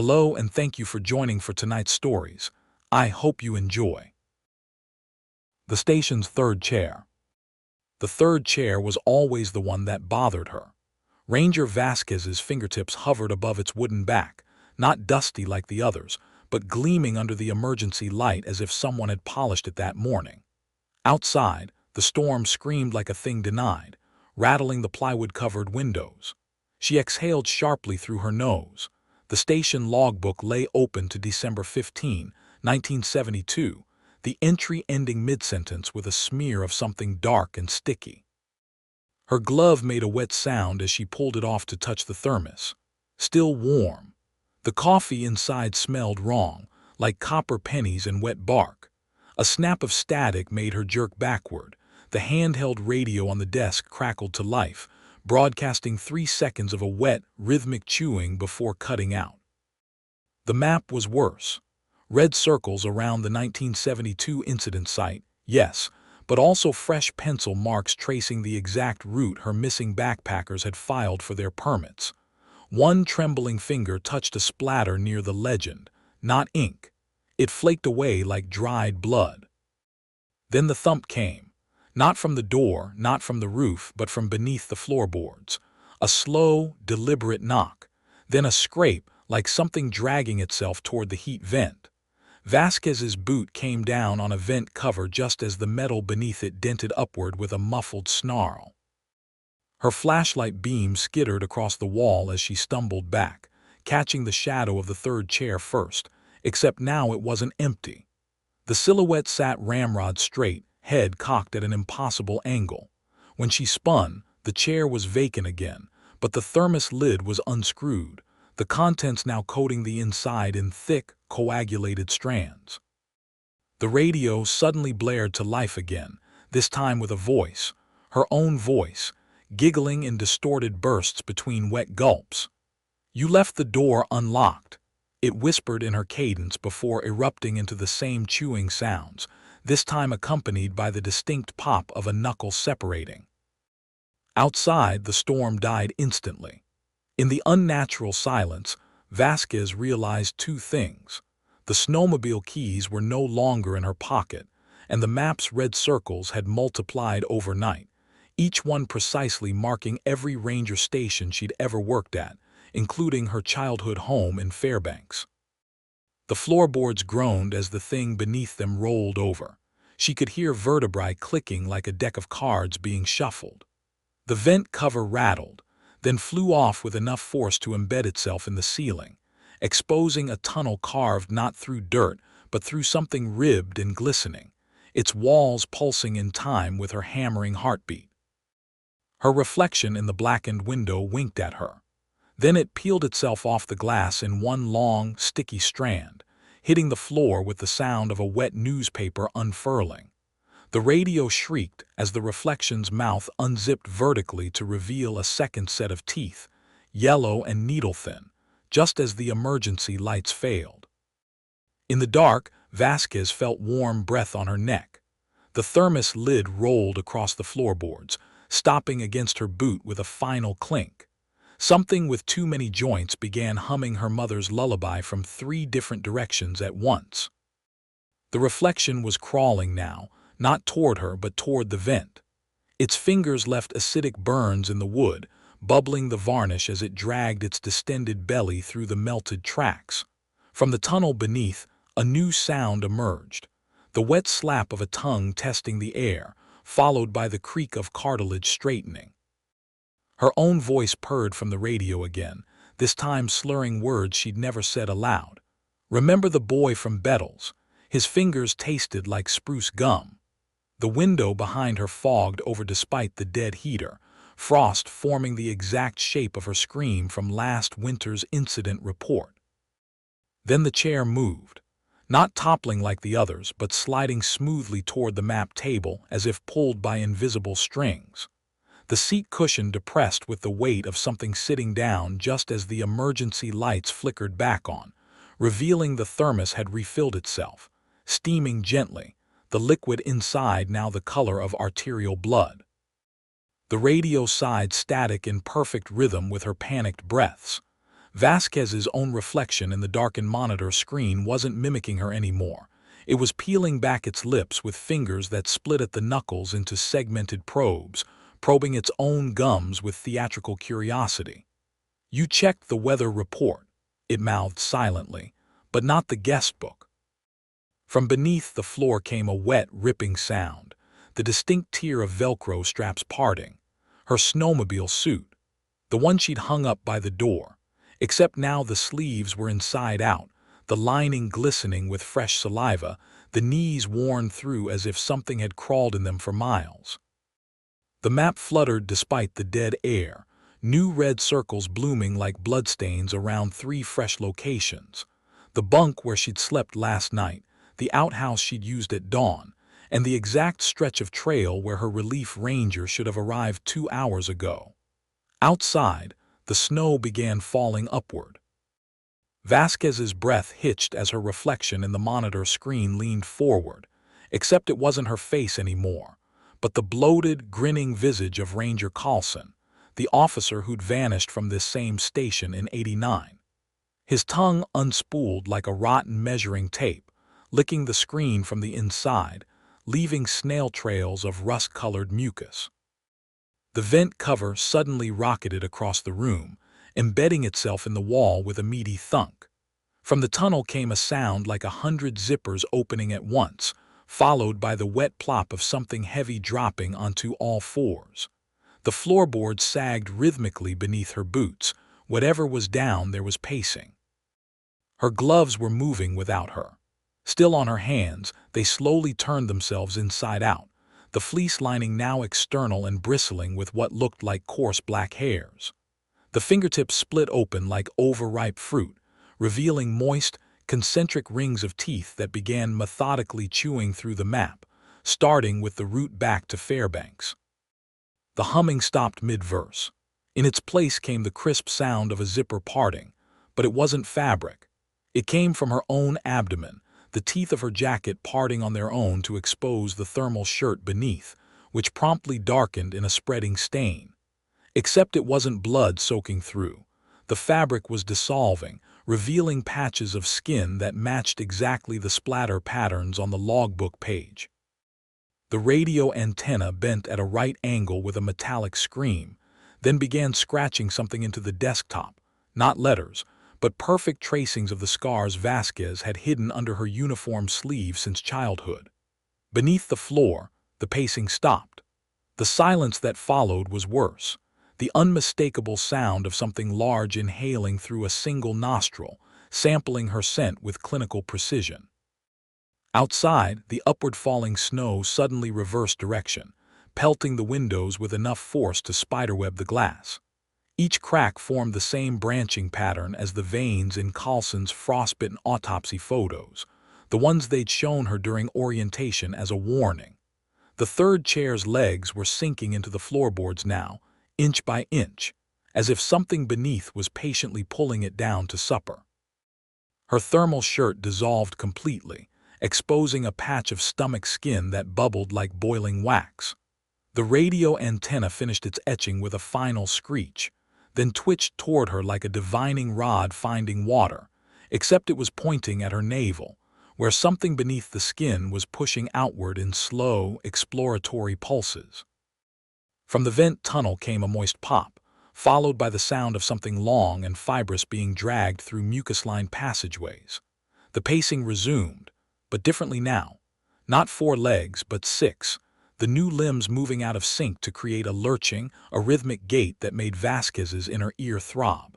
Hello and thank you for joining for tonight's stories. I hope you enjoy. The station's third chair. The third chair was always the one that bothered her. Ranger Vasquez's fingertips hovered above its wooden back, not dusty like the others, but gleaming under the emergency light as if someone had polished it that morning. Outside, the storm screamed like a thing denied, rattling the plywood-covered windows. She exhaled sharply through her nose. The station logbook lay open to December 15, 1972, the entry ending mid-sentence with a smear of something dark and sticky. Her glove made a wet sound as she pulled it off to touch the thermos. Still warm. The coffee inside smelled wrong, like copper pennies and wet bark. A snap of static made her jerk backward. The handheld radio on the desk crackled to life, broadcasting 3 seconds of a wet, rhythmic chewing before cutting out. The map was worse. Red circles around the 1972 incident site, yes, but also fresh pencil marks tracing the exact route her missing backpackers had filed for their permits. One trembling finger touched a splatter near the legend, not ink. It flaked away like dried blood. Then the thump came. Not from the door, not from the roof, but from beneath the floorboards. A slow, deliberate knock. Then a scrape, like something dragging itself toward the heat vent. Vasquez's boot came down on a vent cover just as the metal beneath it dented upward with a muffled snarl. Her flashlight beam skittered across the wall as she stumbled back, catching the shadow of the third chair first, except now it wasn't empty. The silhouette sat ramrod straight, head cocked at an impossible angle. When she spun, the chair was vacant again, but the thermos lid was unscrewed, the contents now coating the inside in thick, coagulated strands. The radio suddenly blared to life again, this time with a voice, her own voice, giggling in distorted bursts between wet gulps. "You left the door unlocked," it whispered in her cadence before erupting into the same chewing sounds, this time accompanied by the distinct pop of a knuckle separating. Outside, the storm died instantly. In the unnatural silence, Vasquez realized 2 things. The snowmobile keys were no longer in her pocket, and the map's red circles had multiplied overnight, each one precisely marking every ranger station she'd ever worked at, including her childhood home in Fairbanks. The floorboards groaned as the thing beneath them rolled over. She could hear vertebrae clicking like a deck of cards being shuffled. The vent cover rattled, then flew off with enough force to embed itself in the ceiling, exposing a tunnel carved not through dirt, but through something ribbed and glistening, its walls pulsing in time with her hammering heartbeat. Her reflection in the blackened window winked at her. Then it peeled itself off the glass in one long, sticky strand, hitting the floor with the sound of a wet newspaper unfurling. The radio shrieked as the reflection's mouth unzipped vertically to reveal a second set of teeth, yellow and needle-thin, just as the emergency lights failed. In the dark, Vasquez felt warm breath on her neck. The thermos lid rolled across the floorboards, stopping against her boot with a final clink. Something with too many joints began humming her mother's lullaby from 3 different directions at once. The reflection was crawling now, not toward her but toward the vent. Its fingers left acidic burns in the wood, bubbling the varnish as it dragged its distended belly through the melted tracks. From the tunnel beneath, a new sound emerged, the wet slap of a tongue testing the air, followed by the creak of cartilage straightening. Her own voice purred from the radio again, this time slurring words she'd never said aloud. "Remember the boy from Bettles? His fingers tasted like spruce gum." The window behind her fogged over despite the dead heater, frost forming the exact shape of her scream from last winter's incident report. Then the chair moved, not toppling like the others, but sliding smoothly toward the map table as if pulled by invisible strings. The seat cushion depressed with the weight of something sitting down just as the emergency lights flickered back on, revealing the thermos had refilled itself, steaming gently, the liquid inside now the color of arterial blood. The radio sighed static in perfect rhythm with her panicked breaths. Vasquez's own reflection in the darkened monitor screen wasn't mimicking her anymore. It was peeling back its lips with fingers that split at the knuckles into segmented probes, probing its own gums with theatrical curiosity. "You checked the weather report," it mouthed silently, "but not the guest book." From beneath the floor came a wet, ripping sound, the distinct tier of Velcro straps parting. Her snowmobile suit, the one she'd hung up by the door, except now the sleeves were inside out, the lining glistening with fresh saliva, the knees worn through as if something had crawled in them for miles. The map fluttered despite the dead air, new red circles blooming like bloodstains around 3 fresh locations: the bunk where she'd slept last night, the outhouse she'd used at dawn, and the exact stretch of trail where her relief ranger should have arrived 2 hours ago. Outside, the snow began falling upward. Vasquez's breath hitched as her reflection in the monitor screen leaned forward, except it wasn't her face anymore, but the bloated, grinning visage of Ranger Carlson, the officer who'd vanished from this same station in '89. His tongue unspooled like a rotten measuring tape, licking the screen from the inside, leaving snail trails of rust-colored mucus. The vent cover suddenly rocketed across the room, embedding itself in the wall with a meaty thunk. From the tunnel came a sound like 100 zippers opening at once, followed by the wet plop of something heavy dropping onto all fours. The floorboards sagged rhythmically beneath her boots. Whatever was down there was pacing. Her gloves were moving without her. Still on her hands, they slowly turned themselves inside out, the fleece lining now external and bristling with what looked like coarse black hairs. The fingertips split open like overripe fruit, revealing moist, concentric rings of teeth that began methodically chewing through the map, starting with the route back to Fairbanks. The humming stopped mid-verse. In its place came the crisp sound of a zipper parting, but it wasn't fabric. It came from her own abdomen, the teeth of her jacket parting on their own to expose the thermal shirt beneath, which promptly darkened in a spreading stain. Except it wasn't blood soaking through. The fabric was dissolving, revealing patches of skin that matched exactly the splatter patterns on the logbook page. The radio antenna bent at a right angle with a metallic scream, then began scratching something into the desktop, not letters, but perfect tracings of the scars Vasquez had hidden under her uniform sleeve since childhood. Beneath the floor, the pacing stopped. The silence that followed was worse, the unmistakable sound of something large inhaling through a single nostril, sampling her scent with clinical precision. Outside, the upward-falling snow suddenly reversed direction, pelting the windows with enough force to spiderweb the glass. Each crack formed the same branching pattern as the veins in Carlson's frostbitten autopsy photos, the ones they'd shown her during orientation as a warning. The third chair's legs were sinking into the floorboards now, inch by inch, as if something beneath was patiently pulling it down to supper. Her thermal shirt dissolved completely, exposing a patch of stomach skin that bubbled like boiling wax. The radio antenna finished its etching with a final screech, then twitched toward her like a divining rod finding water, except it was pointing at her navel, where something beneath the skin was pushing outward in slow, exploratory pulses. From the vent tunnel came a moist pop, followed by the sound of something long and fibrous being dragged through mucus-lined passageways. The pacing resumed, but differently now. Not 4 legs, but 6, the new limbs moving out of sync to create a lurching, a rhythmic gait that made Vasquez's inner ear throb.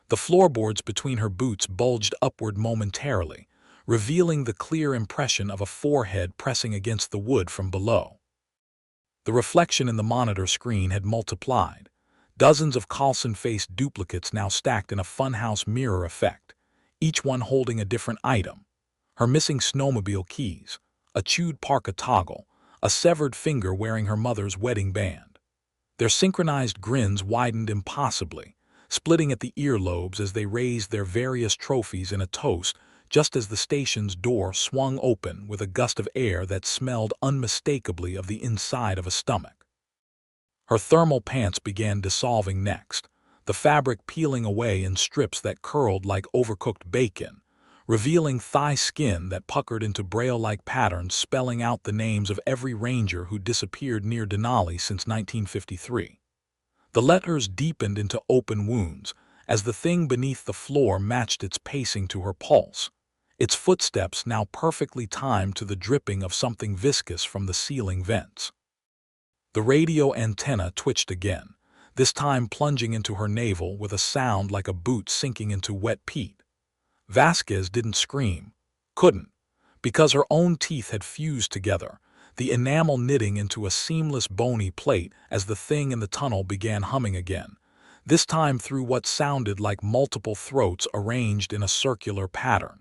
The floorboards between her boots bulged upward momentarily, revealing the clear impression of a forehead pressing against the wood from below. The reflection in the monitor screen had multiplied. Dozens of Carlson-faced duplicates now stacked in a funhouse mirror effect, each one holding a different item. Her missing snowmobile keys, a chewed parka toggle, a severed finger wearing her mother's wedding band. Their synchronized grins widened impossibly, splitting at the earlobes as they raised their various trophies in a toast just as the station's door swung open with a gust of air that smelled unmistakably of the inside of a stomach. Her thermal pants began dissolving next, the fabric peeling away in strips that curled like overcooked bacon, revealing thigh skin that puckered into braille-like patterns spelling out the names of every ranger who disappeared near Denali since 1953. The letters deepened into open wounds as the thing beneath the floor matched its pacing to her pulse, its footsteps now perfectly timed to the dripping of something viscous from the ceiling vents. The radio antenna twitched again, this time plunging into her navel with a sound like a boot sinking into wet peat. Vasquez didn't scream, couldn't, because her own teeth had fused together, the enamel knitting into a seamless bony plate as the thing in the tunnel began humming again, this time through what sounded like multiple throats arranged in a circular pattern.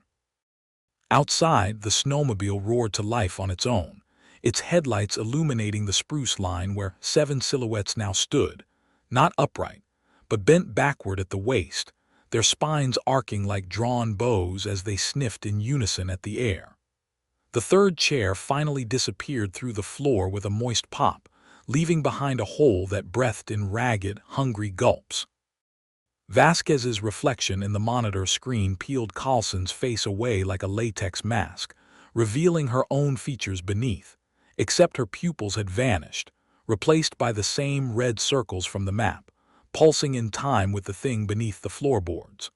Outside, the snowmobile roared to life on its own, its headlights illuminating the spruce line where 7 silhouettes now stood, not upright, but bent backward at the waist, their spines arcing like drawn bows as they sniffed in unison at the air. The third chair finally disappeared through the floor with a moist pop, leaving behind a hole that breathed in ragged, hungry gulps. Vasquez's reflection in the monitor screen peeled Carlson's face away like a latex mask, revealing her own features beneath, except her pupils had vanished, replaced by the same red circles from the map, pulsing in time with the thing beneath the floorboards.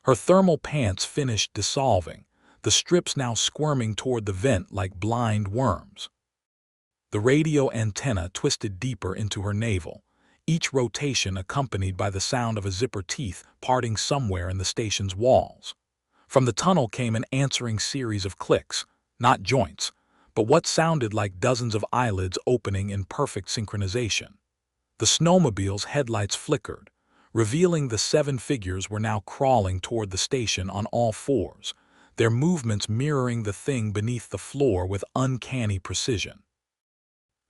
Her thermal pants finished dissolving, the strips now squirming toward the vent like blind worms. The radio antenna twisted deeper into her navel, each rotation accompanied by the sound of a zipper teeth parting somewhere in the station's walls. From the tunnel came an answering series of clicks, not joints, but what sounded like dozens of eyelids opening in perfect synchronization. The snowmobile's headlights flickered, revealing the 7 figures were now crawling toward the station on all fours, their movements mirroring the thing beneath the floor with uncanny precision.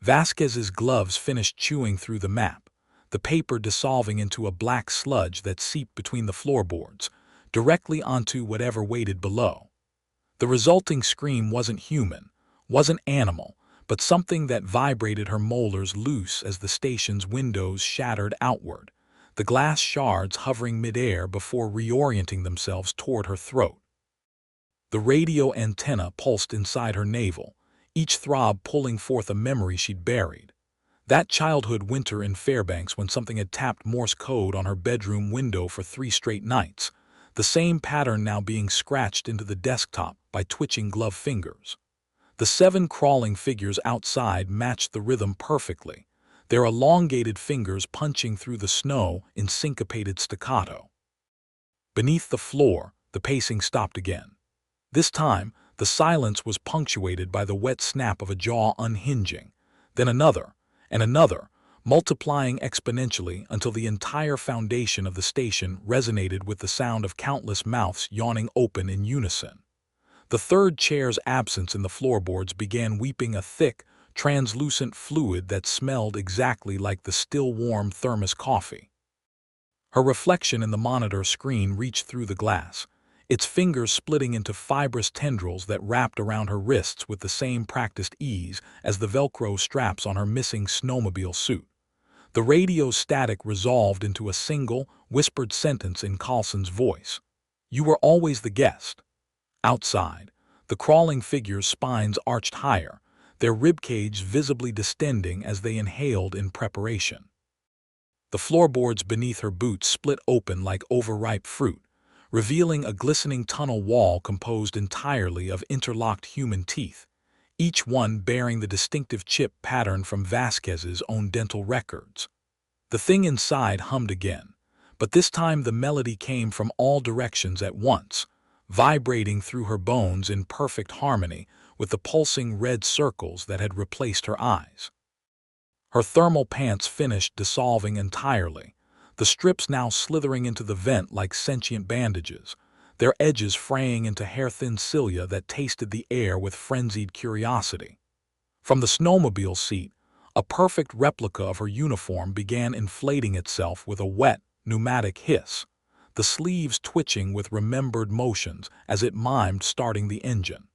Vasquez's gloves finished chewing through the map, the paper dissolving into a black sludge that seeped between the floorboards, directly onto whatever waited below. The resulting scream wasn't human, wasn't animal, but something that vibrated her molars loose as the station's windows shattered outward, the glass shards hovering midair before reorienting themselves toward her throat. The radio antenna pulsed inside her navel, each throb pulling forth a memory she'd buried. That childhood winter in Fairbanks when something had tapped Morse code on her bedroom window for 3 straight nights, the same pattern now being scratched into the desktop by twitching glove fingers. The 7 crawling figures outside matched the rhythm perfectly, their elongated fingers punching through the snow in syncopated staccato. Beneath the floor, the pacing stopped again. This time, the silence was punctuated by the wet snap of a jaw unhinging, then another, and another, multiplying exponentially until the entire foundation of the station resonated with the sound of countless mouths yawning open in unison. The third chair's absence in the floorboards began weeping a thick, translucent fluid that smelled exactly like the still-warm thermos coffee. Her reflection in the monitor screen reached through the glass, its fingers splitting into fibrous tendrils that wrapped around her wrists with the same practiced ease as the Velcro straps on her missing snowmobile suit. The radio's static resolved into a single, whispered sentence in Carlson's voice. "You were always the guest." Outside, the crawling figures' spines arched higher, their ribcage visibly distending as they inhaled in preparation. The floorboards beneath her boots split open like overripe fruit, revealing a glistening tunnel wall composed entirely of interlocked human teeth, each one bearing the distinctive chip pattern from Vasquez's own dental records. The thing inside hummed again, but this time the melody came from all directions at once, vibrating through her bones in perfect harmony with the pulsing red circles that had replaced her eyes. Her thermal pants finished dissolving entirely, the strips now slithering into the vent like sentient bandages, their edges fraying into hair-thin cilia that tasted the air with frenzied curiosity. From the snowmobile seat, a perfect replica of her uniform began inflating itself with a wet, pneumatic hiss, the sleeves twitching with remembered motions as it mimed starting the engine.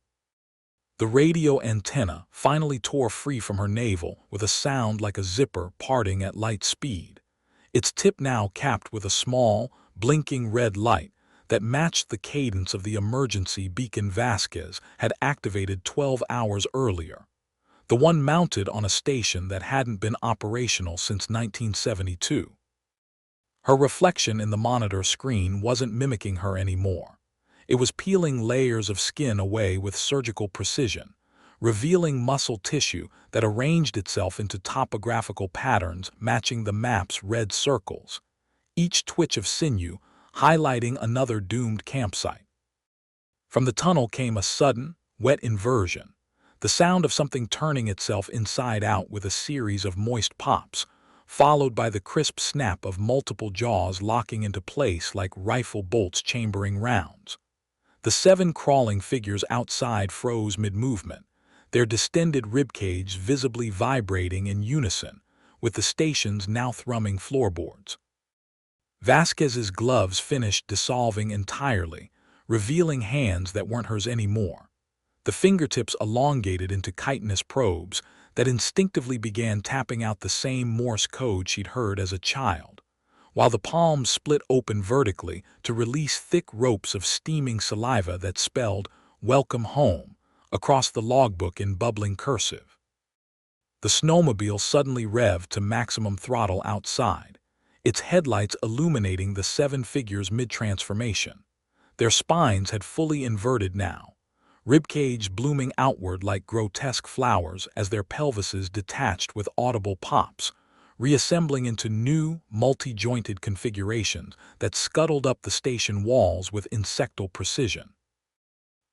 The radio antenna finally tore free from her navel with a sound like a zipper parting at light speed, its tip now capped with a small, blinking red light that matched the cadence of the emergency beacon Vasquez had activated 12 hours earlier, the one mounted on a station that hadn't been operational since 1972. Her reflection in the monitor screen wasn't mimicking her anymore. It was peeling layers of skin away with surgical precision, revealing muscle tissue that arranged itself into topographical patterns matching the map's red circles, each twitch of sinew highlighting another doomed campsite. From the tunnel came a sudden, wet inversion, the sound of something turning itself inside out with a series of moist pops, followed by the crisp snap of multiple jaws locking into place like rifle bolts chambering rounds. The 7 crawling figures outside froze mid-movement, their distended ribcage visibly vibrating in unison with the station's now thrumming floorboards. Vasquez's gloves finished dissolving entirely, revealing hands that weren't hers anymore. The fingertips elongated into chitinous probes that instinctively began tapping out the same Morse code she'd heard as a child, while the palms split open vertically to release thick ropes of steaming saliva that spelled "Welcome Home" across the logbook in bubbling cursive. The snowmobile suddenly revved to maximum throttle outside, its headlights illuminating the 7 figures mid-transformation. Their spines had fully inverted now, ribcage blooming outward like grotesque flowers as their pelvises detached with audible pops, reassembling into new, multi-jointed configurations that scuttled up the station walls with insectal precision.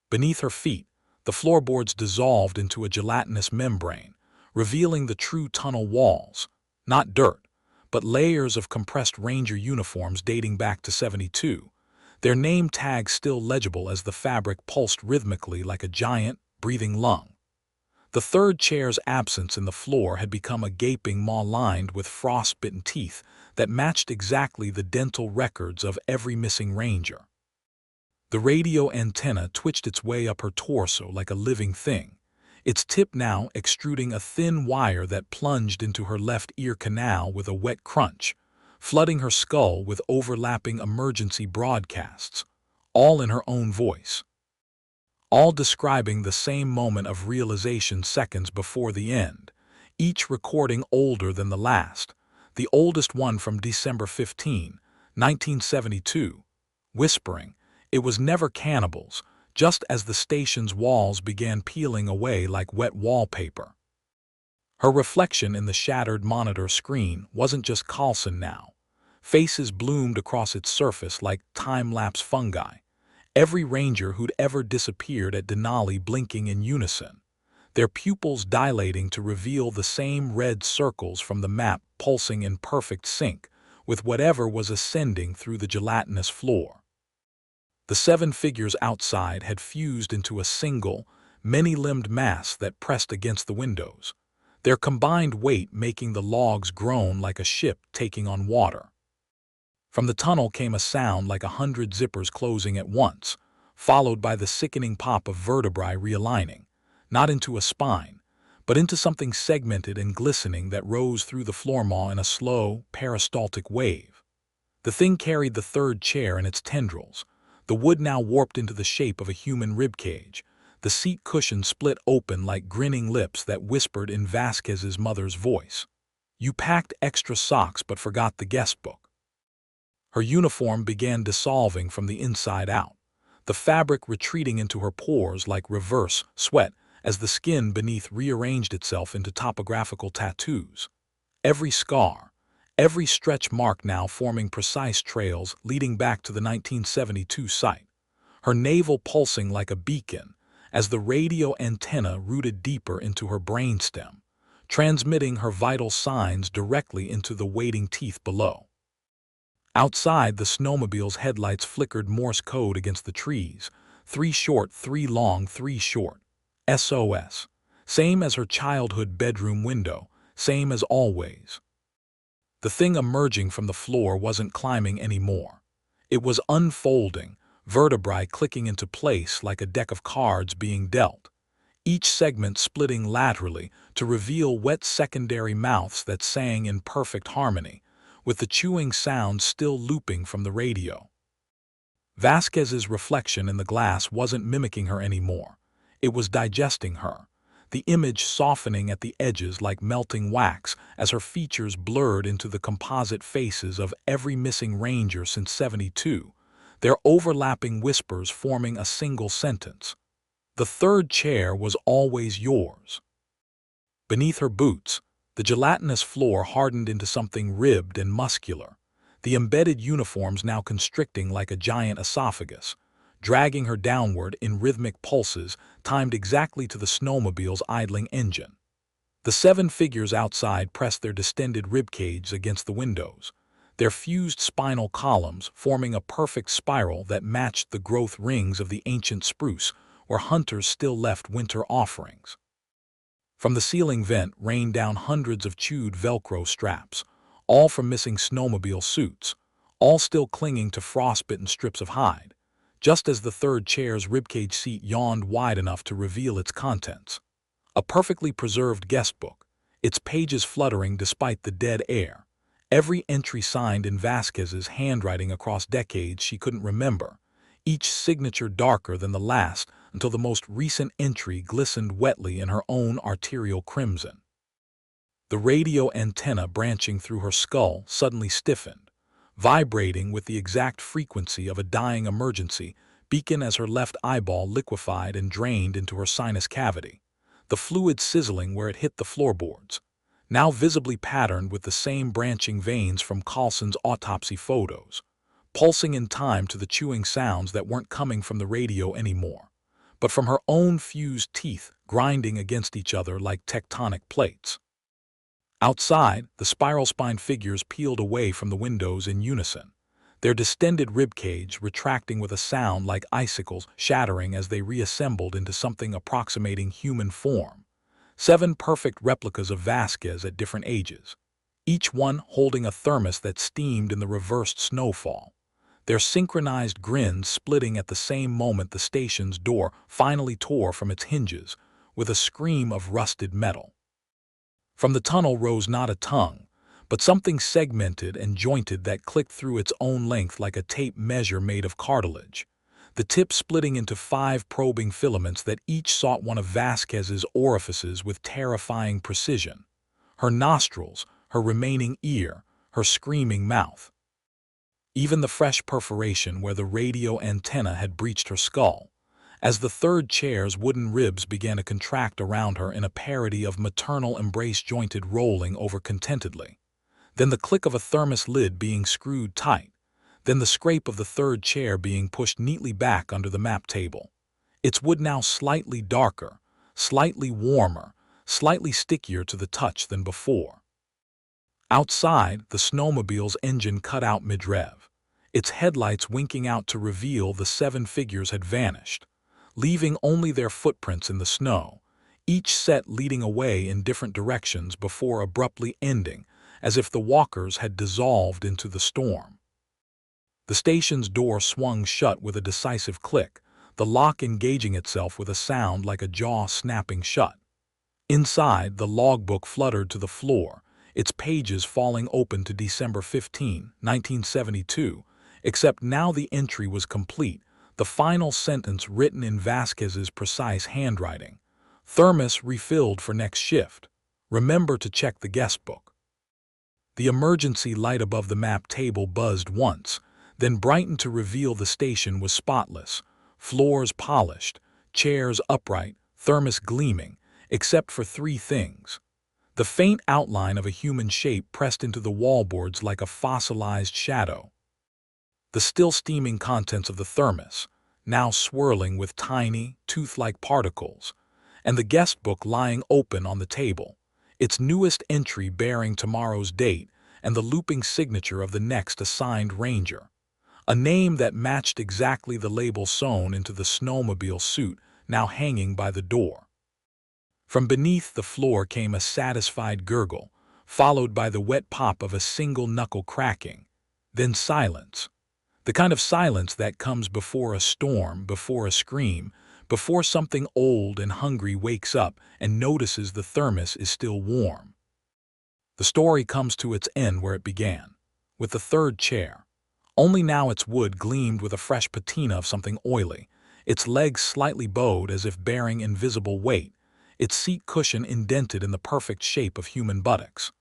Beneath her feet, the floorboards dissolved into a gelatinous membrane, revealing the true tunnel walls, not dirt, but layers of compressed Ranger uniforms dating back to '72, their name tags still legible as the fabric pulsed rhythmically like a giant, breathing lung. The third chair's absence in the floor had become a gaping maw lined with frost-bitten teeth that matched exactly the dental records of every missing Ranger. The radio antenna twitched its way up her torso like a living thing, its tip now extruding a thin wire that plunged into her left ear canal with a wet crunch, flooding her skull with overlapping emergency broadcasts, all in her own voice, all describing the same moment of realization seconds before the end, each recording older than the last, the oldest one from December 15, 1972, whispering, "It was never cannibals," just as the station's walls began peeling away like wet wallpaper. Her reflection in the shattered monitor screen wasn't just Carlson now. Faces bloomed across its surface like time-lapse fungi, every Ranger who'd ever disappeared at Denali blinking in unison, their pupils dilating to reveal the same red circles from the map pulsing in perfect sync with whatever was ascending through the gelatinous floor. The 7 figures outside had fused into a single, many-limbed mass that pressed against the windows, their combined weight making the logs groan like a ship taking on water. From the tunnel came a sound like 100 zippers closing at once, followed by the sickening pop of vertebrae realigning, not into a spine, but into something segmented and glistening that rose through the floor maw in a slow, peristaltic wave. The thing carried the third chair in its tendrils, the wood now warped into the shape of a human ribcage, the seat cushion split open like grinning lips that whispered in Vasquez's mother's voice, "You packed extra socks but forgot the guest book." Her uniform began dissolving from the inside out, the fabric retreating into her pores like reverse sweat as the skin beneath rearranged itself into topographical tattoos. Every scar, every stretch mark now forming precise trails leading back to the 1972 site, her navel pulsing like a beacon as the radio antenna rooted deeper into her brainstem, transmitting her vital signs directly into the waiting teeth below. Outside, the snowmobile's headlights flickered Morse code against the trees, 3 short, 3 long, 3 short. SOS. Same as her childhood bedroom window, same as always. The thing emerging from the floor wasn't climbing anymore. It was unfolding, vertebrae clicking into place like a deck of cards being dealt, each segment splitting laterally to reveal wet secondary mouths that sang in perfect harmony, with the chewing sound still looping from the radio. Vasquez's reflection in the glass wasn't mimicking her anymore. It was digesting her, the image softening at the edges like melting wax as her features blurred into the composite faces of every missing ranger since '72, their overlapping whispers forming a single sentence. The third chair was always yours. Beneath her boots, the gelatinous floor hardened into something ribbed and muscular, the embedded uniforms now constricting like a giant esophagus, dragging her downward in rhythmic pulses timed exactly to the snowmobile's idling engine. The 7 figures outside pressed their distended ribcage against the windows, their fused spinal columns forming a perfect spiral that matched the growth rings of the ancient spruce where hunters still left winter offerings. From the ceiling vent rained down hundreds of chewed Velcro straps, all from missing snowmobile suits, all still clinging to frostbitten strips of hide, just as the third chair's ribcage seat yawned wide enough to reveal its contents. A perfectly preserved guest book, its pages fluttering despite the dead air, every entry signed in Vasquez's handwriting across decades she couldn't remember, each signature darker than the last until the most recent entry glistened wetly in her own arterial crimson. The radio antenna branching through her skull suddenly stiffened, vibrating with the exact frequency of a dying emergency beacon as her left eyeball liquefied and drained into her sinus cavity, the fluid sizzling where it hit the floorboards, now visibly patterned with the same branching veins from Carlson's autopsy photos, pulsing in time to the chewing sounds that weren't coming from the radio anymore, but from her own fused teeth grinding against each other like tectonic plates. Outside, the spiral-spined figures peeled away from the windows in unison, their distended ribcage retracting with a sound like icicles shattering as they reassembled into something approximating human form. 7 perfect replicas of Vasquez at different ages, each one holding a thermos that steamed in the reversed snowfall, their synchronized grins splitting at the same moment the station's door finally tore from its hinges with a scream of rusted metal. From the tunnel rose not a tongue, but something segmented and jointed that clicked through its own length like a tape measure made of cartilage, the tip splitting into 5 probing filaments that each sought one of Vasquez's orifices with terrifying precision: her nostrils, her remaining ear, her screaming mouth. Even the fresh perforation where the radio antenna had breached her skull, as the third chair's wooden ribs began to contract around her in a parody of maternal embrace-jointed rolling over contentedly, then the click of a thermos lid being screwed tight, then the scrape of the third chair being pushed neatly back under the map table, its wood now slightly darker, slightly warmer, slightly stickier to the touch than before. Outside, the snowmobile's engine cut out mid-rev, its headlights winking out to reveal the 7 figures had vanished, leaving only their footprints in the snow, each set leading away in different directions before abruptly ending, as if the walkers had dissolved into the storm. The station's door swung shut with a decisive click, the lock engaging itself with a sound like a jaw snapping shut. Inside, the logbook fluttered to the floor, its pages falling open to December 15, 1972, except now the entry was complete, the final sentence written in Vasquez's precise handwriting. Thermos refilled for next shift. Remember to check the guest book. The emergency light above the map table buzzed once, then brightened to reveal the station was spotless, floors polished, chairs upright, thermos gleaming, except for 3 things: the faint outline of a human shape pressed into the wallboards like a fossilized shadow, the still steaming contents of the thermos, now swirling with tiny, tooth-like particles, and the guest book lying open on the table, its newest entry bearing tomorrow's date and the looping signature of the next assigned ranger, a name that matched exactly the label sewn into the snowmobile suit now hanging by the door. From beneath the floor came a satisfied gurgle, followed by the wet pop of a single knuckle cracking, then silence. The kind of silence that comes before a storm, before a scream, before something old and hungry wakes up and notices the thermos is still warm. The story comes to its end where it began. with the third chair. Only now its wood gleamed with a fresh patina of something oily, its legs slightly bowed as if bearing invisible weight, its seat cushion indented in the perfect shape of human buttocks.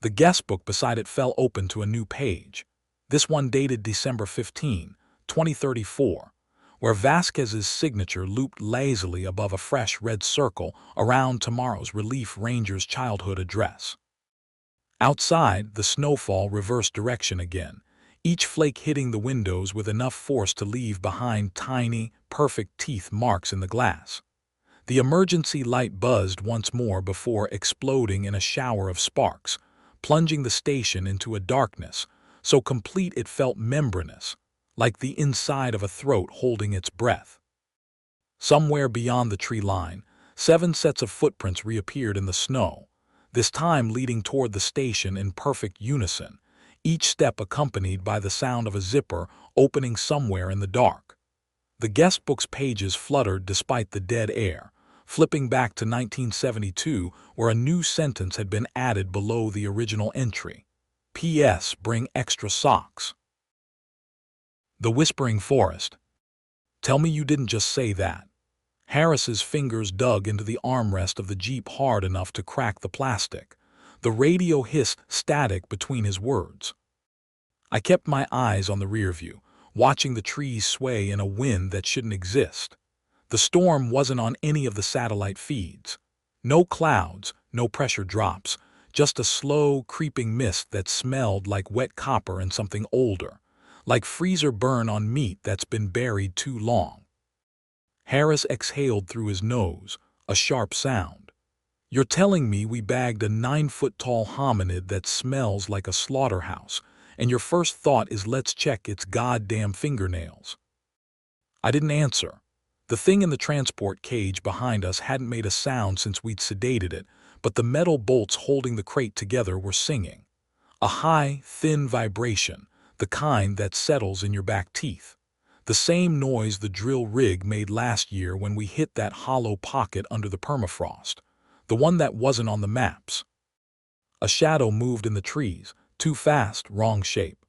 The guest book beside it fell open to a new page, this one dated December 15, 2034, where Vasquez's signature looped lazily above a fresh red circle around tomorrow's Relief Ranger's childhood address. Outside, the snowfall reversed direction again, each flake hitting the windows with enough force to leave behind tiny, perfect teeth marks in the glass. The emergency light buzzed once more before exploding in a shower of sparks, plunging the station into a darkness so complete it felt membranous, like the inside of a throat holding its breath. Somewhere beyond the tree line, 7 sets of footprints reappeared in the snow, this time leading toward the station in perfect unison, each step accompanied by the sound of a zipper opening somewhere in the dark. The guest book's pages fluttered despite the dead air, flipping back to 1972 where a new sentence had been added below the original entry. P.S. Bring extra socks. The Whispering Forest. Tell me you didn't just say that. Harris's fingers dug into the armrest of the Jeep hard enough to crack the plastic. The radio hissed static between his words. I kept my eyes on the rear view, watching the trees sway in a wind that shouldn't exist. The storm wasn't on any of the satellite feeds. No clouds, no pressure drops, just a slow, creeping mist that smelled like wet copper and something older, like freezer burn on meat that's been buried too long. Harris exhaled through his nose, a sharp sound. You're telling me we bagged a 9-foot-tall hominid that smells like a slaughterhouse, and your first thought is let's check its goddamn fingernails? I didn't answer. The thing in the transport cage behind us hadn't made a sound since we'd sedated it, but the metal bolts holding the crate together were singing. A high, thin vibration, the kind that settles in your back teeth. The same noise the drill rig made last year when we hit that hollow pocket under the permafrost, the one that wasn't on the maps. A shadow moved in the trees, too fast, wrong shape.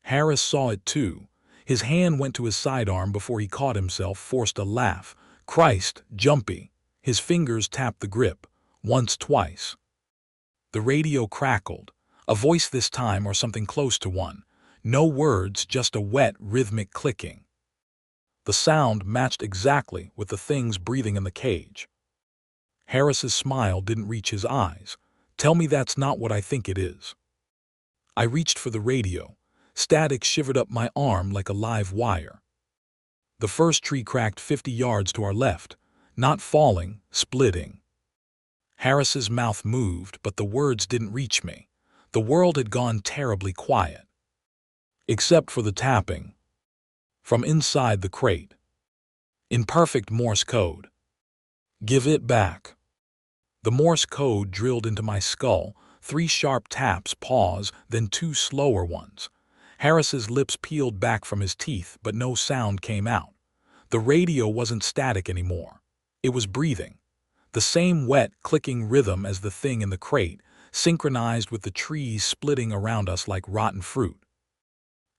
Harris saw it too. His hand went to his sidearm before he caught himself, forced a laugh. Christ, jumpy. His fingers tapped the grip, once, twice. The radio crackled, a voice this time or something close to one. No words, just a wet, rhythmic clicking. The sound matched exactly with the things breathing in the cage. Harris's smile didn't reach his eyes. Tell me that's not what I think it is. I reached for the radio. Static shivered up my arm like a live wire. The first tree cracked 50 yards to our left, not falling, splitting. Harris's mouth moved, but the words didn't reach me. The world had gone terribly quiet. Except for the tapping. From inside the crate. In perfect Morse code. Give it back. The Morse code drilled into my skull, 3 sharp taps, pause, then 2 slower ones. Harris's lips peeled back from his teeth, but no sound came out. The radio wasn't static anymore. It was breathing. The same wet, clicking rhythm as the thing in the crate, synchronized with the trees splitting around us like rotten fruit.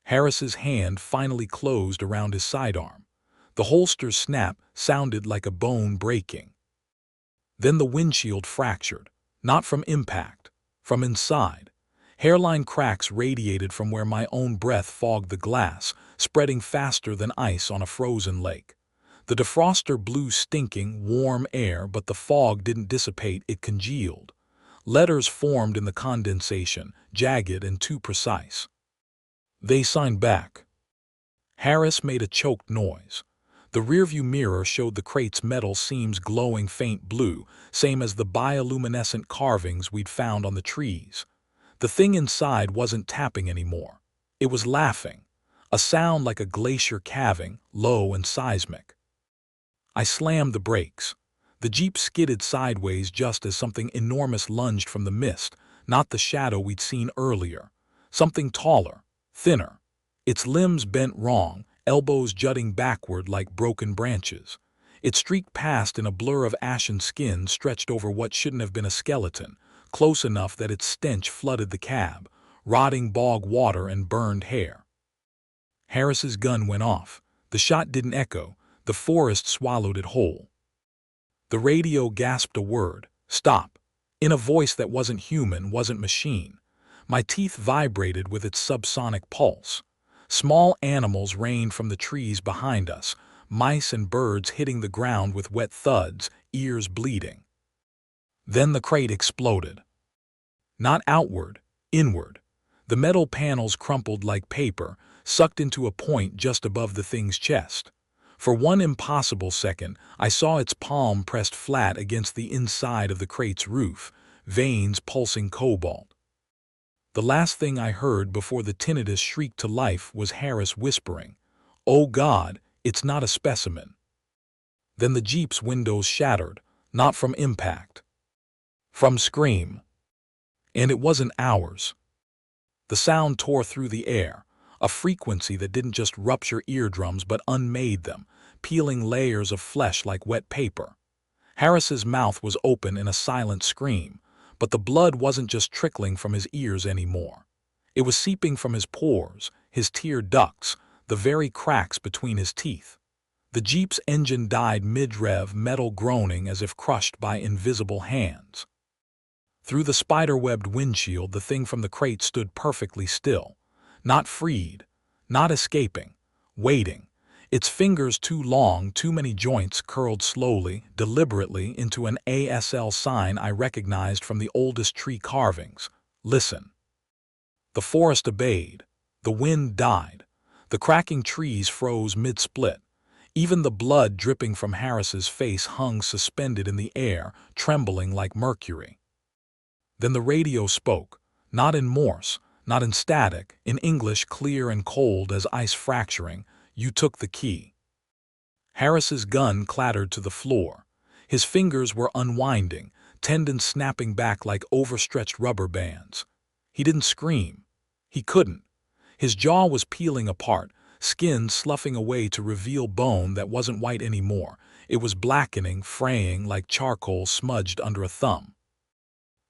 Harris's hand finally closed around his sidearm. The holster's snap sounded like a bone breaking. Then the windshield fractured, not from impact, from inside. Hairline cracks radiated from where my own breath fogged the glass, spreading faster than ice on a frozen lake. The defroster blew stinking, warm air, but the fog didn't dissipate, it congealed. Letters formed in the condensation, jagged and too precise. They signed back. Harris made a choked noise. The rearview mirror showed the crate's metal seams glowing faint blue, same as the bioluminescent carvings we'd found on the trees. The thing inside wasn't tapping anymore. It was laughing, a sound like a glacier calving, low and seismic. I slammed the brakes. The Jeep skidded sideways just as something enormous lunged from the mist, not the shadow we'd seen earlier. Something taller, thinner. Its limbs bent wrong, elbows jutting backward like broken branches. It streaked past in a blur of ashen skin stretched over what shouldn't have been a skeleton, close enough that its stench flooded the cab, rotting bog water and burned hair. Harris's gun went off. The shot didn't echo. The forest swallowed it whole. The radio gasped a word, "Stop," in a voice that wasn't human, wasn't machine. My teeth vibrated with its subsonic pulse. Small animals rained from the trees behind us, mice and birds hitting the ground with wet thuds, ears bleeding. Then the crate exploded. Not outward, inward. The metal panels crumpled like paper, sucked into a point just above the thing's chest. For one impossible second, I saw its palm pressed flat against the inside of the crate's roof, veins pulsing cobalt. The last thing I heard before the tinnitus shrieked to life was Harris whispering, "Oh God, it's not a specimen." Then the Jeep's windows shattered, not from impact, from scream. And it wasn't ours. The sound tore through the air, a frequency that didn't just rupture eardrums but unmade them, peeling layers of flesh like wet paper. Harris's mouth was open in a silent scream, but the blood wasn't just trickling from his ears anymore. It was seeping from his pores, his tear ducts, the very cracks between his teeth. The Jeep's engine died mid-rev, metal groaning as if crushed by invisible hands. Through the spider-webbed windshield, the thing from the crate stood perfectly still, not freed, not escaping, waiting. Its fingers too long, too many joints curled slowly, deliberately into an ASL sign I recognized from the oldest tree carvings. Listen. The forest obeyed. The wind died. The cracking trees froze mid-split. Even the blood dripping from Harris's face hung suspended in the air, trembling like mercury. Then the radio spoke, not in Morse, not in static, in English clear and cold as ice fracturing. "You took the key." Harris's gun clattered to the floor. His fingers were unwinding, tendons snapping back like overstretched rubber bands. He didn't scream. He couldn't. His jaw was peeling apart, skin sloughing away to reveal bone that wasn't white anymore. It was blackening, fraying like charcoal smudged under a thumb.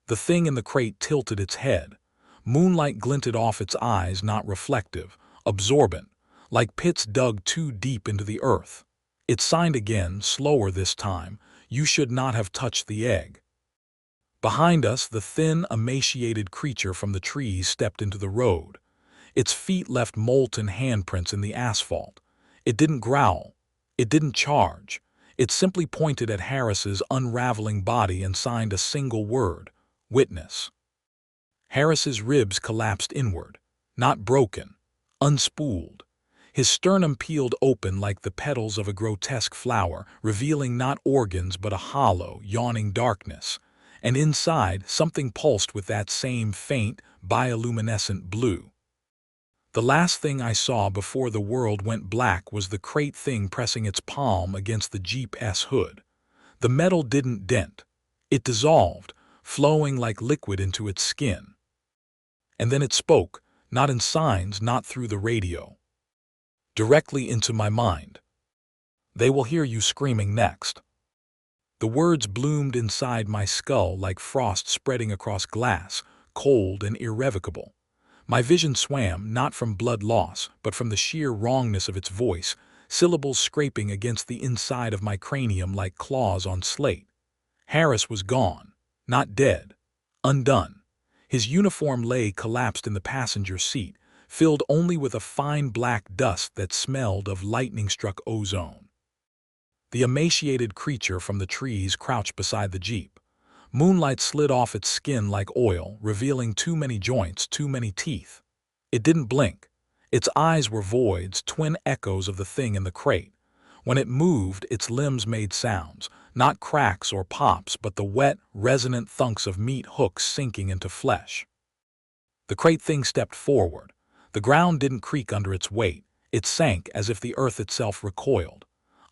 The thing in the crate tilted its head. Moonlight glinted off its eyes, not reflective, absorbent, like pits dug too deep into the earth. It signed again, slower this time, "You should not have touched the egg." Behind us, the thin, emaciated creature from the trees stepped into the road. Its feet left molten handprints in the asphalt. It didn't growl. It didn't charge. It simply pointed at Harris's unraveling body and signed a single word, "Witness." Harris's ribs collapsed inward, not broken, unspooled. His sternum peeled open like the petals of a grotesque flower, revealing not organs but a hollow, yawning darkness. And inside, something pulsed with that same faint, bioluminescent blue. The last thing I saw before the world went black was the crate thing pressing its palm against the Jeep's hood. The metal didn't dent. It dissolved, flowing like liquid into its skin. And then it spoke, not in signs, not through the radio. Directly into my mind. "They will hear you screaming next." The words bloomed inside my skull like frost spreading across glass, cold and irrevocable. My vision swam, not from blood loss, but from the sheer wrongness of its voice, syllables scraping against the inside of my cranium like claws on slate. Harris was gone, not dead, undone. His uniform lay collapsed in the passenger seat, filled only with a fine black dust that smelled of lightning-struck ozone. The emaciated creature from the trees crouched beside the Jeep. Moonlight slid off its skin like oil, revealing too many joints, too many teeth. It didn't blink. Its eyes were voids, twin echoes of the thing in the crate. When it moved, its limbs made sounds, not cracks or pops, but the wet, resonant thunks of meat hooks sinking into flesh. The crate thing stepped forward. The ground didn't creak under its weight. It sank as if the earth itself recoiled.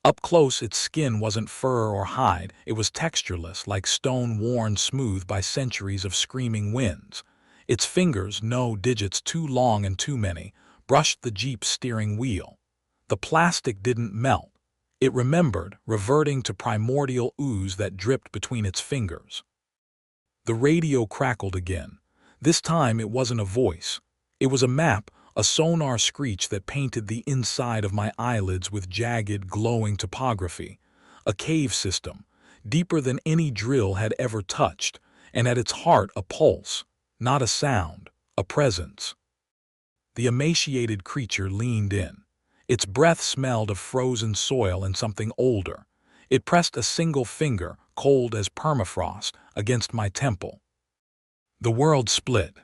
Up close, its skin wasn't fur or hide. It was textureless, like stone worn smooth by centuries of screaming winds. Its fingers, no digits too long and too many, brushed the Jeep's steering wheel. The plastic didn't melt. It remembered, reverting to primordial ooze that dripped between its fingers. The radio crackled again. This time it wasn't a voice. It was a map, a sonar screech that painted the inside of my eyelids with jagged, glowing topography. A cave system, deeper than any drill had ever touched, and at its heart a pulse, not a sound, a presence. The emaciated creature leaned in. Its breath smelled of frozen soil and something older. It pressed a single finger, cold as permafrost, against my temple. The world split.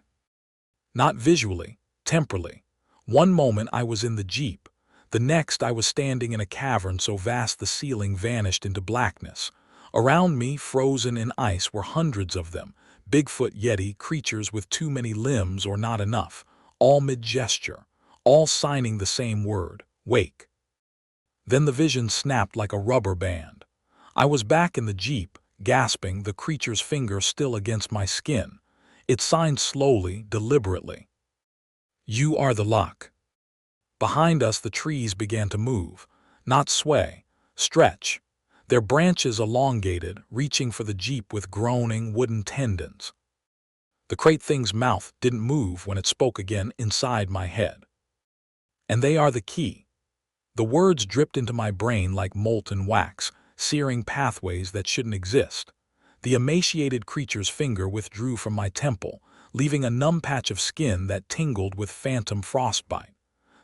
Not visually, temporally. One moment I was in the jeep. The next I was standing in a cavern so vast the ceiling vanished into blackness. Around me, frozen in ice, were hundreds of them, Bigfoot Yeti creatures with too many limbs or not enough, all mid-gesture, all signing the same word, wake. Then the vision snapped like a rubber band. I was back in the jeep, gasping, the creature's finger still against my skin. It signed slowly, deliberately. You are the lock. Behind us the trees began to move, not sway, stretch, their branches elongated, reaching for the jeep with groaning wooden tendons. The crate thing's mouth didn't move when it spoke again inside my head. And they are the key. The words dripped into my brain like molten wax, searing pathways that shouldn't exist. The emaciated creature's finger withdrew from my temple, leaving a numb patch of skin that tingled with phantom frostbite.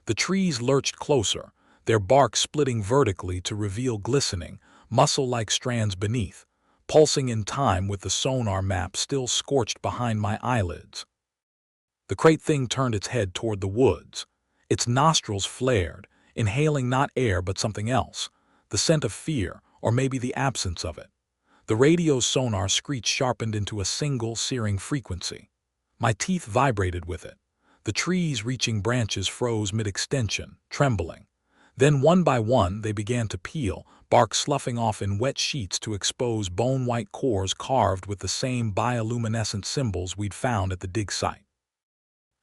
The trees lurched closer, their bark splitting vertically to reveal glistening, muscle-like strands beneath, pulsing in time with the sonar map still scorched behind my eyelids. The crate thing turned its head toward the woods. Its nostrils flared, inhaling not air but something else, the scent of fear, or maybe the absence of it. The radio's sonar screech sharpened into a single, searing frequency. My teeth vibrated with it. The trees reaching branches froze mid-extension, trembling. Then one by one they began to peel, bark sloughing off in wet sheets to expose bone-white cores carved with the same bioluminescent symbols we'd found at the dig site.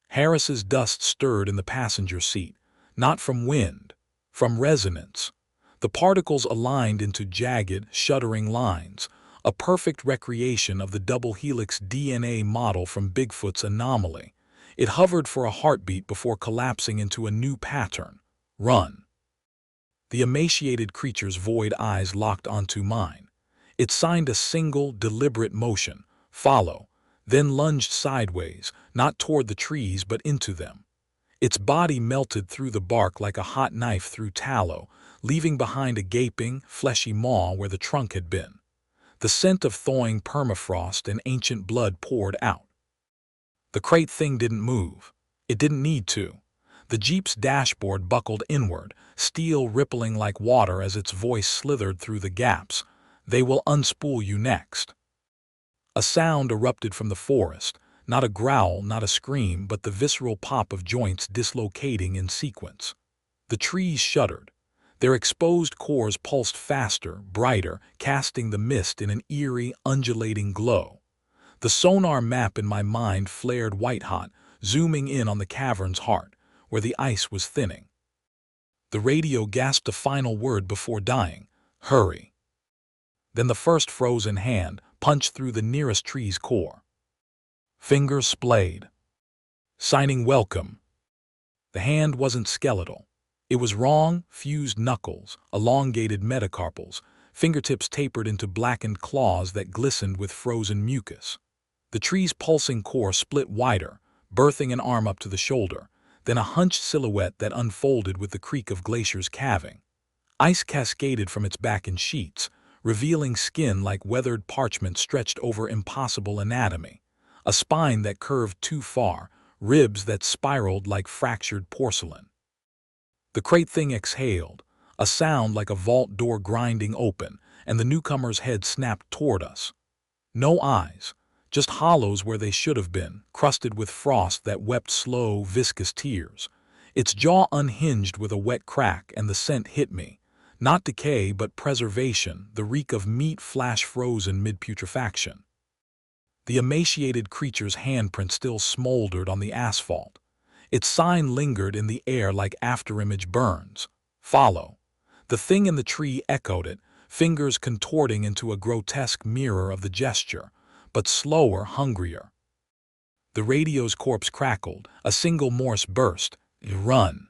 Harris's dust stirred in the passenger seat, not from wind, from resonance. The particles aligned into jagged, shuddering lines, a perfect recreation of the double helix DNA model from Bigfoot's anomaly. It hovered for a heartbeat before collapsing into a new pattern. Run. The emaciated creature's void eyes locked onto mine. It signed a single, deliberate motion, follow, then lunged sideways, not toward the trees but into them. Its body melted through the bark like a hot knife through tallow, leaving behind a gaping, fleshy maw where the trunk had been. The scent of thawing permafrost and ancient blood poured out. The crate thing didn't move. It didn't need to. The jeep's dashboard buckled inward, steel rippling like water as its voice slithered through the gaps. They will unspool you next. A sound erupted from the forest, not a growl, not a scream, but the visceral pop of joints dislocating in sequence. The trees shuddered. Their exposed cores pulsed faster, brighter, casting the mist in an eerie, undulating glow. The sonar map in my mind flared white-hot, zooming in on the cavern's heart, where the ice was thinning. The radio gasped a final word before dying, hurry. Then the first frozen hand punched through the nearest tree's core. Fingers splayed, signing welcome. The hand wasn't skeletal. It was wrong, fused knuckles, elongated metacarpals, fingertips tapered into blackened claws that glistened with frozen mucus. The tree's pulsing core split wider, birthing an arm up to the shoulder, then a hunched silhouette that unfolded with the creak of glaciers calving. Ice cascaded from its back in sheets, revealing skin like weathered parchment stretched over impossible anatomy, a spine that curved too far, ribs that spiraled like fractured porcelain. The crate thing exhaled, a sound like a vault door grinding open, and the newcomer's head snapped toward us. No eyes, just hollows where they should have been, crusted with frost that wept slow, viscous tears. Its jaw unhinged with a wet crack, and the scent hit me. Not decay, but preservation, the reek of meat flash-frozen mid-putrefaction. The emaciated creature's handprint still smoldered on the asphalt. Its sign lingered in the air like afterimage burns. Follow. The thing in the tree echoed it, fingers contorting into a grotesque mirror of the gesture, but slower, hungrier. The radio's corpse crackled, a single Morse burst. Run!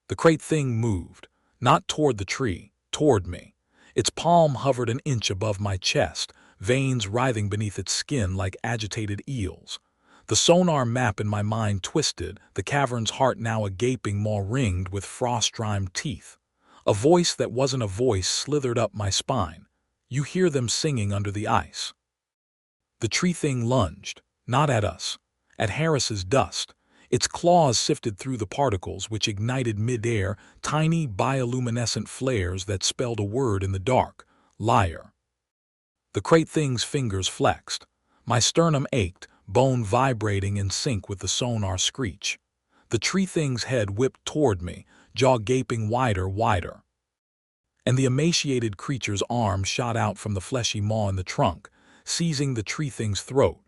The crate thing moved, not toward the tree, toward me. Its palm hovered an inch above my chest, veins writhing beneath its skin like agitated eels. The sonar map in my mind twisted, the cavern's heart now a gaping maw ringed with frost-rimed teeth. A voice that wasn't a voice slithered up my spine. You hear them singing under the ice. The tree thing lunged, not at us, at Harris's dust. Its claws sifted through the particles, which ignited mid-air, tiny bioluminescent flares that spelled a word in the dark: liar. The crate thing's fingers flexed. My sternum ached, bone vibrating in sync with the sonar screech. The tree thing's head whipped toward me, jaw gaping wider. And the emaciated creature's arm shot out from the fleshy maw in the trunk, seizing the tree thing's throat.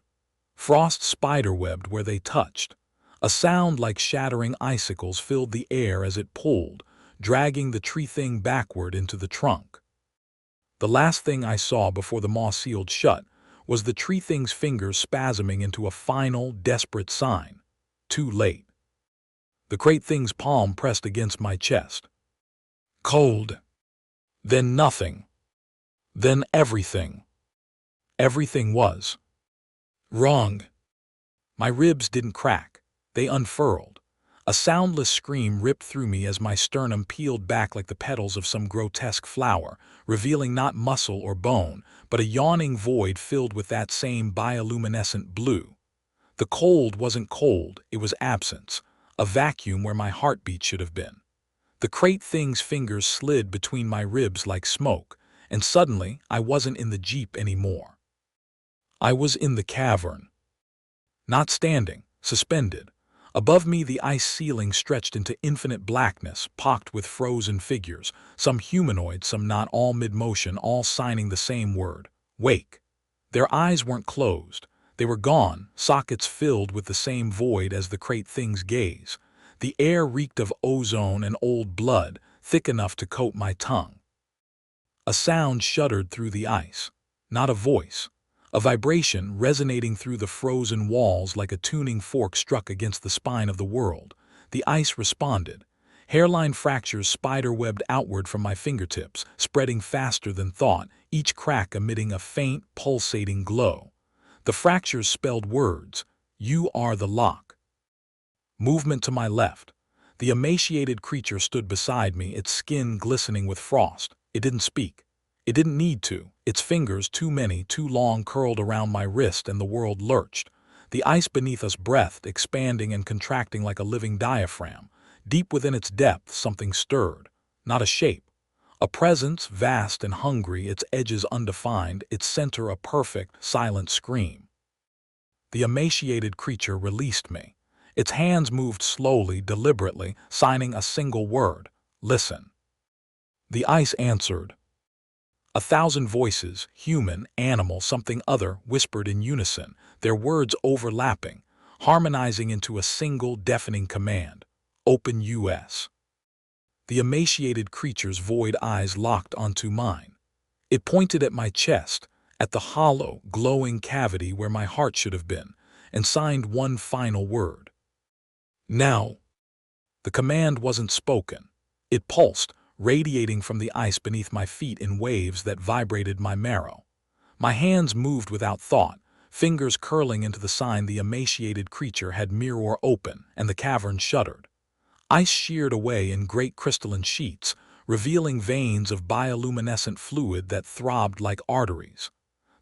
Frost spiderwebbed where they touched. A sound like shattering icicles filled the air as it pulled, dragging the tree thing backward into the trunk. The last thing I saw before the maw sealed shut was the tree thing's fingers spasming into a final, desperate sign. Too late. The crate thing's palm pressed against my chest. Cold. Then nothing. Then everything. Everything was wrong. My ribs didn't crack. They unfurled. A soundless scream ripped through me as my sternum peeled back like the petals of some grotesque flower, revealing not muscle or bone, but a yawning void filled with that same bioluminescent blue. The cold wasn't cold, it was absence, a vacuum where my heartbeat should have been. The crate thing's fingers slid between my ribs like smoke, and suddenly I wasn't in the Jeep anymore. I was in the cavern. Not standing, suspended. Above me the ice ceiling stretched into infinite blackness, pocked with frozen figures, some humanoid, some not, all mid-motion, all signing the same word: wake. Their eyes weren't closed. They were gone, sockets filled with the same void as the crate thing's gaze. The air reeked of ozone and old blood, thick enough to coat my tongue. A sound shuddered through the ice. Not a voice. A vibration resonating through the frozen walls like a tuning fork struck against the spine of the world. The ice responded. Hairline fractures spider-webbed outward from my fingertips, spreading faster than thought, each crack emitting a faint, pulsating glow. The fractures spelled words. You are the lock. Movement to my left. The emaciated creature stood beside me, its skin glistening with frost. It didn't speak. It didn't need to. Its fingers, too many, too long, curled around my wrist, and the world lurched. The ice beneath us breathed, expanding and contracting like a living diaphragm. Deep within its depth, something stirred. Not a shape. A presence, vast and hungry, its edges undefined, its center a perfect, silent scream. The emaciated creature released me. Its hands moved slowly, deliberately, signing a single word: listen. The ice answered. 1,000 voices, human, animal, something other, whispered in unison, their words overlapping, harmonizing into a single deafening command: Open US. The emaciated creature's void eyes locked onto mine. It pointed at my chest, at the hollow, glowing cavity where my heart should have been, and signed one final word: Now. The command wasn't spoken. It pulsed, radiating from the ice beneath my feet in waves that vibrated my marrow. My hands moved without thought, fingers curling into the sign the emaciated creature had mirror open, and the cavern shuddered. Ice sheared away in great crystalline sheets, revealing veins of bioluminescent fluid that throbbed like arteries.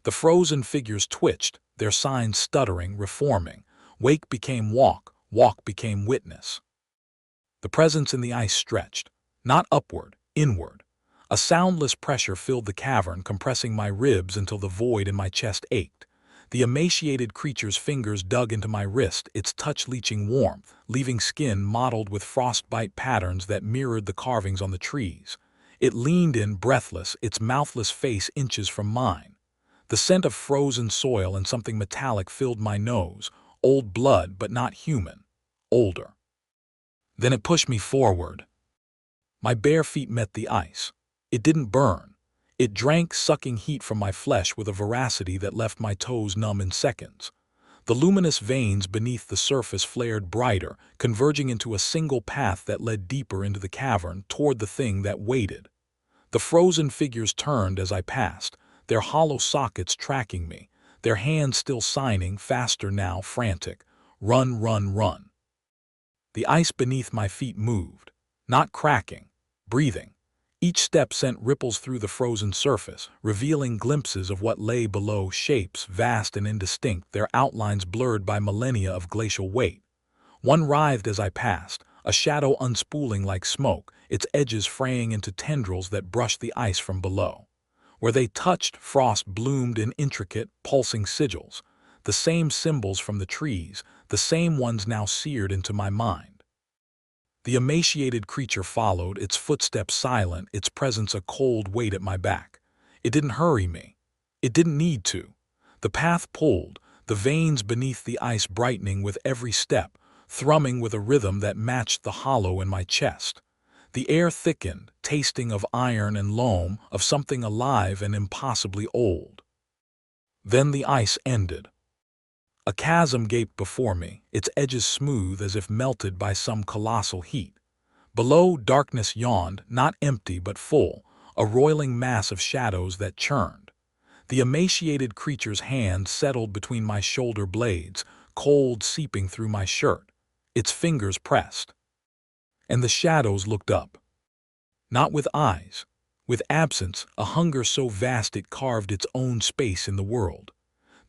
The frozen figures twitched, their signs stuttering, reforming. Wake became walk, walk became witness. The presence in the ice stretched. Not upward, inward. A soundless pressure filled the cavern, compressing my ribs until the void in my chest ached. The emaciated creature's fingers dug into my wrist, its touch leaching warmth, leaving skin mottled with frostbite patterns that mirrored the carvings on the trees. It leaned in, breathless, its mouthless face inches from mine. The scent of frozen soil and something metallic filled my nose, old blood but not human, older. Then it pushed me forward. My bare feet met the ice. It didn't burn. It drank, sucking heat from my flesh with a voracity that left my toes numb in seconds. The luminous veins beneath the surface flared brighter, converging into a single path that led deeper into the cavern toward the thing that waited. The frozen figures turned as I passed, their hollow sockets tracking me, their hands still signing, faster now, frantic. Run, run, run. The ice beneath my feet moved, not cracking, breathing. Each step sent ripples through the frozen surface, revealing glimpses of what lay below, shapes vast and indistinct, their outlines blurred by millennia of glacial weight. One writhed as I passed, a shadow unspooling like smoke, its edges fraying into tendrils that brushed the ice from below. Where they touched, frost bloomed in intricate, pulsing sigils, the same symbols from the trees, the same ones now seared into my mind. The emaciated creature followed, its footsteps silent, its presence a cold weight at my back. It didn't hurry me. It didn't need to. The path pulled, the veins beneath the ice brightening with every step, thrumming with a rhythm that matched the hollow in my chest. The air thickened, tasting of iron and loam, of something alive and impossibly old. Then the ice ended. A chasm gaped before me, its edges smooth as if melted by some colossal heat. Below, darkness yawned, not empty but full, a roiling mass of shadows that churned. The emaciated creature's hand settled between my shoulder blades, cold seeping through my shirt. Its fingers pressed. And the shadows looked up. Not with eyes, with absence, a hunger so vast it carved its own space in the world.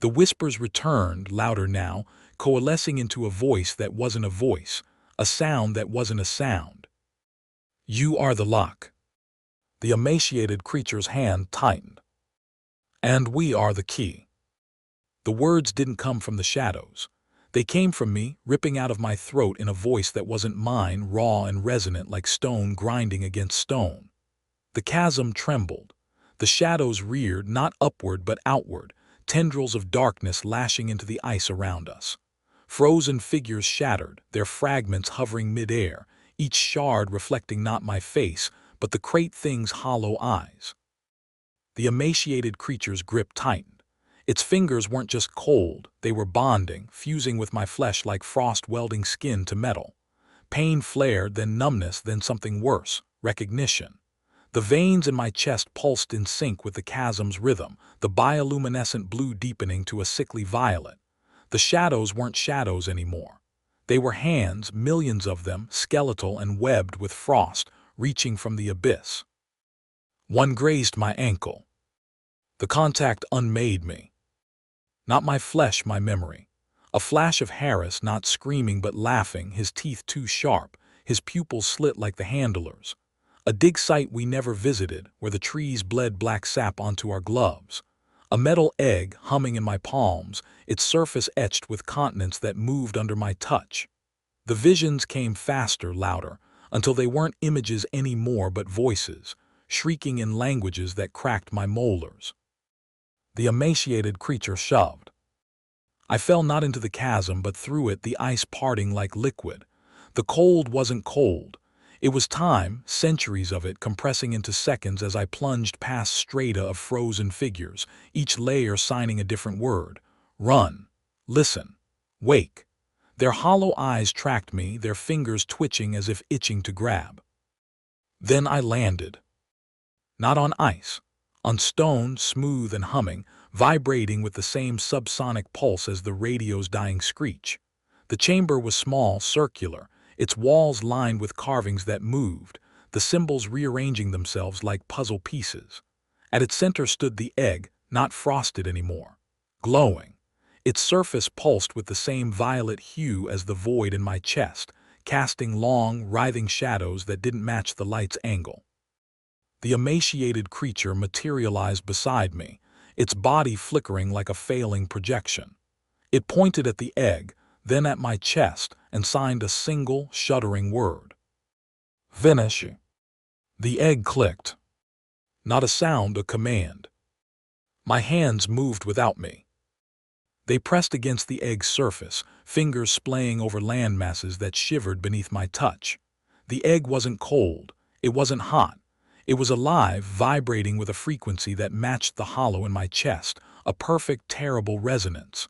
The whispers returned, louder now, coalescing into a voice that wasn't a voice, a sound that wasn't a sound. You are the lock. The emaciated creature's hand tightened. And we are the key. The words didn't come from the shadows. They came from me, ripping out of my throat in a voice that wasn't mine, raw and resonant like stone grinding against stone. The chasm trembled. The shadows reared, not upward but outward, tendrils of darkness lashing into the ice around us. Frozen figures shattered, their fragments hovering mid-air, each shard reflecting not my face, but the crate thing's hollow eyes. The emaciated creature's grip tightened. Its fingers weren't just cold, they were bonding, fusing with my flesh like frost welding skin to metal. Pain flared, then numbness, then something worse, recognition. The veins in my chest pulsed in sync with the chasm's rhythm, the bioluminescent blue deepening to a sickly violet. The shadows weren't shadows anymore. They were hands, millions of them, skeletal and webbed with frost, reaching from the abyss. One grazed my ankle. The contact unmade me. Not my flesh, my memory. A flash of Harris, not screaming but laughing, his teeth too sharp, his pupils slit like the handler's. A dig site we never visited, where the trees bled black sap onto our gloves. A metal egg humming in my palms, its surface etched with continents that moved under my touch. The visions came faster, louder, until they weren't images anymore but voices, shrieking in languages that cracked my molars. The emaciated creature shoved. I fell not into the chasm but through it, the ice parting like liquid. The cold wasn't cold. It was time, centuries of it compressing into seconds as I plunged past strata of frozen figures, each layer signing a different word. Run. Listen. Wake. Their hollow eyes tracked me, their fingers twitching as if itching to grab. Then I landed. Not on ice. On stone, smooth and humming, vibrating with the same subsonic pulse as the radio's dying screech. The chamber was small, circular, its walls lined with carvings that moved, the symbols rearranging themselves like puzzle pieces. At its center stood the egg, not frosted anymore, glowing. Its surface pulsed with the same violet hue as the void in my chest, casting long, writhing shadows that didn't match the light's angle. The emaciated creature materialized beside me, its body flickering like a failing projection. It pointed at the egg, then at my chest, and signed a single, shuddering word. Finish. The egg clicked. Not a sound, a command. My hands moved without me. They pressed against the egg's surface, fingers splaying over landmasses that shivered beneath my touch. The egg wasn't cold. It wasn't hot. It was alive, vibrating with a frequency that matched the hollow in my chest, a perfect, terrible resonance.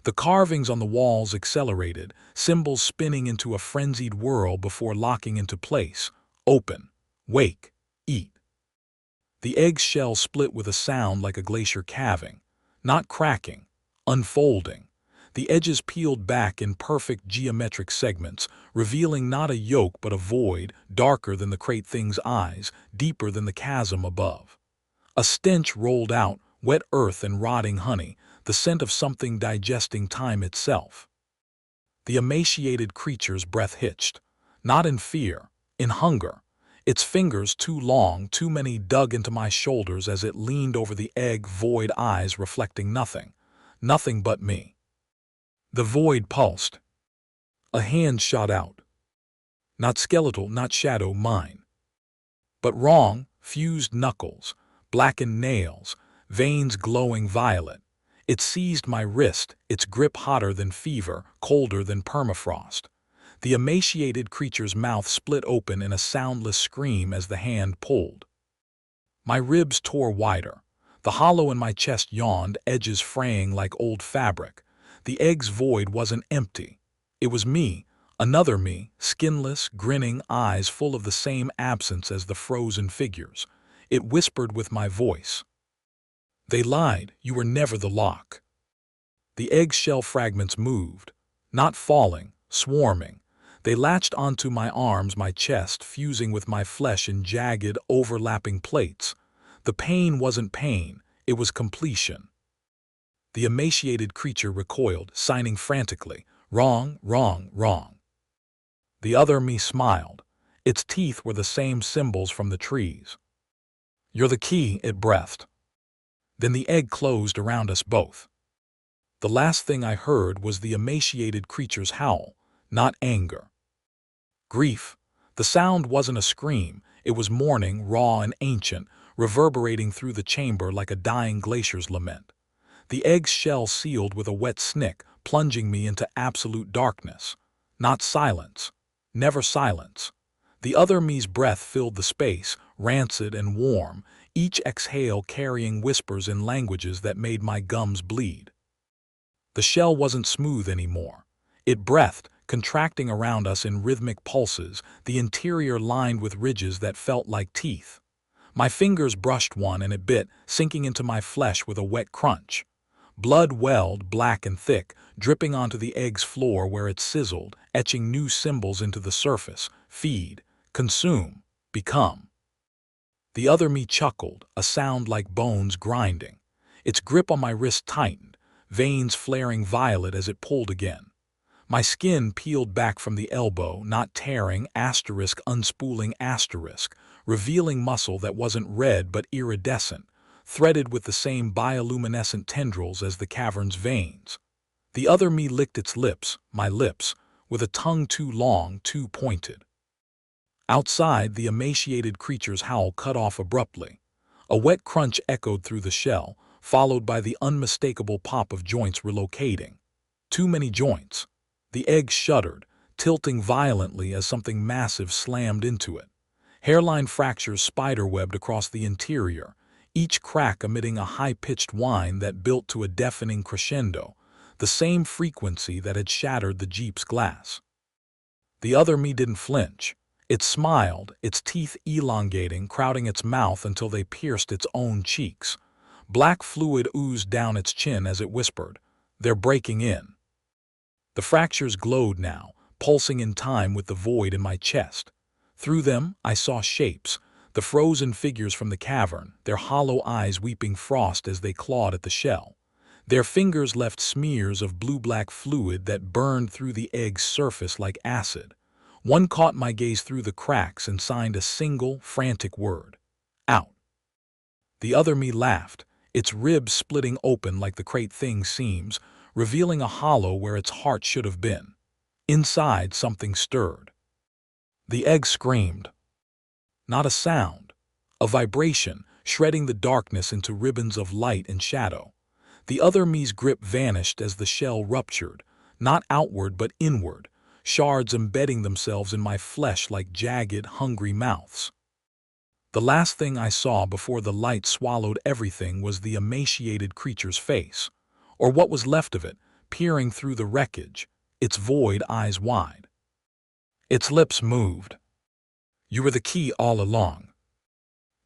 The carvings on the walls accelerated, symbols spinning into a frenzied whirl before locking into place. Open, wake, eat. The egg's shell split with a sound like a glacier calving, not cracking, unfolding. The edges peeled back in perfect geometric segments, revealing not a yolk but a void, darker than the crate thing's eyes, deeper than the chasm above. A stench rolled out, wet earth and rotting honey, the scent of something digesting time itself. The emaciated creature's breath hitched, not in fear, in hunger. Its fingers, too long, too many, dug into my shoulders as it leaned over the egg, void eyes reflecting nothing, nothing but me. The void pulsed. A hand shot out. Not skeletal, not shadow, mine. But wrong, fused knuckles, blackened nails, veins glowing violet. It seized my wrist, its grip hotter than fever, colder than permafrost. The emaciated creature's mouth split open in a soundless scream as the hand pulled. My ribs tore wider. The hollow in my chest yawned, edges fraying like old fabric. The egg's void wasn't empty. It was me, another me, skinless, grinning, eyes full of the same absence as the frozen figures. It whispered with my voice. They lied, you were never the lock. The eggshell fragments moved, not falling, swarming. They latched onto my arms, my chest, fusing with my flesh in jagged, overlapping plates. The pain wasn't pain, it was completion. The emaciated creature recoiled, signing frantically, wrong, wrong, wrong. The other me smiled. Its teeth were the same symbols from the trees. You're the key, it breathed. Then the egg closed around us both. The last thing I heard was the emaciated creature's howl, not anger. Grief. The sound wasn't a scream, it was mourning, raw and ancient, reverberating through the chamber like a dying glacier's lament. The egg's shell sealed with a wet snick, plunging me into absolute darkness. Not silence. Never silence. The other me's breath filled the space, rancid and warm, each exhale carrying whispers in languages that made my gums bleed. The shell wasn't smooth anymore. It breathed, contracting around us in rhythmic pulses, the interior lined with ridges that felt like teeth. My fingers brushed one and it bit, sinking into my flesh with a wet crunch. Blood welled, black and thick, dripping onto the egg's floor where it sizzled, etching new symbols into the surface. Feed, consume, become. The other me chuckled, a sound like bones grinding. Its grip on my wrist tightened, veins flaring violet as it pulled again. My skin peeled back from the elbow, not tearing, asterisk unspooling asterisk, revealing muscle that wasn't red but iridescent, threaded with the same bioluminescent tendrils as the cavern's veins. The other me licked its lips, my lips, with a tongue too long, too pointed. Outside, the emaciated creature's howl cut off abruptly. A wet crunch echoed through the shell, followed by the unmistakable pop of joints relocating. Too many joints. The egg shuddered, tilting violently as something massive slammed into it. Hairline fractures spiderwebbed across the interior, each crack emitting a high-pitched whine that built to a deafening crescendo, the same frequency that had shattered the Jeep's glass. The other me didn't flinch. It smiled, its teeth elongating, crowding its mouth until they pierced its own cheeks. Black fluid oozed down its chin as it whispered, "They're breaking in." The fractures glowed now, pulsing in time with the void in my chest. Through them, I saw shapes, the frozen figures from the cavern, their hollow eyes weeping frost as they clawed at the shell. Their fingers left smears of blue-black fluid that burned through the egg's surface like acid. One caught my gaze through the cracks and signed a single, frantic word. Out. The other me laughed, its ribs splitting open like the crate thing's seams, revealing a hollow where its heart should have been. Inside, something stirred. The egg screamed. Not a sound. A vibration, shredding the darkness into ribbons of light and shadow. The other me's grip vanished as the shell ruptured, not outward but inward, shards embedding themselves in my flesh like jagged, hungry mouths. The last thing I saw before the light swallowed everything was the emaciated creature's face, or what was left of it, peering through the wreckage, its void eyes wide. Its lips moved. "You were the key all along."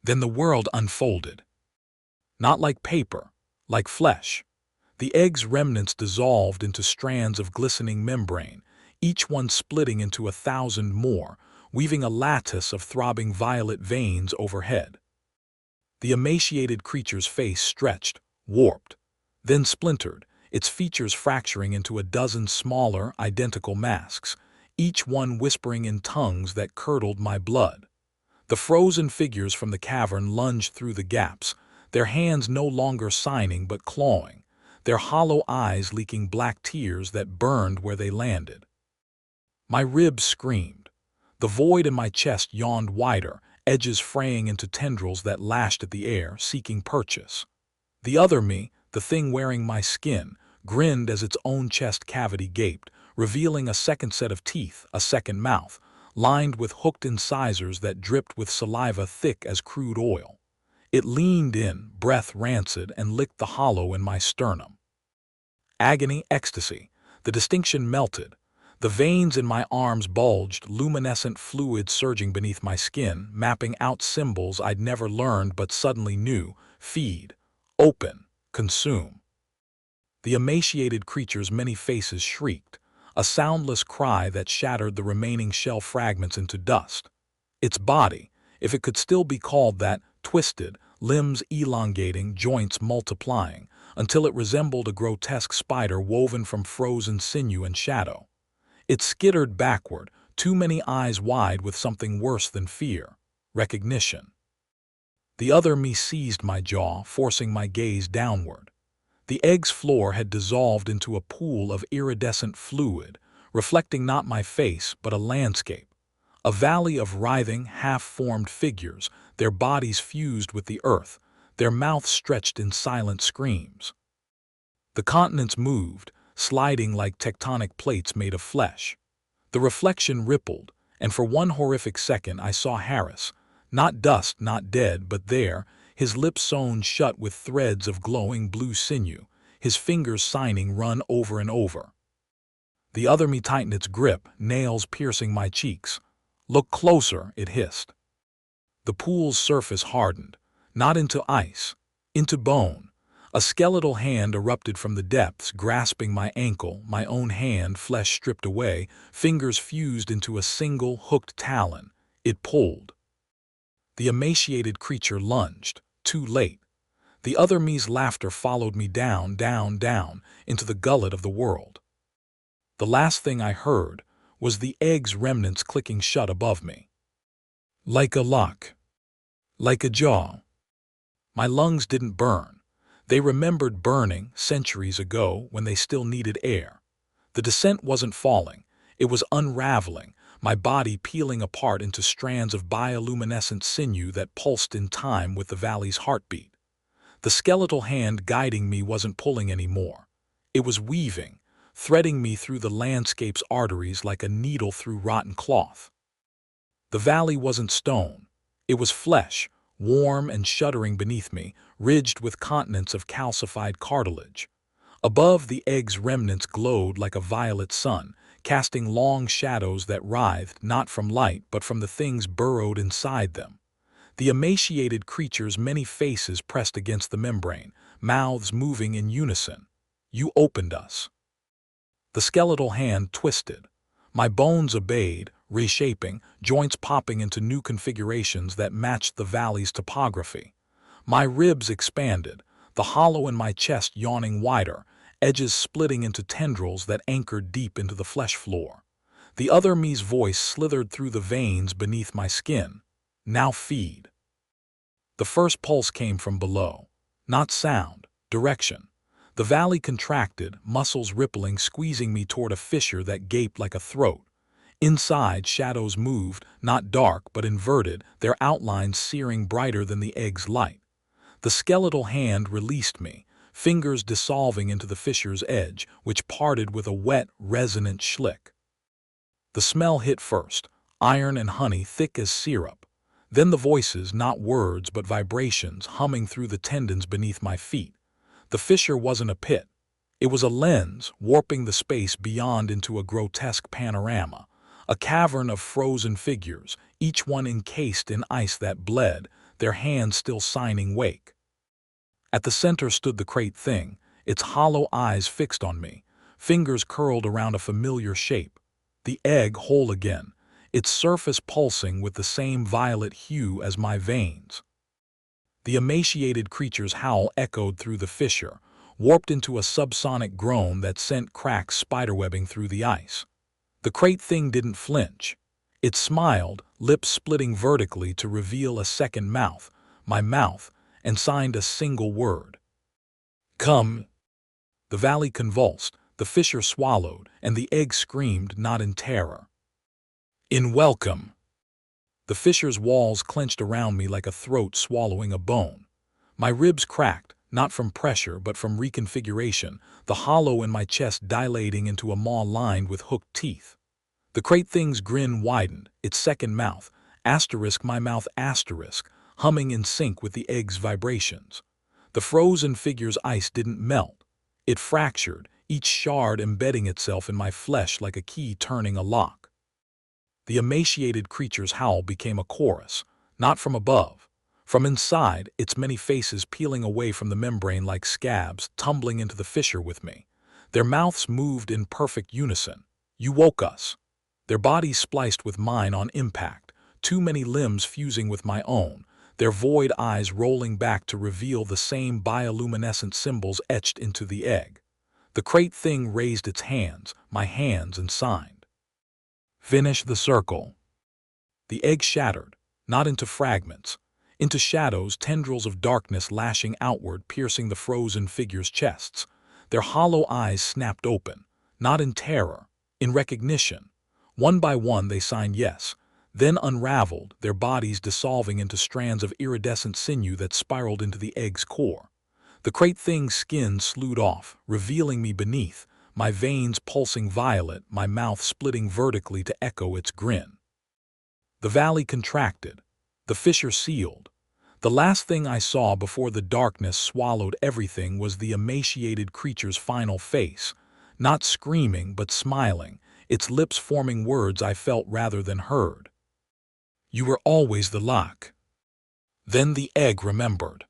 Then the world unfolded. Not like paper, like flesh. The egg's remnants dissolved into strands of glistening membrane, each one splitting into 1,000 more, weaving a lattice of throbbing violet veins overhead. The emaciated creature's face stretched, warped, then splintered, its features fracturing into a dozen smaller, identical masks, each one whispering in tongues that curdled my blood. The frozen figures from the cavern lunged through the gaps, their hands no longer signing but clawing, their hollow eyes leaking black tears that burned where they landed. My ribs screamed. The void in my chest yawned wider, edges fraying into tendrils that lashed at the air, seeking purchase. The other me, the thing wearing my skin, grinned as its own chest cavity gaped, revealing a second set of teeth, a second mouth, lined with hooked incisors that dripped with saliva thick as crude oil. It leaned in, breath rancid, and licked the hollow in my sternum. Agony, ecstasy. The distinction melted. The veins in my arms bulged, luminescent fluid surging beneath my skin, mapping out symbols I'd never learned but suddenly knew: feed, open, consume. The emaciated creature's many faces shrieked, a soundless cry that shattered the remaining shell fragments into dust. Its body, if it could still be called that, twisted, limbs elongating, joints multiplying, until it resembled a grotesque spider woven from frozen sinew and shadow. It skittered backward, too many eyes wide with something worse than fear: recognition. The other me seized my jaw, forcing my gaze downward. The egg's floor had dissolved into a pool of iridescent fluid, reflecting not my face but a landscape. A valley of writhing, half-formed figures, their bodies fused with the earth, their mouths stretched in silent screams. The continents moved, sliding like tectonic plates made of flesh. The reflection rippled, and for one horrific second I saw Harris, not dust, not dead, but there, his lips sewn shut with threads of glowing blue sinew, his fingers signing run over and over. The other me tightened its grip, nails piercing my cheeks. "Look closer," it hissed. The pool's surface hardened, not into ice, into bone. A skeletal hand erupted from the depths, grasping my ankle, my own hand, flesh stripped away, fingers fused into a single, hooked talon. It pulled. The emaciated creature lunged, too late. The other me's laughter followed me down, down, down, into the gullet of the world. The last thing I heard was the egg's remnants clicking shut above me. Like a lock. Like a jaw. My lungs didn't burn. They remembered burning centuries ago when they still needed air. The descent wasn't falling. It was unraveling, my body peeling apart into strands of bioluminescent sinew that pulsed in time with the valley's heartbeat. The skeletal hand guiding me wasn't pulling anymore. It was weaving, threading me through the landscape's arteries like a needle through rotten cloth. The valley wasn't stone. It was flesh, warm and shuddering beneath me, ridged with continents of calcified cartilage. Above, the egg's remnants glowed like a violet sun, casting long shadows that writhed not from light but from the things burrowed inside them. The emaciated creature's many faces pressed against the membrane, mouths moving in unison. "You opened us." The skeletal hand twisted. My bones obeyed, reshaping, joints popping into new configurations that matched the valley's topography. My ribs expanded, the hollow in my chest yawning wider, edges splitting into tendrils that anchored deep into the flesh floor. The other me's voice slithered through the veins beneath my skin. "Now feed." The first pulse came from below. Not sound, direction. The valley contracted, muscles rippling, squeezing me toward a fissure that gaped like a throat. Inside, shadows moved, not dark but inverted, their outlines searing brighter than the egg's light. The skeletal hand released me, fingers dissolving into the fissure's edge, which parted with a wet, resonant schlick. The smell hit first, iron and honey thick as syrup. Then the voices, not words but vibrations, humming through the tendons beneath my feet. The fissure wasn't a pit. It was a lens, warping the space beyond into a grotesque panorama, a cavern of frozen figures, each one encased in ice that bled, their hands still signing wake. At the center stood the great thing, its hollow eyes fixed on me, fingers curled around a familiar shape. The egg whole again, its surface pulsing with the same violet hue as my veins. The emaciated creature's howl echoed through the fissure, warped into a subsonic groan that sent cracks spiderwebbing through the ice. The great thing didn't flinch. It smiled, lips splitting vertically to reveal a second mouth, my mouth, and signed a single word. Come. The valley convulsed, the fissure swallowed, and the egg screamed not in terror. In welcome. The fissure's walls clenched around me like a throat swallowing a bone. My ribs cracked, not from pressure but from reconfiguration, the hollow in my chest dilating into a maw lined with hooked teeth. The great thing's grin widened, its second mouth, asterisk my mouth asterisk, humming in sync with the egg's vibrations. The frozen figure's ice didn't melt. It fractured, each shard embedding itself in my flesh like a key turning a lock. The emaciated creature's howl became a chorus, not from above. From inside, its many faces peeling away from the membrane like scabs, tumbling into the fissure with me. Their mouths moved in perfect unison. You woke us. Their bodies spliced with mine on impact, too many limbs fusing with my own, their void eyes rolling back to reveal the same bioluminescent symbols etched into the egg. The great thing raised its hands, my hands, and signed. Finish the circle. The egg shattered, not into fragments, into shadows, tendrils of darkness lashing outward, piercing the frozen figures' chests. Their hollow eyes snapped open, not in terror, in recognition. One by one they signed yes, then unraveled, their bodies dissolving into strands of iridescent sinew that spiraled into the egg's core. The great thing's skin slewed off, revealing me beneath, my veins pulsing violet, my mouth splitting vertically to echo its grin. The valley contracted. The fissure sealed. The last thing I saw before the darkness swallowed everything was the emaciated creature's final face, not screaming but smiling, its lips forming words I felt rather than heard. You were always the lock. Then the egg remembered.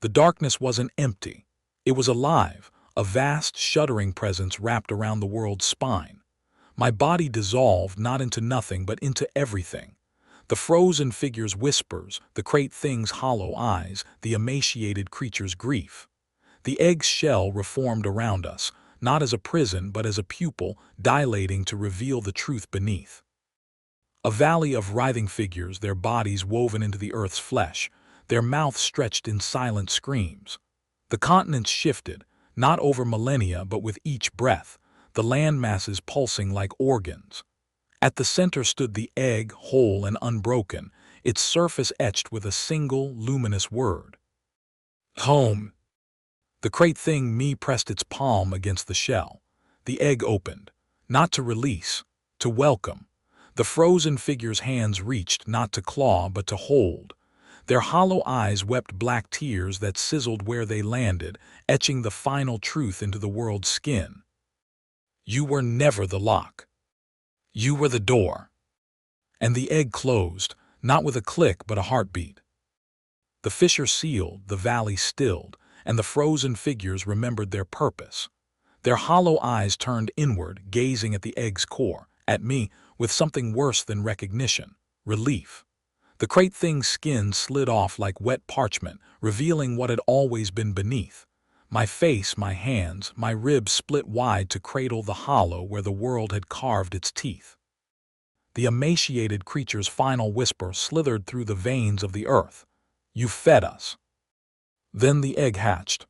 The darkness wasn't empty. It was alive, a vast, shuddering presence wrapped around the world's spine. My body dissolved not into nothing but into everything. The frozen figure's whispers, the great thing's hollow eyes, the emaciated creature's grief. The egg's shell reformed around us, not as a prison but as a pupil, dilating to reveal the truth beneath. A valley of writhing figures, their bodies woven into the earth's flesh, their mouths stretched in silent screams. The continents shifted, not over millennia but with each breath, the land masses pulsing like organs. At the center stood the egg, whole and unbroken, its surface etched with a single, luminous word. Home. The great thing me pressed its palm against the shell. The egg opened, not to release, to welcome. The frozen figure's hands reached not to claw but to hold. Their hollow eyes wept black tears that sizzled where they landed, etching the final truth into the world's skin. You were never the lock. You were the door. And the egg closed, not with a click but a heartbeat. The fissure sealed, the valley stilled, and the frozen figures remembered their purpose. Their hollow eyes turned inward, gazing at the egg's core, at me, with something worse than recognition, relief. The great thing's skin slid off like wet parchment, revealing what had always been beneath. My face, my hands, my ribs split wide to cradle the hollow where the world had carved its teeth. The emaciated creature's final whisper slithered through the veins of the earth. You fed us. Then the egg hatched.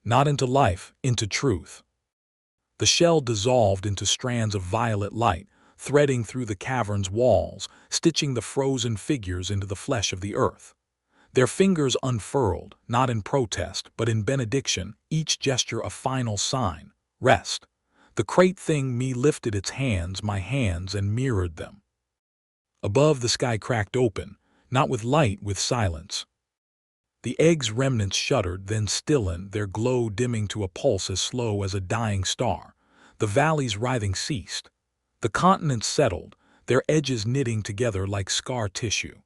Not into life, into truth. The shell dissolved into strands of violet light, threading through the cavern's walls, stitching the frozen figures into the flesh of the earth. Their fingers unfurled, not in protest, but in benediction, each gesture a final sign, rest. The great thing me lifted its hands, my hands, and mirrored them. Above, the sky cracked open, not with light, with silence. The egg's remnants shuddered, then stiffened, their glow dimming to a pulse as slow as a dying star. The valley's writhing ceased. The continents settled, their edges knitting together like scar tissue.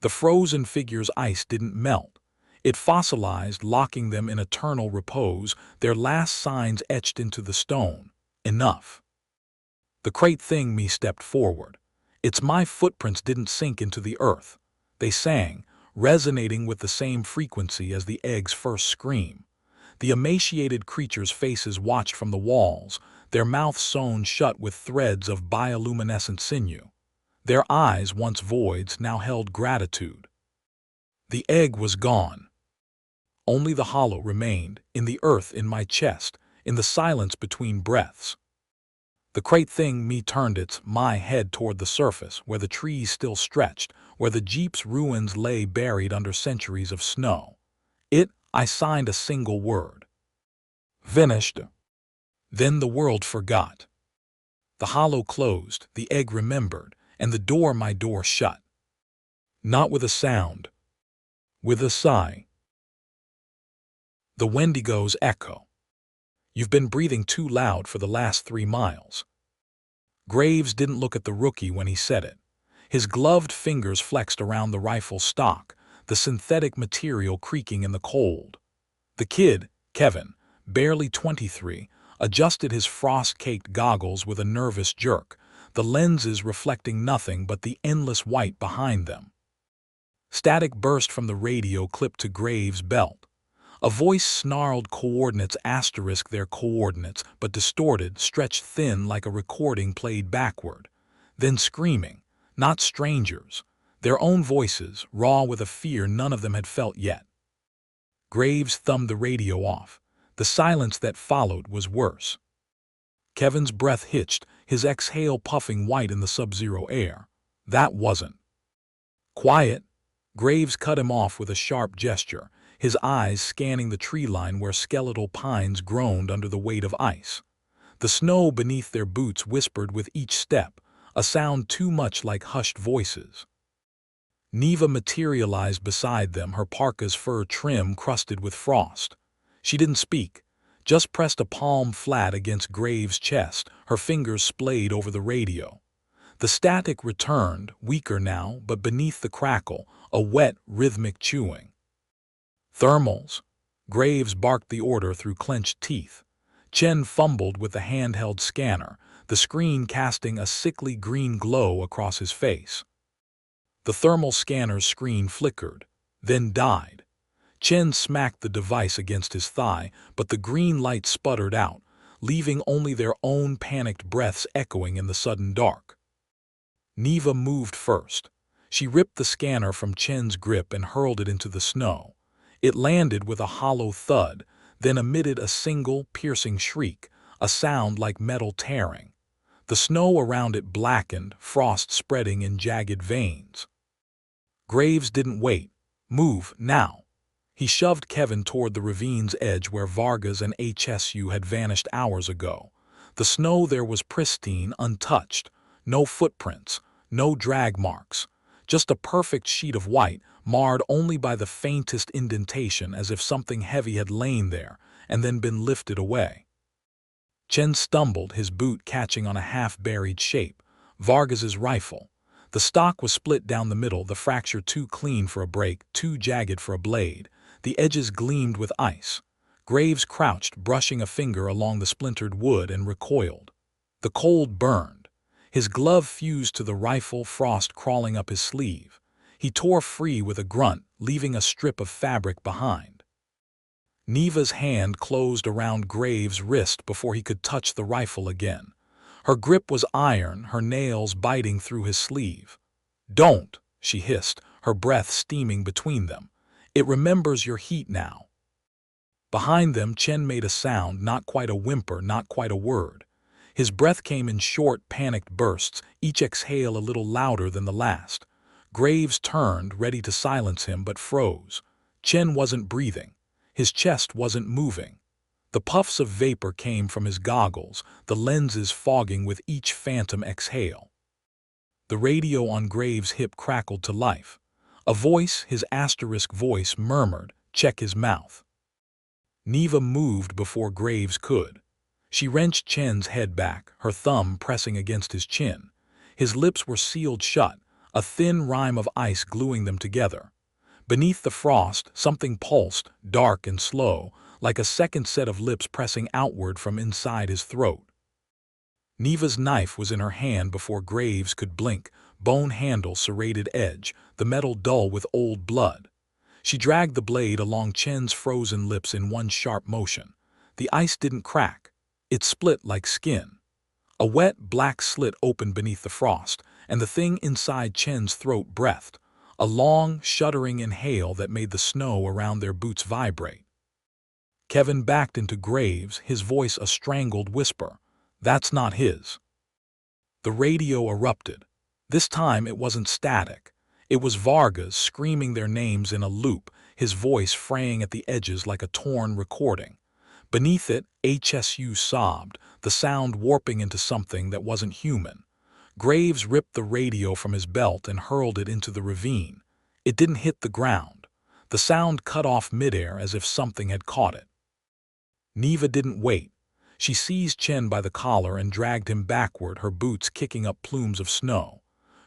The frozen figure's ice didn't melt. It fossilized, locking them in eternal repose, their last signs etched into the stone. Enough. The great thing me stepped forward. It's my footprints didn't sink into the earth. They sang, resonating with the same frequency as the egg's first scream. The emaciated creatures' faces watched from the walls, their mouths sewn shut with threads of bioluminescent sinew. Their eyes, once voids, now held gratitude. The egg was gone. Only the hollow remained, in the earth in my chest, in the silence between breaths. The great thing me turned my head toward the surface, where the trees still stretched, where the jeep's ruins lay buried under centuries of snow. I signed a single word. Finished. Then the world forgot. The hollow closed, the egg remembered, and my door shut. Not with a sound. With a sigh. The Wendigos Echo. You've been breathing too loud for the last 3 miles. Graves didn't look at the rookie when he said it. His gloved fingers flexed around the rifle stock, the synthetic material creaking in the cold. The kid, Kevin, barely 23, adjusted his frost-caked goggles with a nervous jerk, the lenses reflecting nothing but the endless white behind them. Static burst from the radio clipped to Graves' belt. A voice snarled coordinates asterisk their coordinates, but distorted, stretched thin like a recording played backward. Then screaming, not strangers, their own voices, raw with a fear none of them had felt yet. Graves thumbed the radio off. The silence that followed was worse. Kevin's breath hitched, his exhale puffing white in the sub-zero air. That wasn't. Quiet. Graves cut him off with a sharp gesture, his eyes scanning the tree line where skeletal pines groaned under the weight of ice. The snow beneath their boots whispered with each step, a sound too much like hushed voices. Neva materialized beside them, her parka's fur trim crusted with frost. She didn't speak, just pressed a palm flat against Graves' chest, her fingers splayed over the radio. The static returned, weaker now, but beneath the crackle, a wet, rhythmic chewing. Thermals. Graves barked the order through clenched teeth. Chen fumbled with the handheld scanner, the screen casting a sickly green glow across his face. The thermal scanner's screen flickered, then died. Chen smacked the device against his thigh, but the green light sputtered out, leaving only their own panicked breaths echoing in the sudden dark. Neva moved first. She ripped the scanner from Chen's grip and hurled it into the snow. It landed with a hollow thud, then emitted a single, piercing shriek, a sound like metal tearing. The snow around it blackened, frost spreading in jagged veins. Graves didn't wait. Move, now. He shoved Kevin toward the ravine's edge where Vargas and HSU had vanished hours ago. The snow there was pristine, untouched. No footprints, no drag marks. Just a perfect sheet of white, marred only by the faintest indentation, as if something heavy had lain there and then been lifted away. Chen stumbled, his boot catching on a half-buried shape. Vargas's rifle. The stock was split down the middle, the fracture too clean for a break, too jagged for a blade. The edges gleamed with ice. Graves crouched, brushing a finger along the splintered wood, and recoiled. The cold burned. His glove fused to the rifle, frost crawling up his sleeve. He tore free with a grunt, leaving a strip of fabric behind. Neva's hand closed around Graves' wrist before he could touch the rifle again. Her grip was iron, her nails biting through his sleeve. "Don't," she hissed, her breath steaming between them. "It remembers your heat now." Behind them, Chen made a sound, not quite a whimper, not quite a word. His breath came in short, panicked bursts, each exhale a little louder than the last. Graves turned, ready to silence him, but froze. Chen wasn't breathing. His chest wasn't moving. The puffs of vapor came from his goggles, the lenses fogging with each phantom exhale. The radio on Graves' hip crackled to life. A voice, his asterisk voice, murmured, check his mouth. Neva moved before Graves could. She wrenched Chen's head back, her thumb pressing against his chin. His lips were sealed shut, a thin rime of ice gluing them together. Beneath the frost, something pulsed, dark and slow, like a second set of lips pressing outward from inside his throat. Neva's knife was in her hand before Graves could blink, bone handle, serrated edge, the metal dull with old blood. She dragged the blade along Chen's frozen lips in one sharp motion. The ice didn't crack. It split like skin. A wet, black slit opened beneath the frost, and the thing inside Chen's throat breathed, a long, shuddering inhale that made the snow around their boots vibrate. Kevin backed into Graves, his voice a strangled whisper. That's not his. The radio erupted. This time it wasn't static. It was Vargas screaming their names in a loop, his voice fraying at the edges like a torn recording. Beneath it, HSU sobbed, the sound warping into something that wasn't human. Graves ripped the radio from his belt and hurled it into the ravine. It didn't hit the ground. The sound cut off midair as if something had caught it. Neva didn't wait. She seized Chen by the collar and dragged him backward, her boots kicking up plumes of snow.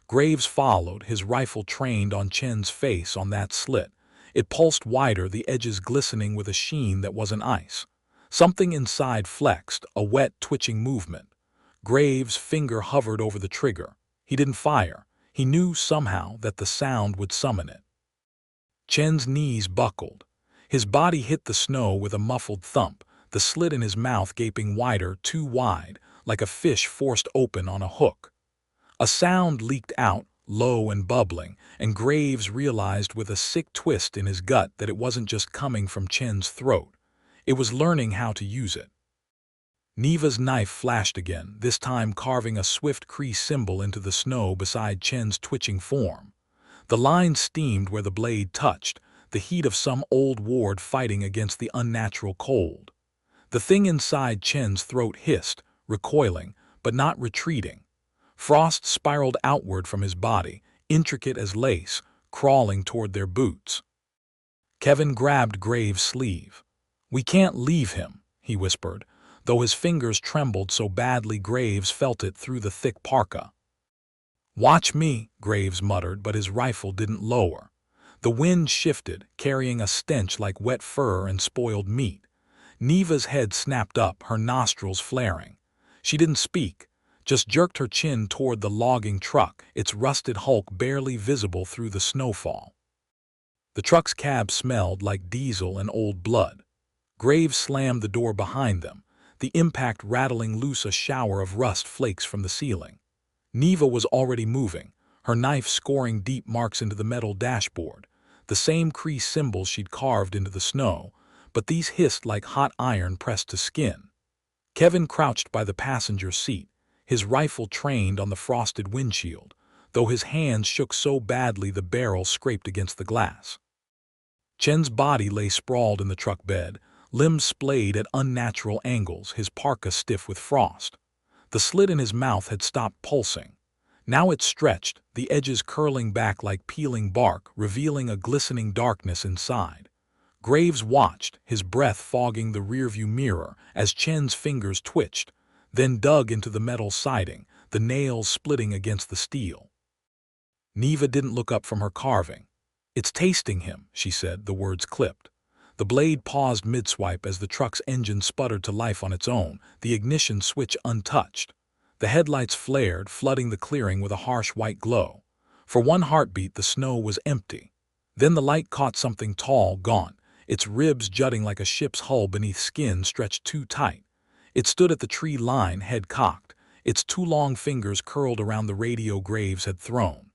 Graves followed, his rifle trained on Chen's face on that slit. It pulsed wider, the edges glistening with a sheen that wasn't ice. Something inside flexed, a wet, twitching movement. Graves' finger hovered over the trigger. He didn't fire. He knew somehow that the sound would summon it. Chen's knees buckled. His body hit the snow with a muffled thump, the slit in his mouth gaping wider, too wide, like a fish forced open on a hook. A sound leaked out, low and bubbling, and Graves realized with a sick twist in his gut that it wasn't just coming from Chen's throat. It was learning how to use it. Neva's knife flashed again, this time carving a swift Cree symbol into the snow beside Chen's twitching form. The line steamed where the blade touched, the heat of some old ward fighting against the unnatural cold. The thing inside Chen's throat hissed, recoiling, but not retreating. Frost spiraled outward from his body, intricate as lace, crawling toward their boots. Kevin grabbed Graves' sleeve. "We can't leave him," he whispered, though his fingers trembled so badly Graves felt it through the thick parka. "Watch me," Graves muttered, but his rifle didn't lower. The wind shifted, carrying a stench like wet fur and spoiled meat. Neva's head snapped up, her nostrils flaring. She didn't speak, just jerked her chin toward the logging truck, its rusted hulk barely visible through the snowfall. The truck's cab smelled like diesel and old blood. Graves slammed the door behind them, the impact rattling loose a shower of rust flakes from the ceiling. Neva was already moving, her knife scoring deep marks into the metal dashboard, the same Cree symbols she'd carved into the snow, but these hissed like hot iron pressed to skin. Kevin crouched by the passenger seat, his rifle trained on the frosted windshield, though his hands shook so badly the barrel scraped against the glass. Chen's body lay sprawled in the truck bed, limbs splayed at unnatural angles, his parka stiff with frost. The slit in his mouth had stopped pulsing. Now it stretched, the edges curling back like peeling bark, revealing a glistening darkness inside. Graves watched, his breath fogging the rearview mirror as Chen's fingers twitched, then dug into the metal siding, the nails splitting against the steel. Neva didn't look up from her carving. "It's tasting him," she said, the words clipped. The blade paused mid-swipe as the truck's engine sputtered to life on its own, the ignition switch untouched. The headlights flared, flooding the clearing with a harsh white glow. For one heartbeat, the snow was empty. Then the light caught something tall, gaunt, its ribs jutting like a ship's hull beneath skin stretched too tight. It stood at the tree line, head cocked, its two long fingers curled around the radio Graves had thrown.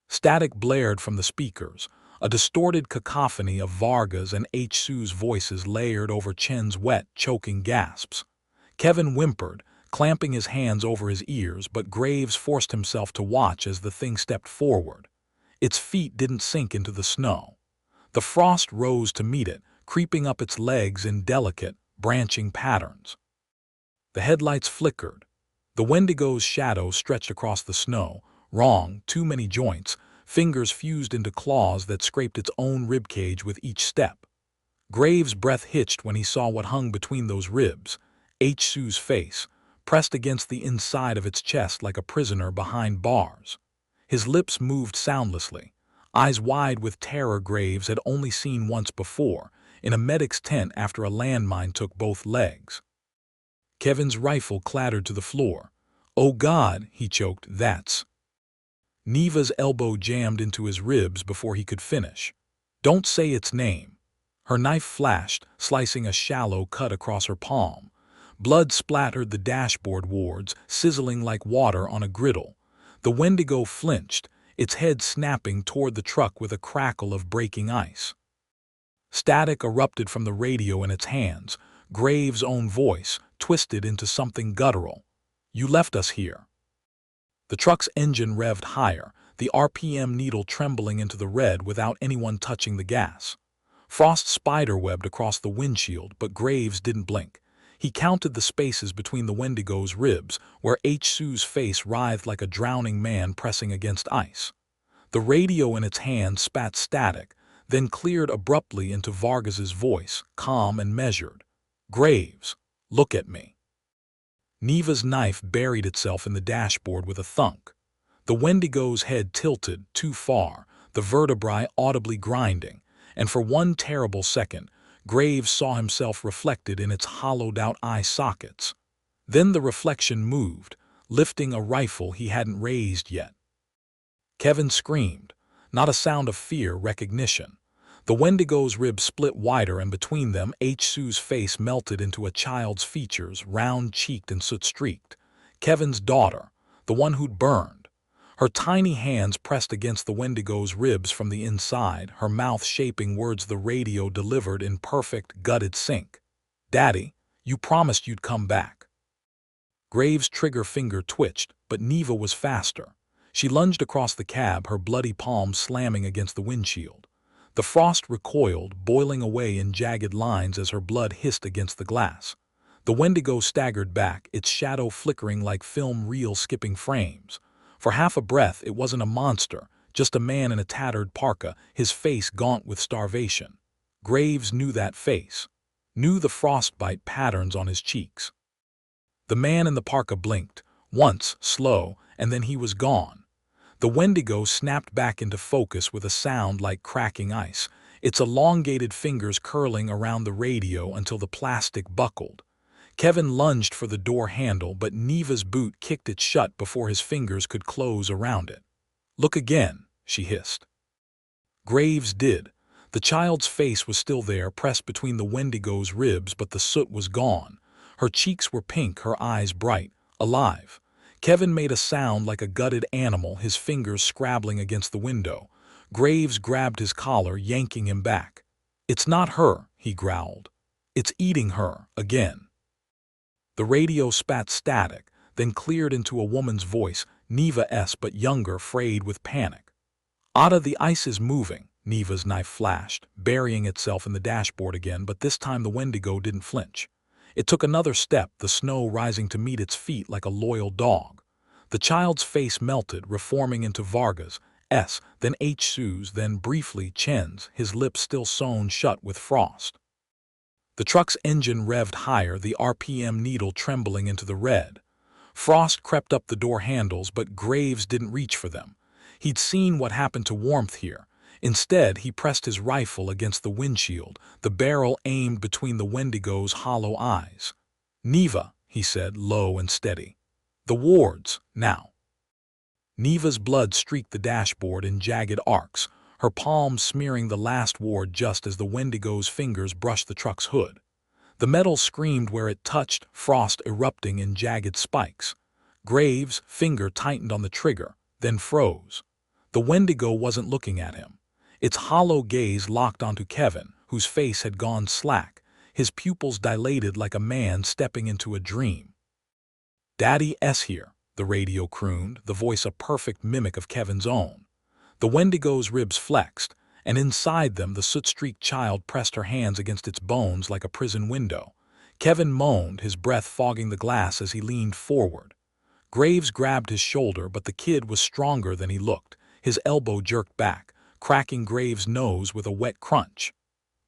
Static blared from the speakers, a distorted cacophony of Vargas and Su's voices layered over Chen's wet, choking gasps. Kevin whimpered, clamping his hands over his ears, but Graves forced himself to watch as the thing stepped forward. Its feet didn't sink into the snow. The frost rose to meet it, creeping up its legs in delicate, branching patterns. The headlights flickered. The Wendigo's shadow stretched across the snow, wrong, too many joints, Fingers fused into claws that scraped its own ribcage with each step. Graves' breath hitched when he saw what hung between those ribs, Su's face, pressed against the inside of its chest like a prisoner behind bars. His lips moved soundlessly, eyes wide with terror Graves had only seen once before, in a medic's tent after a landmine took both legs. Kevin's rifle clattered to the floor. "Oh God," he choked, "that's—" Neva's elbow jammed into his ribs before he could finish. "Don't say its name." Her knife flashed, slicing a shallow cut across her palm. Blood splattered the dashboard wards, sizzling like water on a griddle. The Wendigo flinched, its head snapping toward the truck with a crackle of breaking ice. Static erupted from the radio in its hands, Graves' own voice, twisted into something guttural. "You left us here." The truck's engine revved higher, the RPM needle trembling into the red without anyone touching the gas. Frost spiderwebbed across the windshield, but Graves didn't blink. He counted the spaces between the Wendigo's ribs, where Su's face writhed like a drowning man pressing against ice. The radio in its hand spat static, then cleared abruptly into Vargas's voice, calm and measured. "Graves, look at me." Neva's knife buried itself in the dashboard with a thunk. The Wendigo's head tilted too far, the vertebrae audibly grinding, and for one terrible second, Graves saw himself reflected in its hollowed-out eye sockets. Then the reflection moved, lifting a rifle he hadn't raised yet. Kevin screamed, not a sound of fear, recognition. The Wendigo's ribs split wider, and between them, Su's face melted into a child's features, round-cheeked and soot-streaked. Kevin's daughter, the one who'd burned. Her tiny hands pressed against the Wendigo's ribs from the inside, her mouth shaping words the radio delivered in perfect, gutted sync. "Daddy, you promised you'd come back." Graves' trigger finger twitched, but Neva was faster. She lunged across the cab, her bloody palm slamming against the windshield. The frost recoiled, boiling away in jagged lines as her blood hissed against the glass. The Wendigo staggered back, its shadow flickering like film reel skipping frames. For half a breath, it wasn't a monster, just a man in a tattered parka, his face gaunt with starvation. Graves knew that face, knew the frostbite patterns on his cheeks. The man in the parka blinked, once, slow, and then he was gone. The Wendigo snapped back into focus with a sound like cracking ice, its elongated fingers curling around the radio until the plastic buckled. Kevin lunged for the door handle, but Neva's boot kicked it shut before his fingers could close around it. "Look again," she hissed. Graves did. The child's face was still there, pressed between the Wendigo's ribs, but the soot was gone. Her cheeks were pink, her eyes bright, alive. Kevin made a sound like a gutted animal, his fingers scrabbling against the window. Graves grabbed his collar, yanking him back. "It's not her," he growled. "It's eating her, again." The radio spat static, then cleared into a woman's voice, Neva-esque but younger, frayed with panic. "Ada, the ice is moving," Neva's knife flashed, burying itself in the dashboard again, but this time the Wendigo didn't flinch. It took another step, the snow rising to meet its feet like a loyal dog. The child's face melted, reforming into Vargas' then Su's, then briefly Chen's, his lips still sewn shut with frost. The truck's engine revved higher, the RPM needle trembling into the red. Frost crept up the door handles, but Graves didn't reach for them. He'd seen what happened to warmth here. Instead, he pressed his rifle against the windshield, the barrel aimed between the Wendigo's hollow eyes. "Neva," he said, low and steady. "The wards, now." Neva's blood streaked the dashboard in jagged arcs, her palm smearing the last ward just as the Wendigo's fingers brushed the truck's hood. The metal screamed where it touched, frost erupting in jagged spikes. Graves' finger tightened on the trigger, then froze. The Wendigo wasn't looking at him. Its hollow gaze locked onto Kevin, whose face had gone slack, his pupils dilated like a man stepping into a dream. "Daddy's here," the radio crooned, the voice a perfect mimic of Kevin's own. The Wendigo's ribs flexed, and inside them the soot-streaked child pressed her hands against its bones like a prison window. Kevin moaned, his breath fogging the glass as he leaned forward. Graves grabbed his shoulder, but the kid was stronger than he looked. His elbow jerked back, cracking Graves' nose with a wet crunch.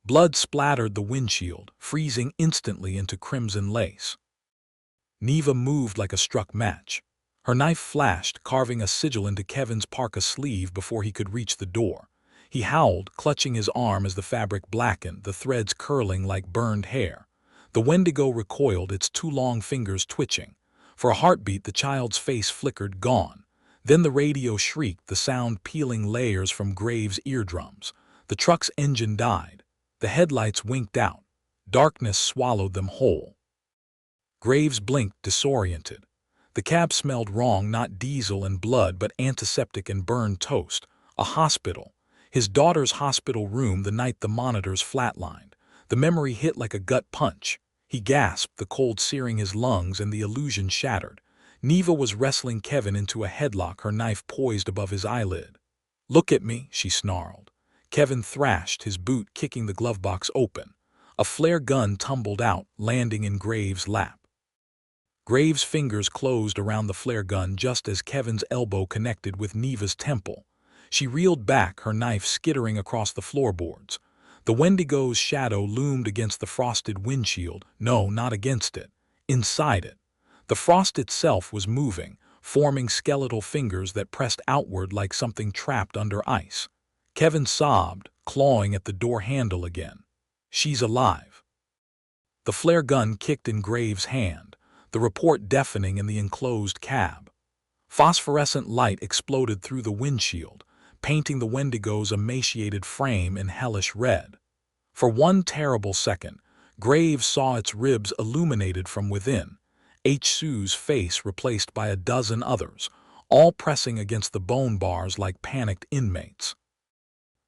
Blood splattered the windshield, freezing instantly into crimson lace. Neva moved like a struck match. Her knife flashed, carving a sigil into Kevin's parka sleeve before he could reach the door. He howled, clutching his arm as the fabric blackened, the threads curling like burned hair. The Wendigo recoiled, its two long fingers twitching. For a heartbeat, the child's face flickered, gone. Then the radio shrieked, the sound peeling layers from Graves' eardrums. The truck's engine died. The headlights winked out. Darkness swallowed them whole. Graves blinked, disoriented. The cab smelled wrong, not diesel and blood, but antiseptic and burned toast. A hospital. His daughter's hospital room the night the monitors flatlined. The memory hit like a gut punch. He gasped, the cold searing his lungs, and the illusion shattered. Neva was wrestling Kevin into a headlock, her knife poised above his eyelid. "Look at me," she snarled. Kevin thrashed, his boot kicking the glove box open. A flare gun tumbled out, landing in Graves' lap. Graves' fingers closed around the flare gun just as Kevin's elbow connected with Neva's temple. She reeled back, her knife skittering across the floorboards. The Wendigo's shadow loomed against the frosted windshield. No, not against it. Inside it. The frost itself was moving, forming skeletal fingers that pressed outward like something trapped under ice. Kevin sobbed, clawing at the door handle again. "She's alive." The flare gun kicked in Graves' hand, the report deafening in the enclosed cab. Phosphorescent light exploded through the windshield, painting the Wendigo's emaciated frame in hellish red. For one terrible second, Graves saw its ribs illuminated from within, Sue's face replaced by a dozen others, all pressing against the bone bars like panicked inmates.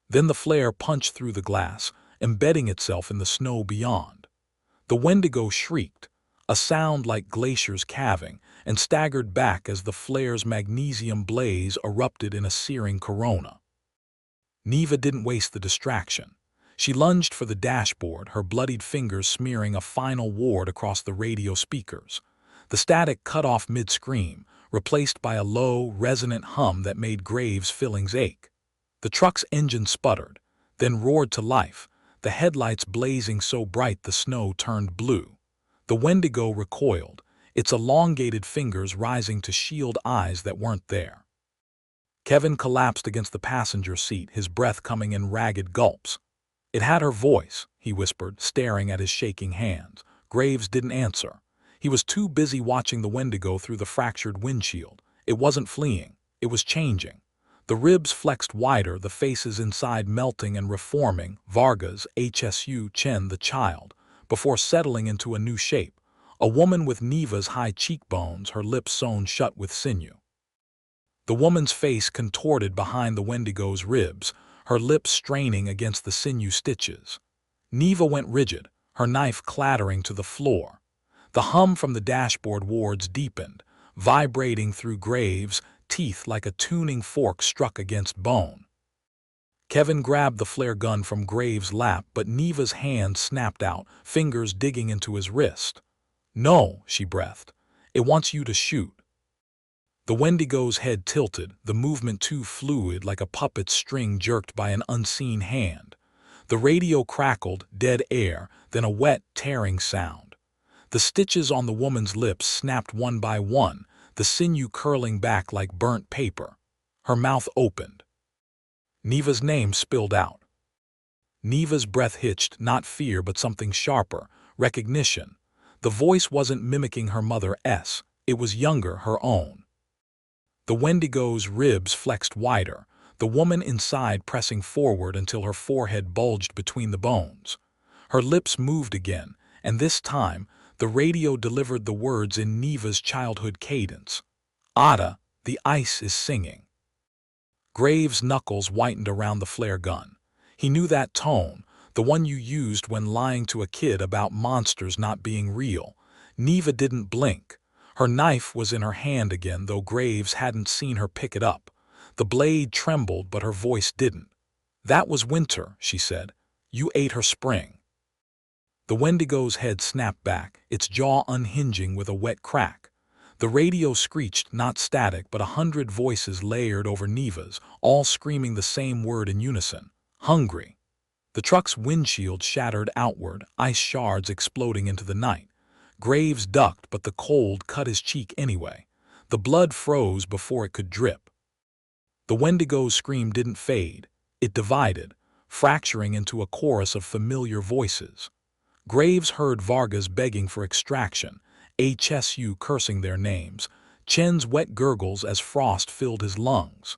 Then the flare punched through the glass, embedding itself in the snow beyond. The Wendigo shrieked, a sound like glaciers calving, and staggered back as the flare's magnesium blaze erupted in a searing corona. Neva didn't waste the distraction. She lunged for the dashboard, her bloodied fingers smearing a final ward across the radio speakers. The static cut off mid-scream, replaced by a low, resonant hum that made Graves' fillings ache. The truck's engine sputtered, then roared to life, the headlights blazing so bright the snow turned blue. The Wendigo recoiled, its elongated fingers rising to shield eyes that weren't there. Kevin collapsed against the passenger seat, his breath coming in ragged gulps. "It had her voice," he whispered, staring at his shaking hands. Graves didn't answer. He was too busy watching the Wendigo through the fractured windshield. It wasn't fleeing, it was changing. The ribs flexed wider, the faces inside melting and reforming, Vargas, Hsu Chen the child, before settling into a new shape, a woman with Neva's high cheekbones, her lips sewn shut with sinew. The woman's face contorted behind the Wendigo's ribs, her lips straining against the sinew stitches. Neva went rigid, her knife clattering to the floor. The hum from the dashboard wards deepened, vibrating through Graves' teeth like a tuning fork struck against bone. Kevin grabbed the flare gun from Graves' lap, but Neva's hand snapped out, fingers digging into his wrist. "No," she breathed. "It wants you to shoot." The Wendigo's head tilted, the movement too fluid, like a puppet's string jerked by an unseen hand. The radio crackled, dead air, then a wet, tearing sound. The stitches on the woman's lips snapped one by one, the sinew curling back like burnt paper. Her mouth opened. Neva's name spilled out. Neva's breath hitched, not fear but something sharper, recognition. The voice wasn't mimicking her mother S, it was younger, her own. The Wendigo's ribs flexed wider, the woman inside pressing forward until her forehead bulged between the bones. Her lips moved again, and this time, the radio delivered the words in Neva's childhood cadence. "Ada, the ice is singing." Graves' knuckles whitened around the flare gun. He knew that tone, the one you used when lying to a kid about monsters not being real. Neva didn't blink. Her knife was in her hand again, though Graves hadn't seen her pick it up. The blade trembled, but her voice didn't. "That was winter," she said. "You ate her spring." The Wendigo's head snapped back, its jaw unhinging with a wet crack. The radio screeched, not static, but 100 voices layered over Neva's, all screaming the same word in unison: hungry. The truck's windshield shattered outward, ice shards exploding into the night. Graves ducked, but the cold cut his cheek anyway. The blood froze before it could drip. The Wendigo's scream didn't fade. It divided, fracturing into a chorus of familiar voices. Graves heard Vargas begging for extraction, HSU cursing their names, Chen's wet gurgles as frost filled his lungs.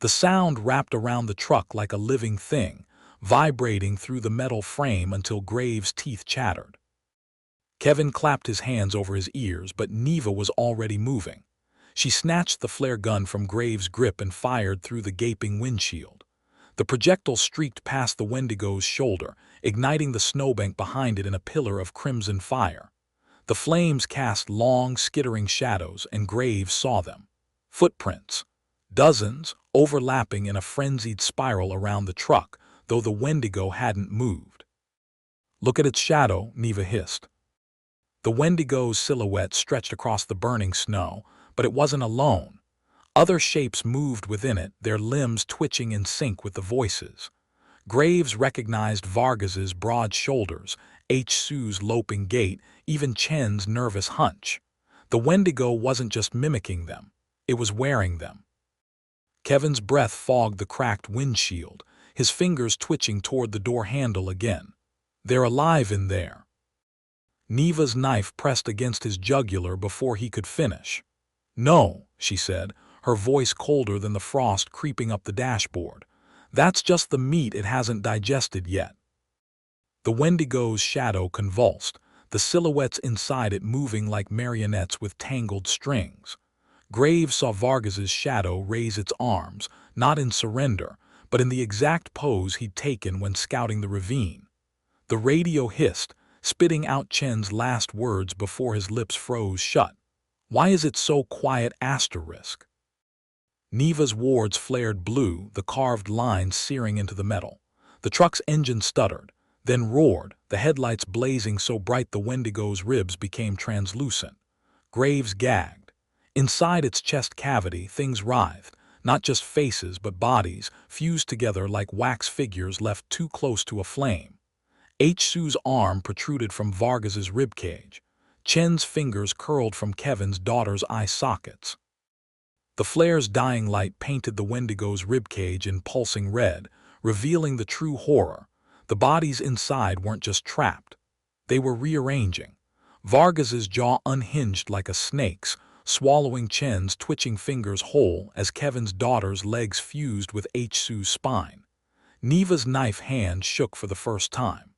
The sound wrapped around the truck like a living thing, vibrating through the metal frame until Graves' teeth chattered. Kevin clapped his hands over his ears, but Neva was already moving. She snatched the flare gun from Graves' grip and fired through the gaping windshield. The projectile streaked past the Wendigo's shoulder, igniting the snowbank behind it in a pillar of crimson fire. The flames cast long, skittering shadows, and Graves saw them. Footprints. Dozens, overlapping in a frenzied spiral around the truck, though the Wendigo hadn't moved. "Look at its shadow," Neva hissed. The Wendigo's silhouette stretched across the burning snow, but it wasn't alone. Other shapes moved within it, their limbs twitching in sync with the voices. Graves recognized Vargas's broad shoulders, Su's loping gait, even Chen's nervous hunch. The Wendigo wasn't just mimicking them, it was wearing them. Kevin's breath fogged the cracked windshield, his fingers twitching toward the door handle again. "They're alive in there." Neva's knife pressed against his jugular before he could finish. "No," she said, her voice colder than the frost creeping up the dashboard. "That's just the meat it hasn't digested yet." The Wendigo's shadow convulsed, the silhouettes inside it moving like marionettes with tangled strings. Graves saw Vargas's shadow raise its arms, not in surrender, but in the exact pose he'd taken when scouting the ravine. The radio hissed, spitting out Chen's last words before his lips froze shut. "Why is it so quiet?" asterisk. Neva's wards flared blue, the carved lines searing into the metal. The truck's engine stuttered, then roared, the headlights blazing so bright the Wendigo's ribs became translucent. Graves gagged. Inside its chest cavity, things writhed, not just faces but bodies, fused together like wax figures left too close to a flame. Su's arm protruded from Vargas's ribcage. Chen's fingers curled from Kevin's daughter's eye sockets. The flare's dying light painted the Wendigo's ribcage in pulsing red, revealing the true horror. The bodies inside weren't just trapped. They were rearranging. Vargas's jaw unhinged like a snake's, swallowing Chen's twitching fingers whole as Kevin's daughter's legs fused with Su's spine. Neva's knife hand shook for the first time.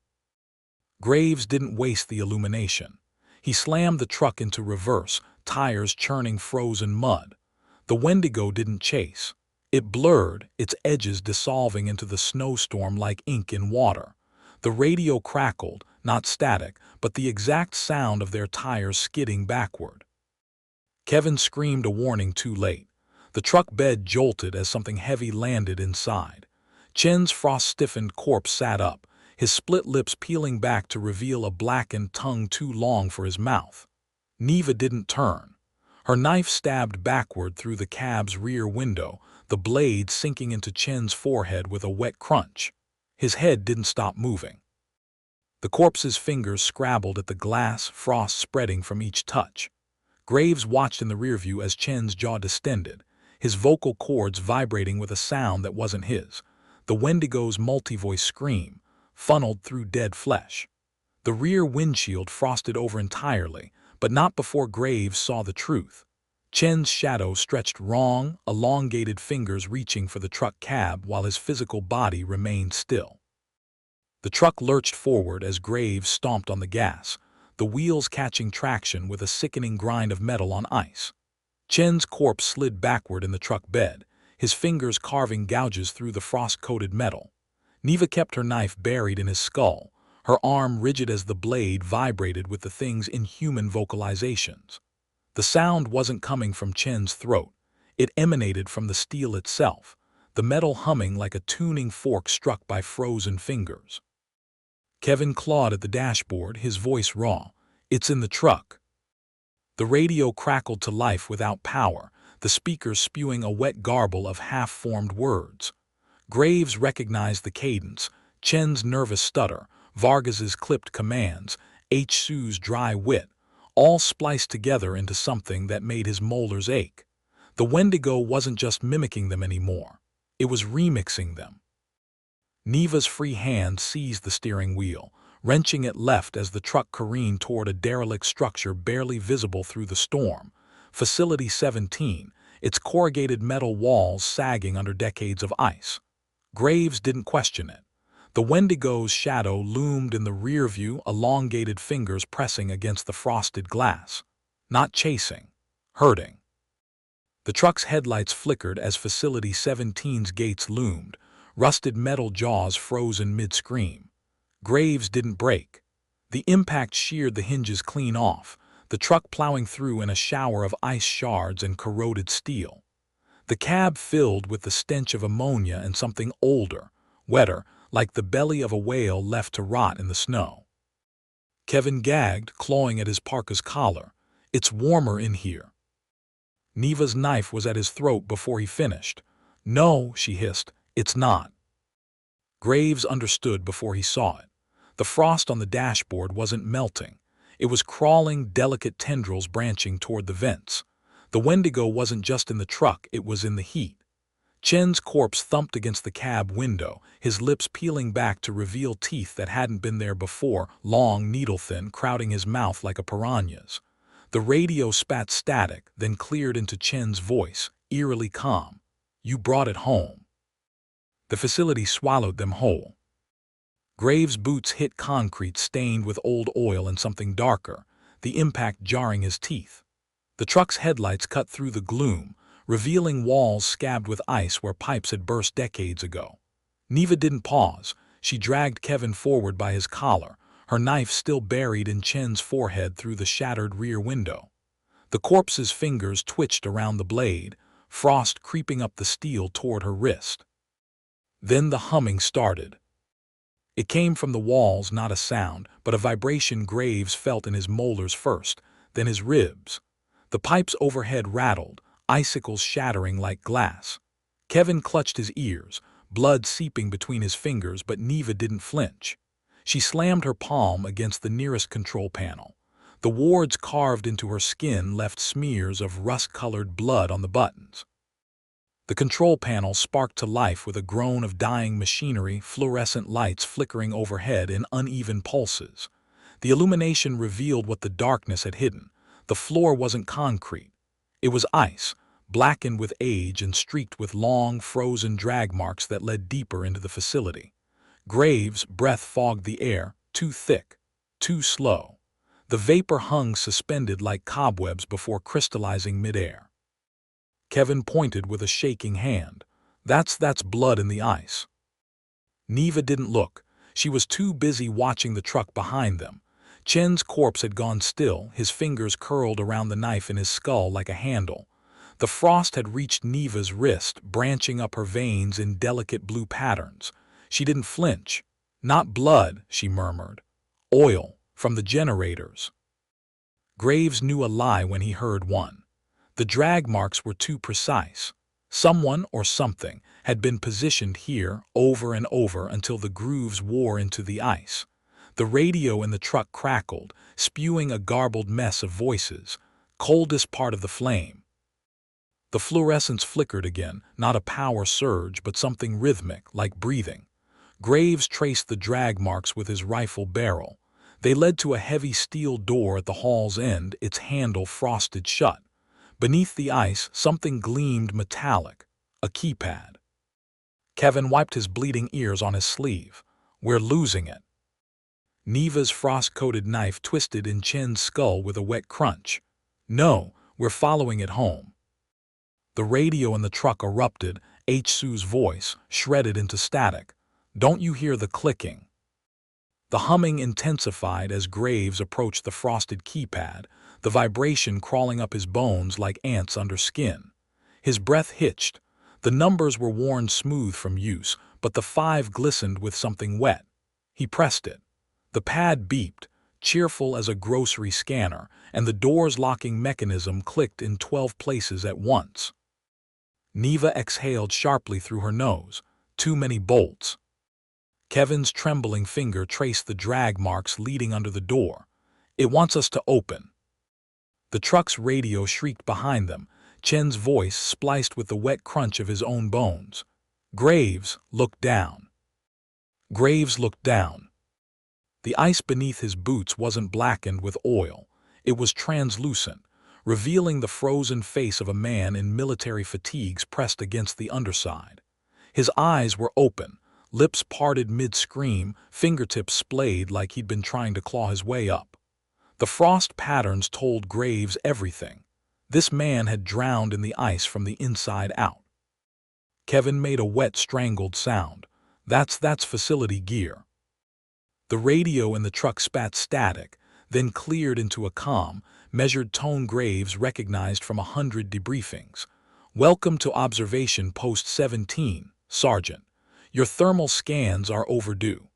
Graves didn't waste the illumination. He slammed the truck into reverse, tires churning frozen mud. The Wendigo didn't chase. It blurred, its edges dissolving into the snowstorm like ink in water. The radio crackled, not static, but the exact sound of their tires skidding backward. Kevin screamed a warning too late. The truck bed jolted as something heavy landed inside. Chen's frost-stiffened corpse sat up, his split lips peeling back to reveal a blackened tongue too long for his mouth. Neva didn't turn. Her knife stabbed backward through the cab's rear window, the blade sinking into Chen's forehead with a wet crunch. His head didn't stop moving. The corpse's fingers scrabbled at the glass, frost spreading from each touch. Graves watched in the rearview as Chen's jaw distended, his vocal cords vibrating with a sound that wasn't his. The Wendigo's multi-voice scream, funneled through dead flesh. The rear windshield frosted over entirely, but not before Graves saw the truth. Chen's shadow stretched wrong, elongated fingers reaching for the truck cab while his physical body remained still. The truck lurched forward as Graves stomped on the gas, the wheels catching traction with a sickening grind of metal on ice. Chen's corpse slid backward in the truck bed, his fingers carving gouges through the frost-coated metal. Neva kept her knife buried in his skull, her arm rigid as the blade vibrated with the thing's inhuman vocalizations. The sound wasn't coming from Chen's throat. It emanated from the steel itself, the metal humming like a tuning fork struck by frozen fingers. Kevin clawed at the dashboard, his voice raw. "It's in the truck." The radio crackled to life without power, the speakers spewing a wet garble of half-formed words. Graves recognized the cadence, Chen's nervous stutter, Vargas's clipped commands, H. Su's dry wit, all spliced together into something that made his molars ache. The Wendigo wasn't just mimicking them anymore. It was remixing them. Neva's free hand seized the steering wheel, wrenching it left as the truck careened toward a derelict structure barely visible through the storm. Facility 17, its corrugated metal walls sagging under decades of ice. Graves didn't question it. The Wendigo's shadow loomed in the rear view, elongated fingers pressing against the frosted glass. Not chasing, hurting. The truck's headlights flickered as Facility 17's gates loomed, rusted metal jaws frozen mid-scream. Graves didn't brake. The impact sheared the hinges clean off, the truck plowing through in a shower of ice shards and corroded steel. The cab filled with the stench of ammonia and something older, wetter, like the belly of a whale left to rot in the snow. Kevin gagged, clawing at his parka's collar. "It's warmer in here." Neva's knife was at his throat before he finished. "No," she hissed, "it's not." Graves understood before he saw it. The frost on the dashboard wasn't melting. It was crawling, delicate tendrils branching toward the vents. The Wendigo wasn't just in the truck, it was in the heat. Chen's corpse thumped against the cab window, his lips peeling back to reveal teeth that hadn't been there before, long, needle-thin, crowding his mouth like a piranha's. The radio spat static, then cleared into Chen's voice, eerily calm. "You brought it home." The facility swallowed them whole. Graves' boots hit concrete stained with old oil and something darker, the impact jarring his teeth. The truck's headlights cut through the gloom, revealing walls scabbed with ice where pipes had burst decades ago. Neva didn't pause. She dragged Kevin forward by his collar, her knife still buried in Chen's forehead through the shattered rear window. The corpse's fingers twitched around the blade, frost creeping up the steel toward her wrist. Then the humming started. It came from the walls, not a sound, but a vibration Graves felt in his molars first, then his ribs. The pipes overhead rattled, icicles shattering like glass. Kevin clutched his ears, blood seeping between his fingers, but Neva didn't flinch. She slammed her palm against the nearest control panel. The wards carved into her skin left smears of rust-colored blood on the buttons. The control panel sparked to life with a groan of dying machinery, fluorescent lights flickering overhead in uneven pulses. The illumination revealed what the darkness had hidden. The floor wasn't concrete. It was ice, blackened with age and streaked with long, frozen drag marks that led deeper into the facility. Graves' breath fogged the air, too thick, too slow. The vapor hung suspended like cobwebs before crystallizing midair. Kevin pointed with a shaking hand. That's blood in the ice." Neva didn't look. She was too busy watching the truck behind them. Chen's corpse had gone still, his fingers curled around the knife in his skull like a handle. The frost had reached Neva's wrist, branching up her veins in delicate blue patterns. She didn't flinch. "Not blood," she murmured. "Oil, from the generators." Graves knew a lie when he heard one. The drag marks were too precise. Someone or something had been positioned here over and over until the grooves wore into the ice. The radio in the truck crackled, spewing a garbled mess of voices, coldest part of the flame. The fluorescence flickered again, not a power surge, but something rhythmic, like breathing. Graves traced the drag marks with his rifle barrel. They led to a heavy steel door at the hall's end, its handle frosted shut. Beneath the ice, something gleamed metallic, a keypad. Kevin wiped his bleeding ears on his sleeve. "We're losing it." Neva's frost-coated knife twisted in Chen's skull with a wet crunch. "No, we're following it home." The radio in the truck erupted, H. Su's voice, shredded into static. "Don't you hear the clicking?" The humming intensified as Graves approached the frosted keypad, the vibration crawling up his bones like ants under skin. His breath hitched. The numbers were worn smooth from use, but the 5 glistened with something wet. He pressed it. The pad beeped, cheerful as a grocery scanner, and the door's locking mechanism clicked in 12 places at once. Neva exhaled sharply through her nose. Too many bolts. Kevin's trembling finger traced the drag marks leading under the door. It wants us to open. The truck's radio shrieked behind them, Chen's voice spliced with the wet crunch of his own bones. Graves looked down. Graves looked down. The ice beneath his boots wasn't blackened with oil. It was translucent, revealing the frozen face of a man in military fatigues pressed against the underside. His eyes were open, lips parted mid-scream, fingertips splayed like he'd been trying to claw his way up. The frost patterns told Graves everything. This man had drowned in the ice from the inside out. Kevin made a wet, strangled sound. That's facility gear. The radio in the truck spat static, then cleared into a calm, measured tone Graves recognized from 100 debriefings. Welcome to Observation Post 17, Sergeant. Your thermal scans are overdue.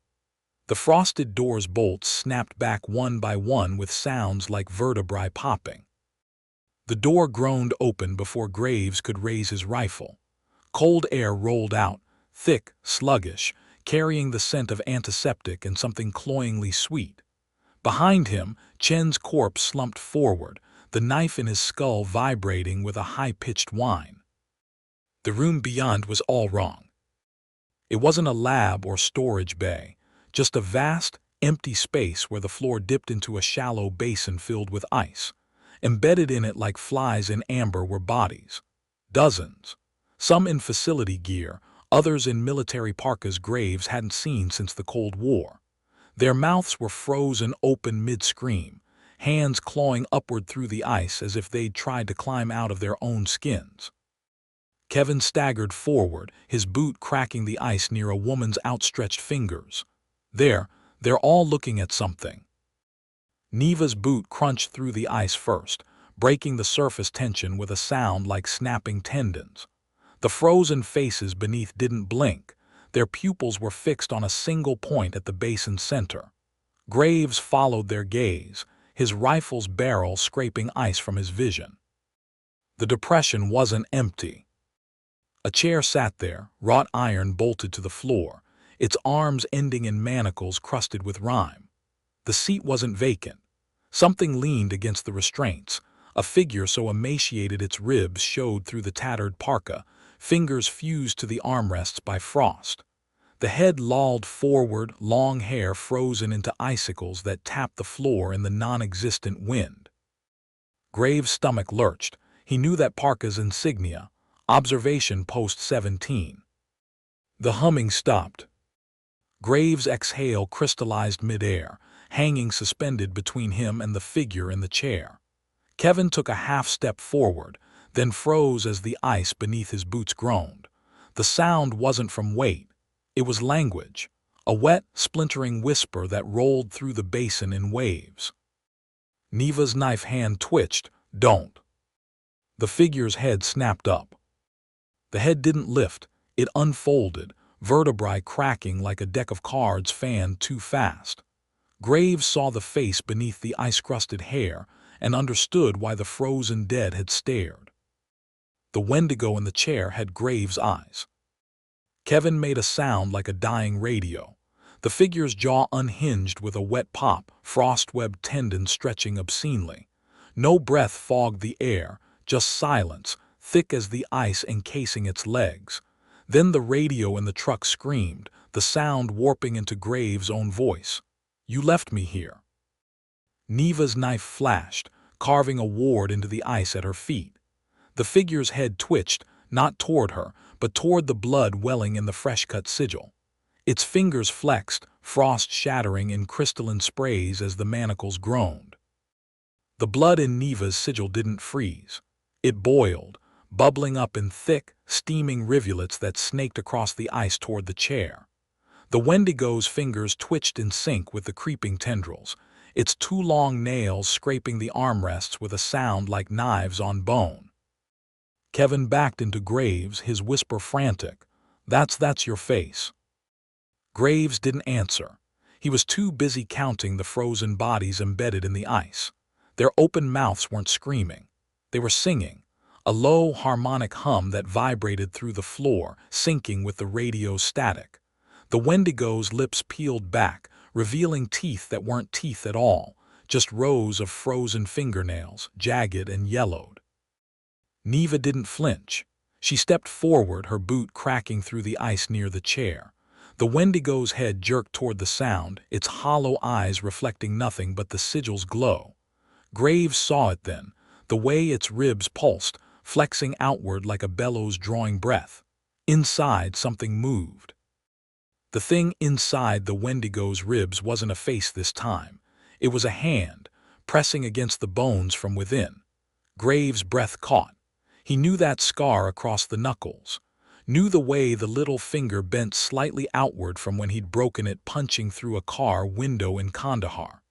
The frosted door's bolts snapped back one by one with sounds like vertebrae popping. The door groaned open before Graves could raise his rifle. Cold air rolled out, thick, sluggish, carrying the scent of antiseptic and something cloyingly sweet. Behind him, Chen's corpse slumped forward, the knife in his skull vibrating with a high-pitched whine. The room beyond was all wrong. It wasn't a lab or storage bay, just a vast, empty space where the floor dipped into a shallow basin filled with ice. Embedded in it like flies in amber were bodies. Dozens. Some in facility gear, others in military parkas Graves hadn't seen since the Cold War. Their mouths were frozen open mid-scream, hands clawing upward through the ice as if they'd tried to climb out of their own skins. Kevin staggered forward, his boot cracking the ice near a woman's outstretched fingers. They're all looking at something. Neva's boot crunched through the ice first, breaking the surface tension with a sound like snapping tendons. The frozen faces beneath didn't blink. Their pupils were fixed on a single point at the basin's center. Graves followed their gaze, his rifle's barrel scraping ice from his vision. The depression wasn't empty. A chair sat there, wrought iron bolted to the floor, its arms ending in manacles crusted with rime. The seat wasn't vacant. Something leaned against the restraints, a figure so emaciated its ribs showed through the tattered parka, fingers fused to the armrests by frost. The head lolled forward, long hair frozen into icicles that tapped the floor in the non-existent wind. Graves' stomach lurched. He knew that parka's insignia, Observation Post 17. The humming stopped. Graves' exhale crystallized midair, hanging suspended between him and the figure in the chair. Kevin took a half-step forward, then froze as the ice beneath his boots groaned. The sound wasn't from weight. It was language, a wet, splintering whisper that rolled through the basin in waves. Neva's knife hand twitched. Don't. The figure's head snapped up. The head didn't lift. It unfolded, vertebrae cracking like a deck of cards fanned too fast. Graves saw the face beneath the ice-crusted hair and understood why the frozen dead had stared. The Wendigo in the chair had Graves' eyes. Kevin made a sound like a dying radio. The figure's jaw unhinged with a wet pop, frost-webbed tendons stretching obscenely. No breath fogged the air, just silence, thick as the ice encasing its legs. Then the radio in the truck screamed, the sound warping into Graves' own voice. You left me here. Neva's knife flashed, carving a ward into the ice at her feet. The figure's head twitched, not toward her, but toward the blood welling in the fresh-cut sigil. Its fingers flexed, frost shattering in crystalline sprays as the manacles groaned. The blood in Neva's sigil didn't freeze. It boiled, bubbling up in thick, steaming rivulets that snaked across the ice toward the chair. The Wendigo's fingers twitched in sync with the creeping tendrils, its two long nails scraping the armrests with a sound like knives on bone. Kevin backed into Graves, his whisper frantic. That's your face. Graves didn't answer. He was too busy counting the frozen bodies embedded in the ice. Their open mouths weren't screaming. They were singing, a low harmonic hum that vibrated through the floor, syncing with the radio's static. The Wendigo's lips peeled back, revealing teeth that weren't teeth at all, just rows of frozen fingernails, jagged and yellowed. Neva didn't flinch. She stepped forward, her boot cracking through the ice near the chair. The Wendigo's head jerked toward the sound, its hollow eyes reflecting nothing but the sigil's glow. Graves saw it then, the way its ribs pulsed, flexing outward like a bellows drawing breath. Inside, something moved. The thing inside the Wendigo's ribs wasn't a face this time. It was a hand, pressing against the bones from within. Graves' breath caught. He knew that scar across the knuckles, knew the way the little finger bent slightly outward from when he'd broken it punching through a car window in Kandahar.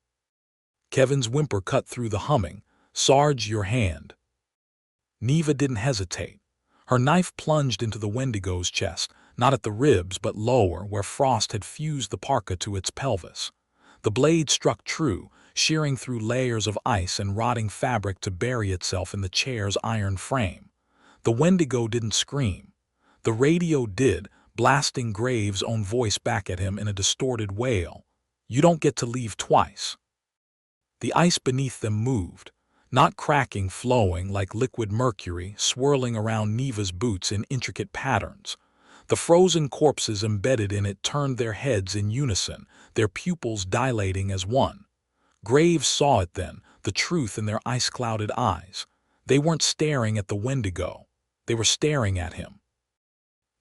Kevin's whimper cut through the humming. "Sarge, your hand." Neva didn't hesitate. Her knife plunged into the Wendigo's chest, not at the ribs but lower, where frost had fused the parka to its pelvis. The blade struck true, shearing through layers of ice and rotting fabric to bury itself in the chair's iron frame. The Wendigo didn't scream. The radio did, blasting Graves' own voice back at him in a distorted wail. "You don't get to leave twice." The ice beneath them moved, not cracking, flowing like liquid mercury, swirling around Neva's boots in intricate patterns. The frozen corpses embedded in it turned their heads in unison, their pupils dilating as one. Graves saw it then, the truth in their ice-clouded eyes. They weren't staring at the Wendigo. They were staring at him.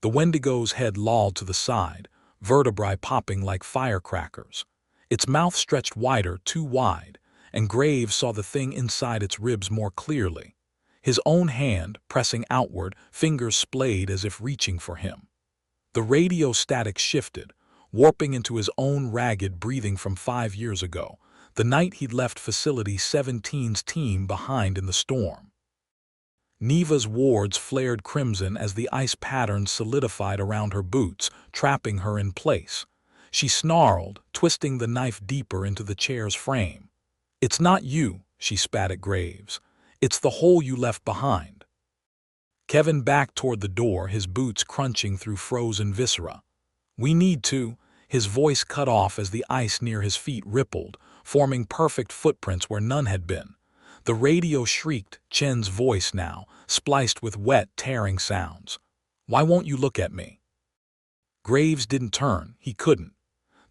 The Wendigo's head lolled to the side, vertebrae popping like firecrackers. Its mouth stretched wider, too wide, and Graves saw the thing inside its ribs more clearly. His own hand, pressing outward, fingers splayed as if reaching for him. The radio static shifted, warping into his own ragged breathing from 5 years ago, the night he'd left Facility 17's team behind in the storm. Neva's wards flared crimson as the ice patterns solidified around her boots, trapping her in place. She snarled, twisting the knife deeper into the chair's frame. "It's not you," she spat at Graves. "It's the hole you left behind." Kevin backed toward the door, his boots crunching through frozen viscera. "We need to," his voice cut off as the ice near his feet rippled, forming perfect footprints where none had been. The radio shrieked, Chen's voice now, spliced with wet, tearing sounds. "Why won't you look at me?" Graves didn't turn. He couldn't.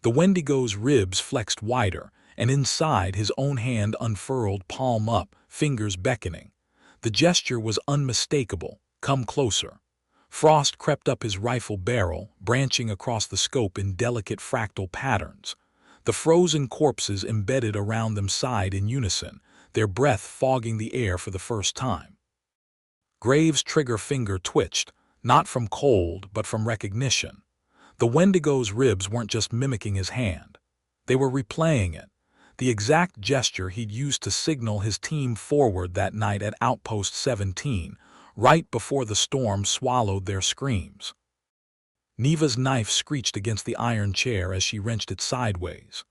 The Wendigo's ribs flexed wider, and inside his own hand unfurled, palm up, fingers beckoning. The gesture was unmistakable. "Come closer." Frost crept up his rifle barrel, branching across the scope in delicate fractal patterns. The frozen corpses embedded around them sighed in unison, their breath fogging the air for the first time. Graves' trigger finger twitched, not from cold but from recognition. The Wendigo's ribs weren't just mimicking his hand. They were replaying it, the exact gesture he'd used to signal his team forward that night at Outpost 17, right before the storm swallowed their screams. Neva's knife screeched against the iron chair as she wrenched it sideways.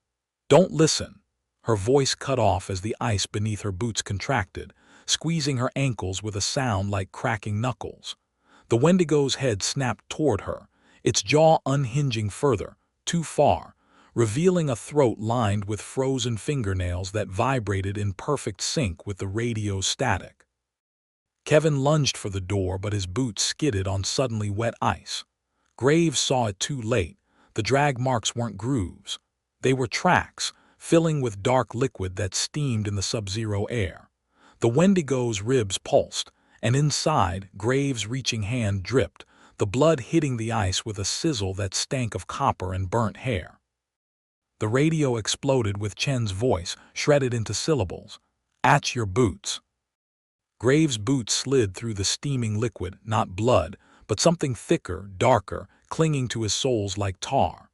"Don't listen." Her voice cut off as the ice beneath her boots contracted, squeezing her ankles with a sound like cracking knuckles. The Wendigo's head snapped toward her, its jaw unhinging further, too far, revealing a throat lined with frozen fingernails that vibrated in perfect sync with the radio's static. Kevin lunged for the door, but his boots skidded on suddenly wet ice. Graves saw it too late. The drag marks weren't grooves. They were tracks, filling with dark liquid that steamed in the sub-zero air. The Wendigo's ribs pulsed, and inside, Graves' reaching hand dripped, the blood hitting the ice with a sizzle that stank of copper and burnt hair. The radio exploded with Chen's voice, shredded into syllables. "At your boots." Graves' boots slid through the steaming liquid, not blood, but something thicker, darker, clinging to his soles like tar.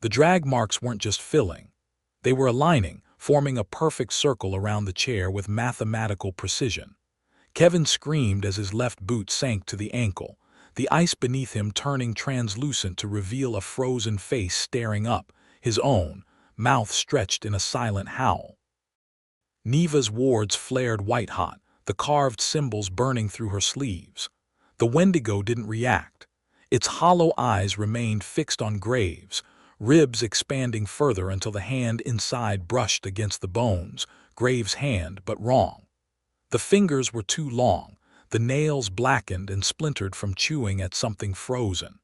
The drag marks weren't just filling. They were aligning, forming a perfect circle around the chair with mathematical precision. Kevin screamed as his left boot sank to the ankle, the ice beneath him turning translucent to reveal a frozen face staring up, his own, mouth stretched in a silent howl. Neva's wards flared white-hot, the carved symbols burning through her sleeves. The Wendigo didn't react. Its hollow eyes remained fixed on Graves, ribs expanding further until the hand inside brushed against the bones, Graves' hand, but wrong. The fingers were too long, the nails blackened and splintered from chewing at something frozen.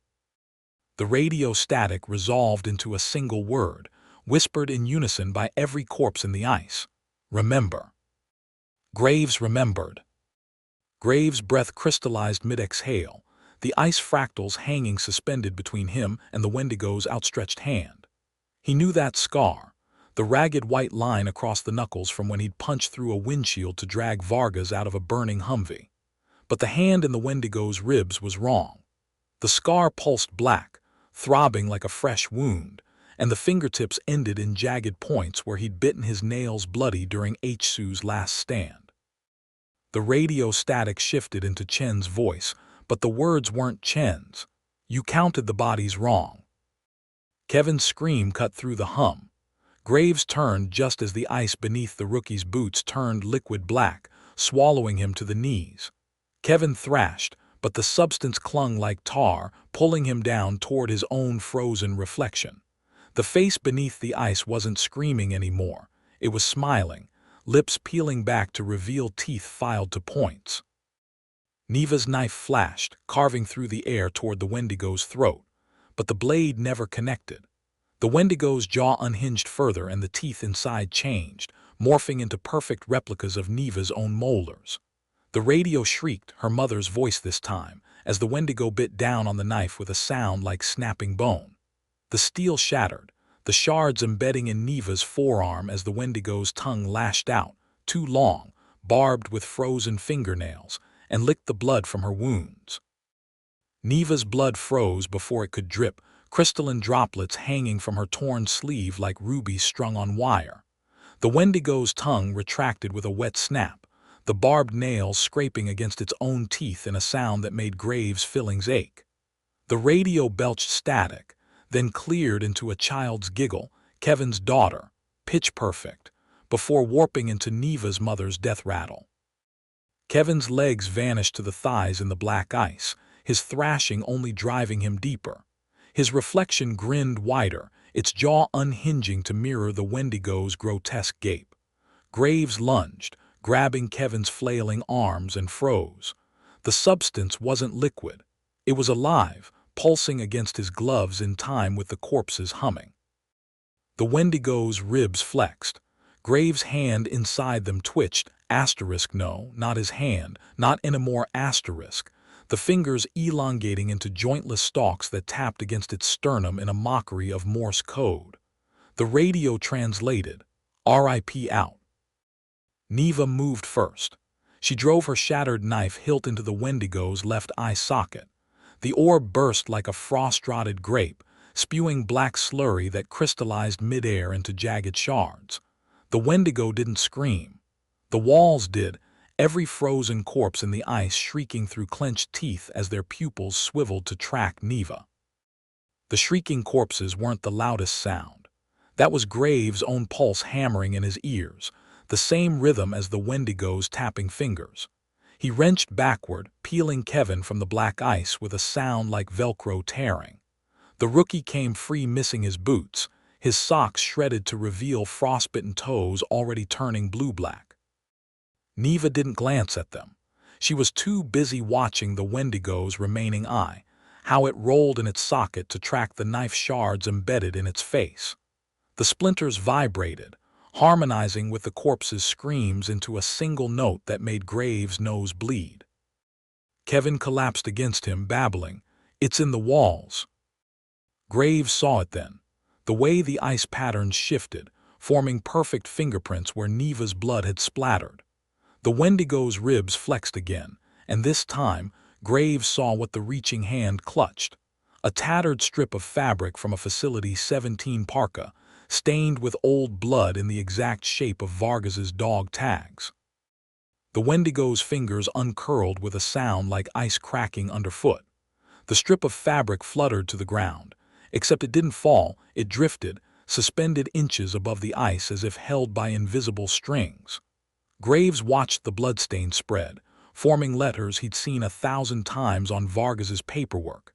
The radio static resolved into a single word, whispered in unison by every corpse in the ice. Remember. Graves remembered. Graves' breath crystallized mid-exhale, the ice fractals hanging suspended between him and the Wendigo's outstretched hand. He knew that scar, the ragged white line across the knuckles from when he'd punched through a windshield to drag Vargas out of a burning Humvee. But the hand in the Wendigo's ribs was wrong. The scar pulsed black, throbbing like a fresh wound, and the fingertips ended in jagged points where he'd bitten his nails bloody during H-Su's last stand. The radio static shifted into Chen's voice, but the words weren't Chen's. You counted the bodies wrong. Kevin's scream cut through the hum. Graves turned just as the ice beneath the rookie's boots turned liquid black, swallowing him to the knees. Kevin thrashed, but the substance clung like tar, pulling him down toward his own frozen reflection. The face beneath the ice wasn't screaming anymore. It was smiling, lips peeling back to reveal teeth filed to points. Neva's knife flashed, carving through the air toward the Wendigo's throat, but the blade never connected. The Wendigo's jaw unhinged further and the teeth inside changed, morphing into perfect replicas of Neva's own molars. The radio shrieked, her mother's voice this time, as the Wendigo bit down on the knife with a sound like snapping bone. The steel shattered, the shards embedding in Neva's forearm as the Wendigo's tongue lashed out, too long, barbed with frozen fingernails, and licked the blood from her wounds. Neva's blood froze before it could drip, crystalline droplets hanging from her torn sleeve like rubies strung on wire. The Wendigo's tongue retracted with a wet snap, the barbed nails scraping against its own teeth in a sound that made Graves' fillings ache. The radio belched static, then cleared into a child's giggle, Kevin's daughter, pitch perfect, before warping into Neva's mother's death rattle. Kevin's legs vanished to the thighs in the black ice, his thrashing only driving him deeper. His reflection grinned wider, its jaw unhinging to mirror the Wendigo's grotesque gape. Graves lunged, grabbing Kevin's flailing arms, and froze. The substance wasn't liquid. It was alive, pulsing against his gloves in time with the corpse's humming. The Wendigo's ribs flexed. Graves' hand inside them twitched, no, not his hand, not anymore the fingers elongating into jointless stalks that tapped against its sternum in a mockery of Morse code. The radio translated, "R.I.P. out." Neva moved first. She drove her shattered knife hilt into the Wendigo's left eye socket. The orb burst like a frost-rotted grape, spewing black slurry that crystallized midair into jagged shards. The Wendigo didn't scream. The walls did, every frozen corpse in the ice shrieking through clenched teeth as their pupils swiveled to track Neva. The shrieking corpses weren't the loudest sound. That was Graves' own pulse hammering in his ears, the same rhythm as the Wendigo's tapping fingers. He wrenched backward, peeling Kevin from the black ice with a sound like Velcro tearing. The rookie came free, missing his boots, his socks shredded to reveal frostbitten toes already turning blue-black. Neva didn't glance at them. She was too busy watching the Wendigo's remaining eye, how it rolled in its socket to track the knife shards embedded in its face. The splinters vibrated, harmonizing with the corpse's screams into a single note that made Graves' nose bleed. Kevin collapsed against him, babbling, "It's in the walls." Graves saw it then, the way the ice patterns shifted, forming perfect fingerprints where Neva's blood had splattered. The Wendigo's ribs flexed again, and this time Graves saw what the reaching hand clutched. A tattered strip of fabric from a Facility 17 parka, stained with old blood in the exact shape of Vargas's dog tags. The Wendigo's fingers uncurled with a sound like ice cracking underfoot. The strip of fabric fluttered to the ground, except it didn't fall, it drifted, suspended inches above the ice as if held by invisible strings. Graves watched the bloodstain spread, forming letters he'd seen 1,000 times on Vargas's paperwork.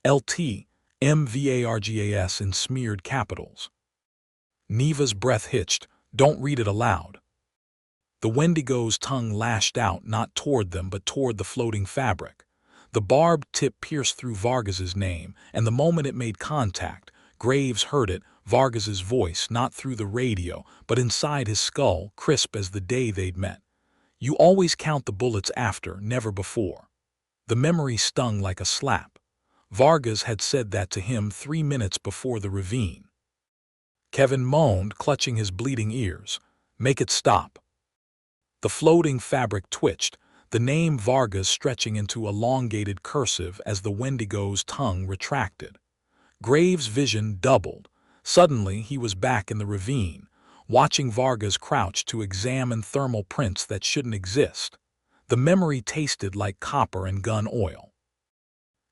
LT, MVARGAS in smeared capitals. Neva's breath hitched. Don't read it aloud. The Wendigo's tongue lashed out, not toward them but toward the floating fabric. The barbed tip pierced through Vargas's name, and the moment it made contact, Graves heard it, Vargas's voice, not through the radio, but inside his skull, crisp as the day they'd met. You always count the bullets after, never before. The memory stung like a slap. Vargas had said that to him 3 minutes before the ravine. Kevin moaned, clutching his bleeding ears. Make it stop. The floating fabric twitched, the name Vargas stretching into elongated cursive as the Wendigo's tongue retracted. Graves' vision doubled. Suddenly he was back in the ravine, watching Vargas crouch to examine thermal prints that shouldn't exist. The memory tasted like copper and gun oil.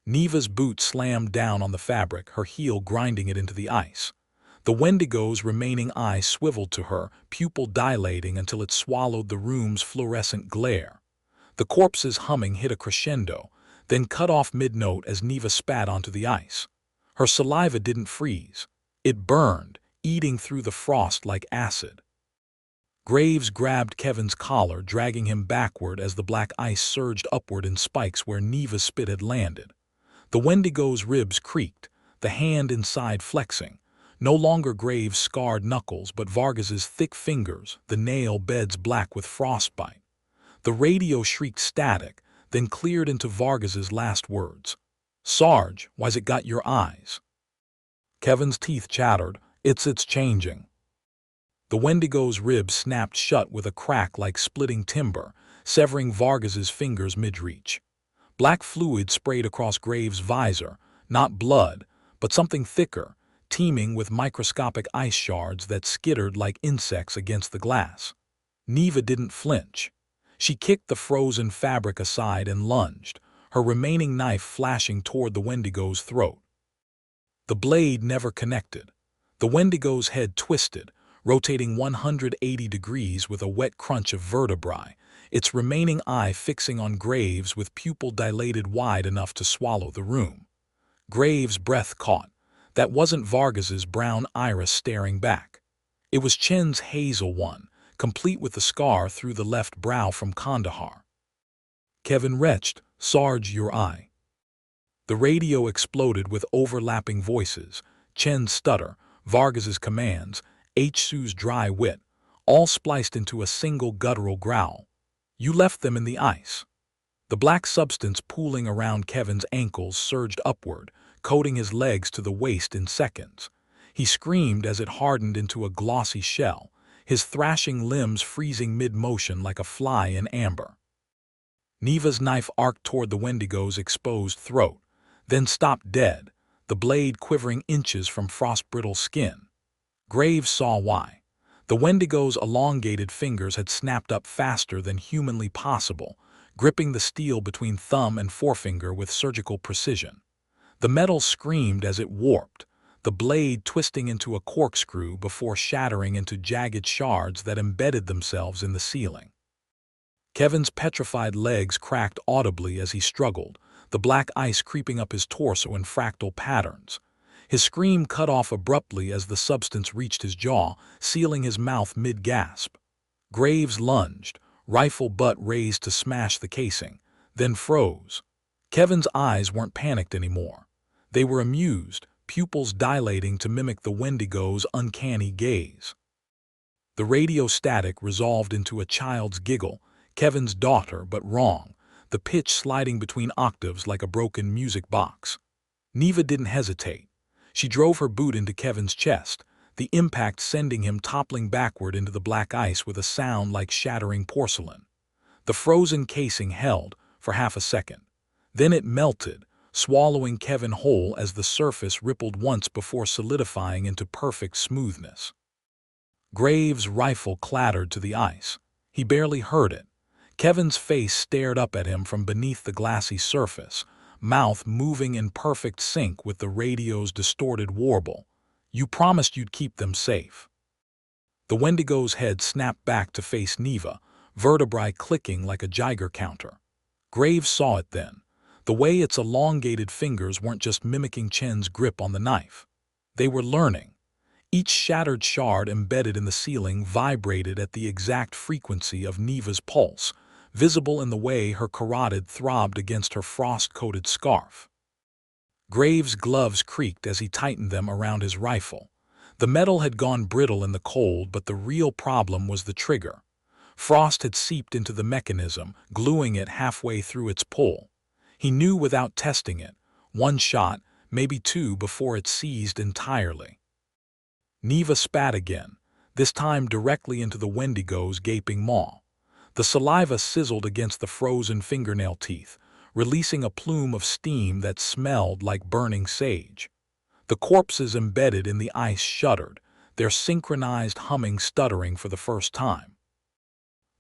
Neva's boot slammed down on the fabric, her heel grinding it into the ice. The Wendigo's remaining eye swiveled to her, pupil dilating until it swallowed the room's fluorescent glare. The corpse's humming hit a crescendo, then cut off mid-note as Neva spat onto the ice. Her saliva didn't freeze. It burned, eating through the frost like acid. Graves grabbed Kevin's collar, dragging him backward as the black ice surged upward in spikes where Neva's spit had landed. The Wendigo's ribs creaked, the hand inside flexing. No longer Graves' scarred knuckles, but Vargas's thick fingers, the nail beds black with frostbite. The radio shrieked static, then cleared into Vargas's last words. Sarge, why's it got your eyes? Kevin's teeth chattered. It's changing. The Wendigo's ribs snapped shut with a crack like splitting timber, severing Vargas's fingers mid-reach. Black fluid sprayed across Graves' visor, not blood, but something thicker, teeming with microscopic ice shards that skittered like insects against the glass. Neva didn't flinch. She kicked the frozen fabric aside and lunged, her remaining knife flashing toward the Wendigo's throat. The blade never connected. The Wendigo's head twisted, rotating 180 degrees with a wet crunch of vertebrae, its remaining eye fixing on Graves with pupil dilated wide enough to swallow the room. Graves' breath caught. That wasn't Vargas's brown iris staring back. It was Chen's hazel one, complete with the scar through the left brow from Kandahar. Kevin retched, Sarge, your eye. The radio exploded with overlapping voices, Chen's stutter, Vargas's commands, H-Su's dry wit, all spliced into a single guttural growl. You left them in the ice. The black substance pooling around Kevin's ankles surged upward, coating his legs to the waist in seconds. He screamed as it hardened into a glossy shell, his thrashing limbs freezing mid-motion like a fly in amber. Neva's knife arced toward the Wendigo's exposed throat, then stopped dead, the blade quivering inches from frost-brittle skin. Graves saw why. The Wendigo's elongated fingers had snapped up faster than humanly possible, gripping the steel between thumb and forefinger with surgical precision. The metal screamed as it warped, the blade twisting into a corkscrew before shattering into jagged shards that embedded themselves in the ceiling. Kevin's petrified legs cracked audibly as he struggled, the black ice creeping up his torso in fractal patterns. His scream cut off abruptly as the substance reached his jaw, sealing his mouth mid-gasp. Graves lunged, rifle butt raised to smash the casing, then froze. Kevin's eyes weren't panicked anymore. They were amused, pupils dilating to mimic the Wendigo's uncanny gaze. The radio static resolved into a child's giggle, Kevin's daughter, but wrong, the pitch sliding between octaves like a broken music box. Neva didn't hesitate. She drove her boot into Kevin's chest, the impact sending him toppling backward into the black ice with a sound like shattering porcelain. The frozen casing held for half a second. Then it melted, swallowing Kevin whole as the surface rippled once before solidifying into perfect smoothness. Graves' rifle clattered to the ice. He barely heard it. Kevin's face stared up at him from beneath the glassy surface, mouth moving in perfect sync with the radio's distorted warble. You promised you'd keep them safe. The Wendigo's head snapped back to face Neva, vertebrae clicking like a Geiger counter. Graves saw it then. The way its elongated fingers weren't just mimicking Chen's grip on the knife. They were learning. Each shattered shard embedded in the ceiling vibrated at the exact frequency of Neva's pulse, visible in the way her carotid throbbed against her frost-coated scarf. Graves' gloves creaked as he tightened them around his rifle. The metal had gone brittle in the cold, but the real problem was the trigger. Frost had seeped into the mechanism, gluing it halfway through its pull. He knew without testing it, one shot, maybe two before it seized entirely. Neva spat again, this time directly into the Wendigo's gaping maw. The saliva sizzled against the frozen fingernail teeth, releasing a plume of steam that smelled like burning sage. The corpses embedded in the ice shuddered, their synchronized humming stuttering for the first time.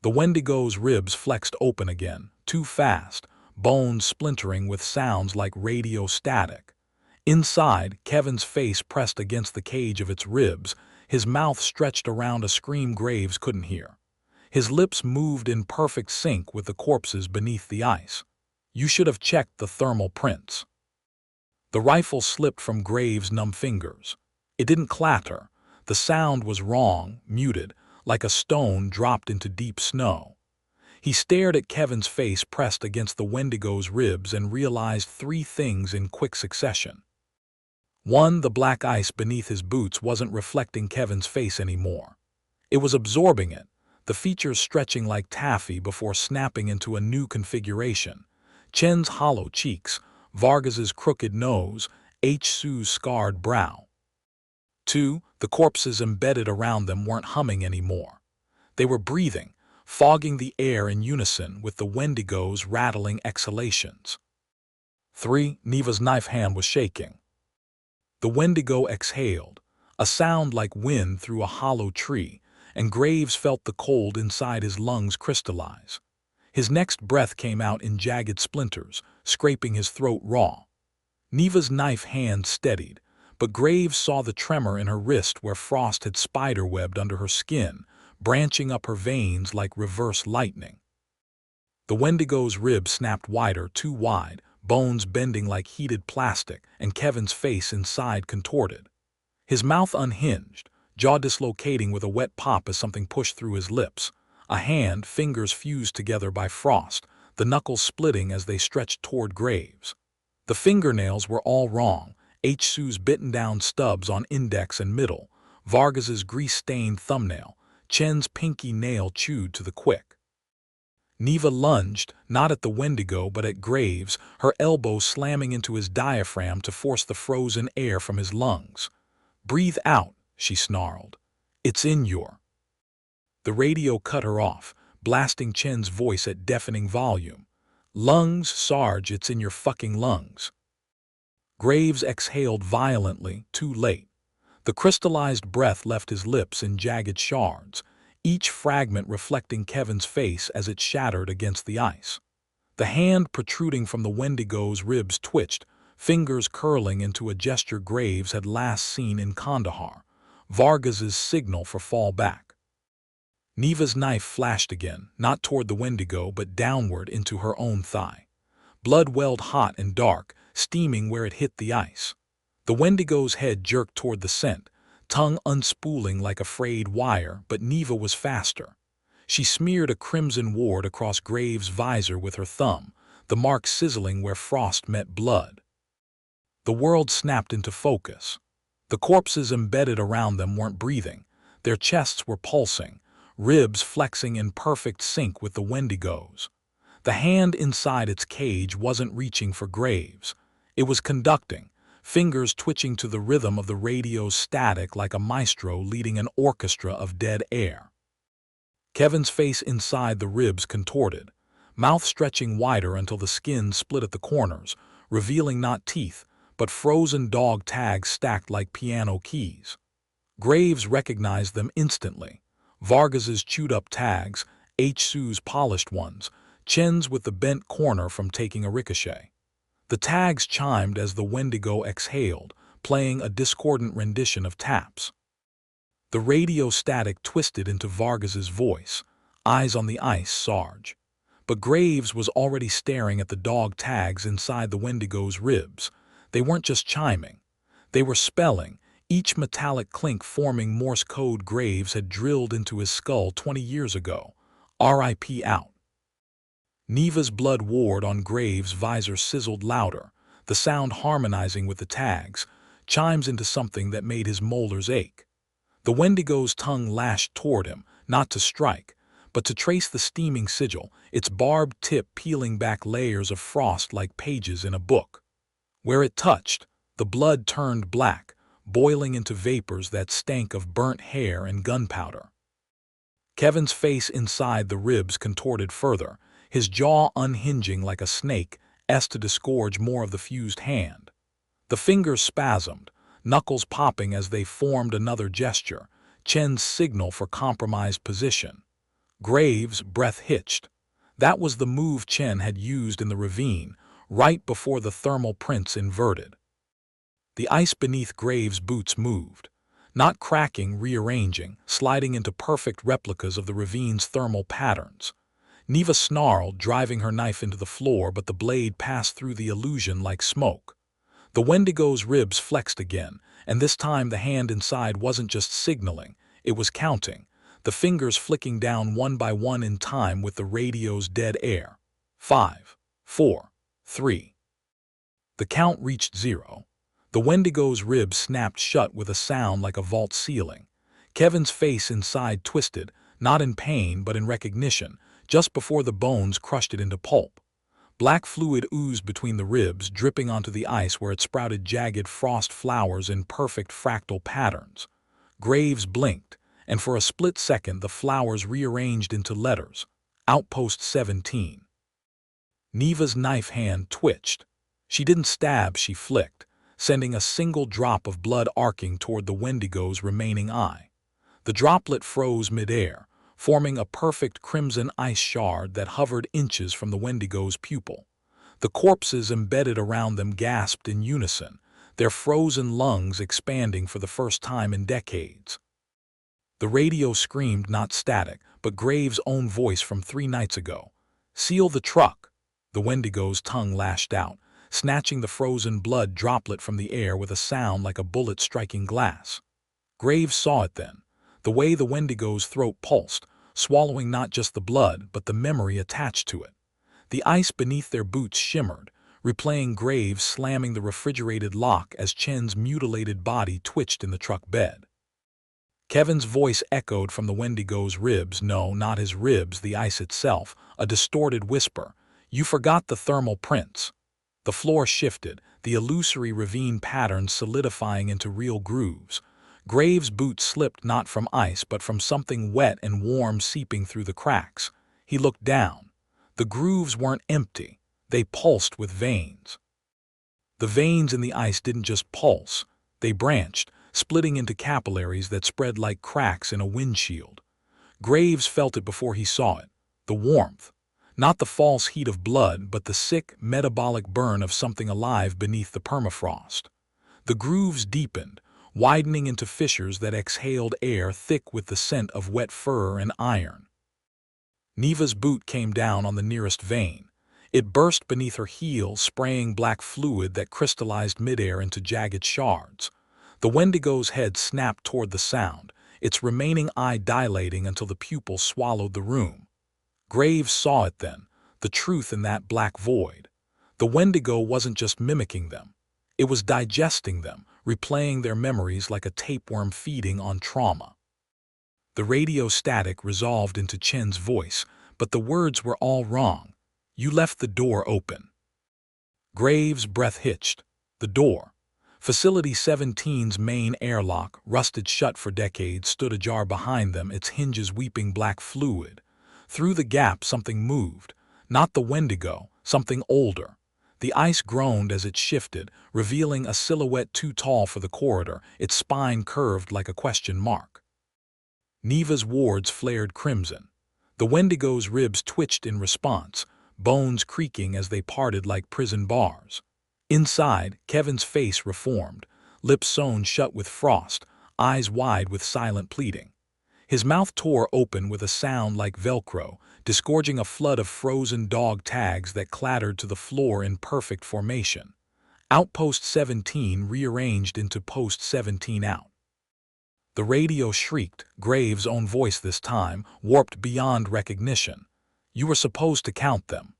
The Wendigo's ribs flexed open again, too fast, bones splintering with sounds like radio static. Inside, Kevin's face pressed against the cage of its ribs, his mouth stretched around a scream Graves couldn't hear. His lips moved in perfect sync with the corpses beneath the ice. You should have checked the thermal prints. The rifle slipped from Graves' numb fingers. It didn't clatter. The sound was wrong, muted, like a stone dropped into deep snow. He stared at Kevin's face pressed against the Wendigo's ribs and realized three things in quick succession. 1. The black ice beneath his boots wasn't reflecting Kevin's face anymore. It was absorbing it, the features stretching like taffy before snapping into a new configuration. Chen's hollow cheeks, Vargas's crooked nose, Su's scarred brow. 2. The corpses embedded around them weren't humming anymore. They were breathing, fogging the air in unison with the Wendigo's rattling exhalations. 3. Neva's knife hand was shaking. The Wendigo exhaled, a sound like wind through a hollow tree, and Graves felt the cold inside his lungs crystallize. His next breath came out in jagged splinters, scraping his throat raw. Neva's knife hand steadied, but Graves saw the tremor in her wrist where frost had spiderwebbed under her skin, branching up her veins like reverse lightning. The Wendigo's ribs snapped wider, too wide, bones bending like heated plastic, and Kevin's face inside contorted. His mouth unhinged, jaw dislocating with a wet pop as something pushed through his lips. A hand, fingers fused together by frost, the knuckles splitting as they stretched toward Graves. The fingernails were all wrong, Su's bitten down stubs on index and middle, Vargas's grease-stained thumbnail, Chen's pinky nail chewed to the quick. Neva lunged, not at the Wendigo but at Graves, her elbow slamming into his diaphragm to force the frozen air from his lungs. "Breathe out," she snarled. "It's in your—" The radio cut her off, blasting Chen's voice at deafening volume. "Lungs, Sarge, it's in your fucking lungs." Graves exhaled violently, too late. The crystallized breath left his lips in jagged shards, each fragment reflecting Kevin's face as it shattered against the ice. The hand protruding from the Wendigo's ribs twitched, fingers curling into a gesture Graves had last seen in Kandahar, Vargas's signal for fall back. Neva's knife flashed again, not toward the Wendigo but downward into her own thigh. Blood welled hot and dark, steaming where it hit the ice. The Wendigo's head jerked toward the scent, tongue unspooling like a frayed wire, but Neva was faster. She smeared a crimson ward across Graves' visor with her thumb, the mark sizzling where frost met blood. The world snapped into focus. The corpses embedded around them weren't breathing. Their chests were pulsing, ribs flexing in perfect sync with the Wendigo's. The hand inside its cage wasn't reaching for Graves. It was conducting, fingers twitching to the rhythm of the radio's static like a maestro leading an orchestra of dead air. Kevin's face inside the ribs contorted, mouth stretching wider until the skin split at the corners, revealing not teeth, but frozen dog tags stacked like piano keys. Graves recognized them instantly. Vargas's chewed-up tags, Su's polished ones, Chen's with the bent corner from taking a ricochet. The tags chimed as the Wendigo exhaled, playing a discordant rendition of taps. The radio static twisted into Vargas's voice. "Eyes on the ice, Sarge." But Graves was already staring at the dog tags inside the Wendigo's ribs. They weren't just chiming. They were spelling, each metallic clink forming Morse code Graves had drilled into his skull 20 years ago. R.I.P. out. Neva's blood ward on Graves' visor sizzled louder, the sound harmonizing with the tags, chimes into something that made his molars ache. The Wendigo's tongue lashed toward him, not to strike, but to trace the steaming sigil, its barbed tip peeling back layers of frost like pages in a book. Where it touched, the blood turned black, boiling into vapors that stank of burnt hair and gunpowder. Kevin's face inside the ribs contorted further, his jaw unhinging like a snake to disgorge more of the fused hand. The fingers spasmed, knuckles popping as they formed another gesture, Chen's signal for compromised position. Graves' breath hitched. That was the move Chen had used in the ravine, right before the thermal prints inverted. The ice beneath Graves' boots moved, not cracking, rearranging, sliding into perfect replicas of the ravine's thermal patterns. Neva snarled, driving her knife into the floor, but the blade passed through the illusion like smoke. The Wendigo's ribs flexed again, and this time the hand inside wasn't just signaling, it was counting, the fingers flicking down one by one in time with the radio's dead air. 5, 4, 3. The count reached 0. The Wendigo's ribs snapped shut with a sound like a vault ceiling. Kevin's face inside twisted, not in pain but in recognition, just before the bones crushed it into pulp. Black fluid oozed between the ribs, dripping onto the ice where it sprouted jagged frost flowers in perfect fractal patterns. Graves blinked, and for a split second the flowers rearranged into letters. Outpost 17. Neva's knife hand twitched. She didn't stab, she flicked, sending a single drop of blood arcing toward the Wendigo's remaining eye. The droplet froze midair, forming a perfect crimson ice shard that hovered inches from the Wendigo's pupil. The corpses embedded around them gasped in unison, their frozen lungs expanding for the first time in decades. The radio screamed not static, but Graves' own voice from 3 nights ago. "Seal the truck!" The Wendigo's tongue lashed out, snatching the frozen blood droplet from the air with a sound like a bullet striking glass. Graves saw it then, the way the Wendigo's throat pulsed, swallowing not just the blood but the memory attached to it. The ice beneath their boots shimmered, replaying Graves slamming the refrigerated lock as Chen's mutilated body twitched in the truck bed. Kevin's voice echoed from the Wendigo's ribs, no, not his ribs, the ice itself, a distorted whisper. "You forgot the thermal prints." The floor shifted, the illusory ravine patterns solidifying into real grooves. Graves' boots slipped not from ice but from something wet and warm seeping through the cracks. He looked down. The grooves weren't empty, they pulsed with veins. The veins in the ice didn't just pulse, they branched, splitting into capillaries that spread like cracks in a windshield. Graves felt it before he saw it, the warmth. Not the false heat of blood, but the sick, metabolic burn of something alive beneath the permafrost. The grooves deepened, widening into fissures that exhaled air thick with the scent of wet fur and iron. Neva's boot came down on the nearest vein. It burst beneath her heel, spraying black fluid that crystallized midair into jagged shards. The Wendigo's head snapped toward the sound, its remaining eye dilating until the pupil swallowed the room. Graves saw it then, the truth in that black void. The Wendigo wasn't just mimicking them. It was digesting them, replaying their memories like a tapeworm feeding on trauma. The radio static resolved into Chen's voice, but the words were all wrong. "You left the door open." Graves' breath hitched. The door. Facility 17's main airlock, rusted shut for decades, stood ajar behind them, its hinges weeping black fluid. Through the gap something moved. Not the Wendigo, something older. The ice groaned as it shifted, revealing a silhouette too tall for the corridor, its spine curved like a question mark. Neva's wards flared crimson. The Wendigo's ribs twitched in response, bones creaking as they parted like prison bars. Inside, Kevin's face reformed, lips sewn shut with frost, eyes wide with silent pleading. His mouth tore open with a sound like Velcro, disgorging a flood of frozen dog tags that clattered to the floor in perfect formation. Outpost 17 rearranged into Post 17 out. The radio shrieked, Graves' own voice this time, warped beyond recognition. You were supposed to count them.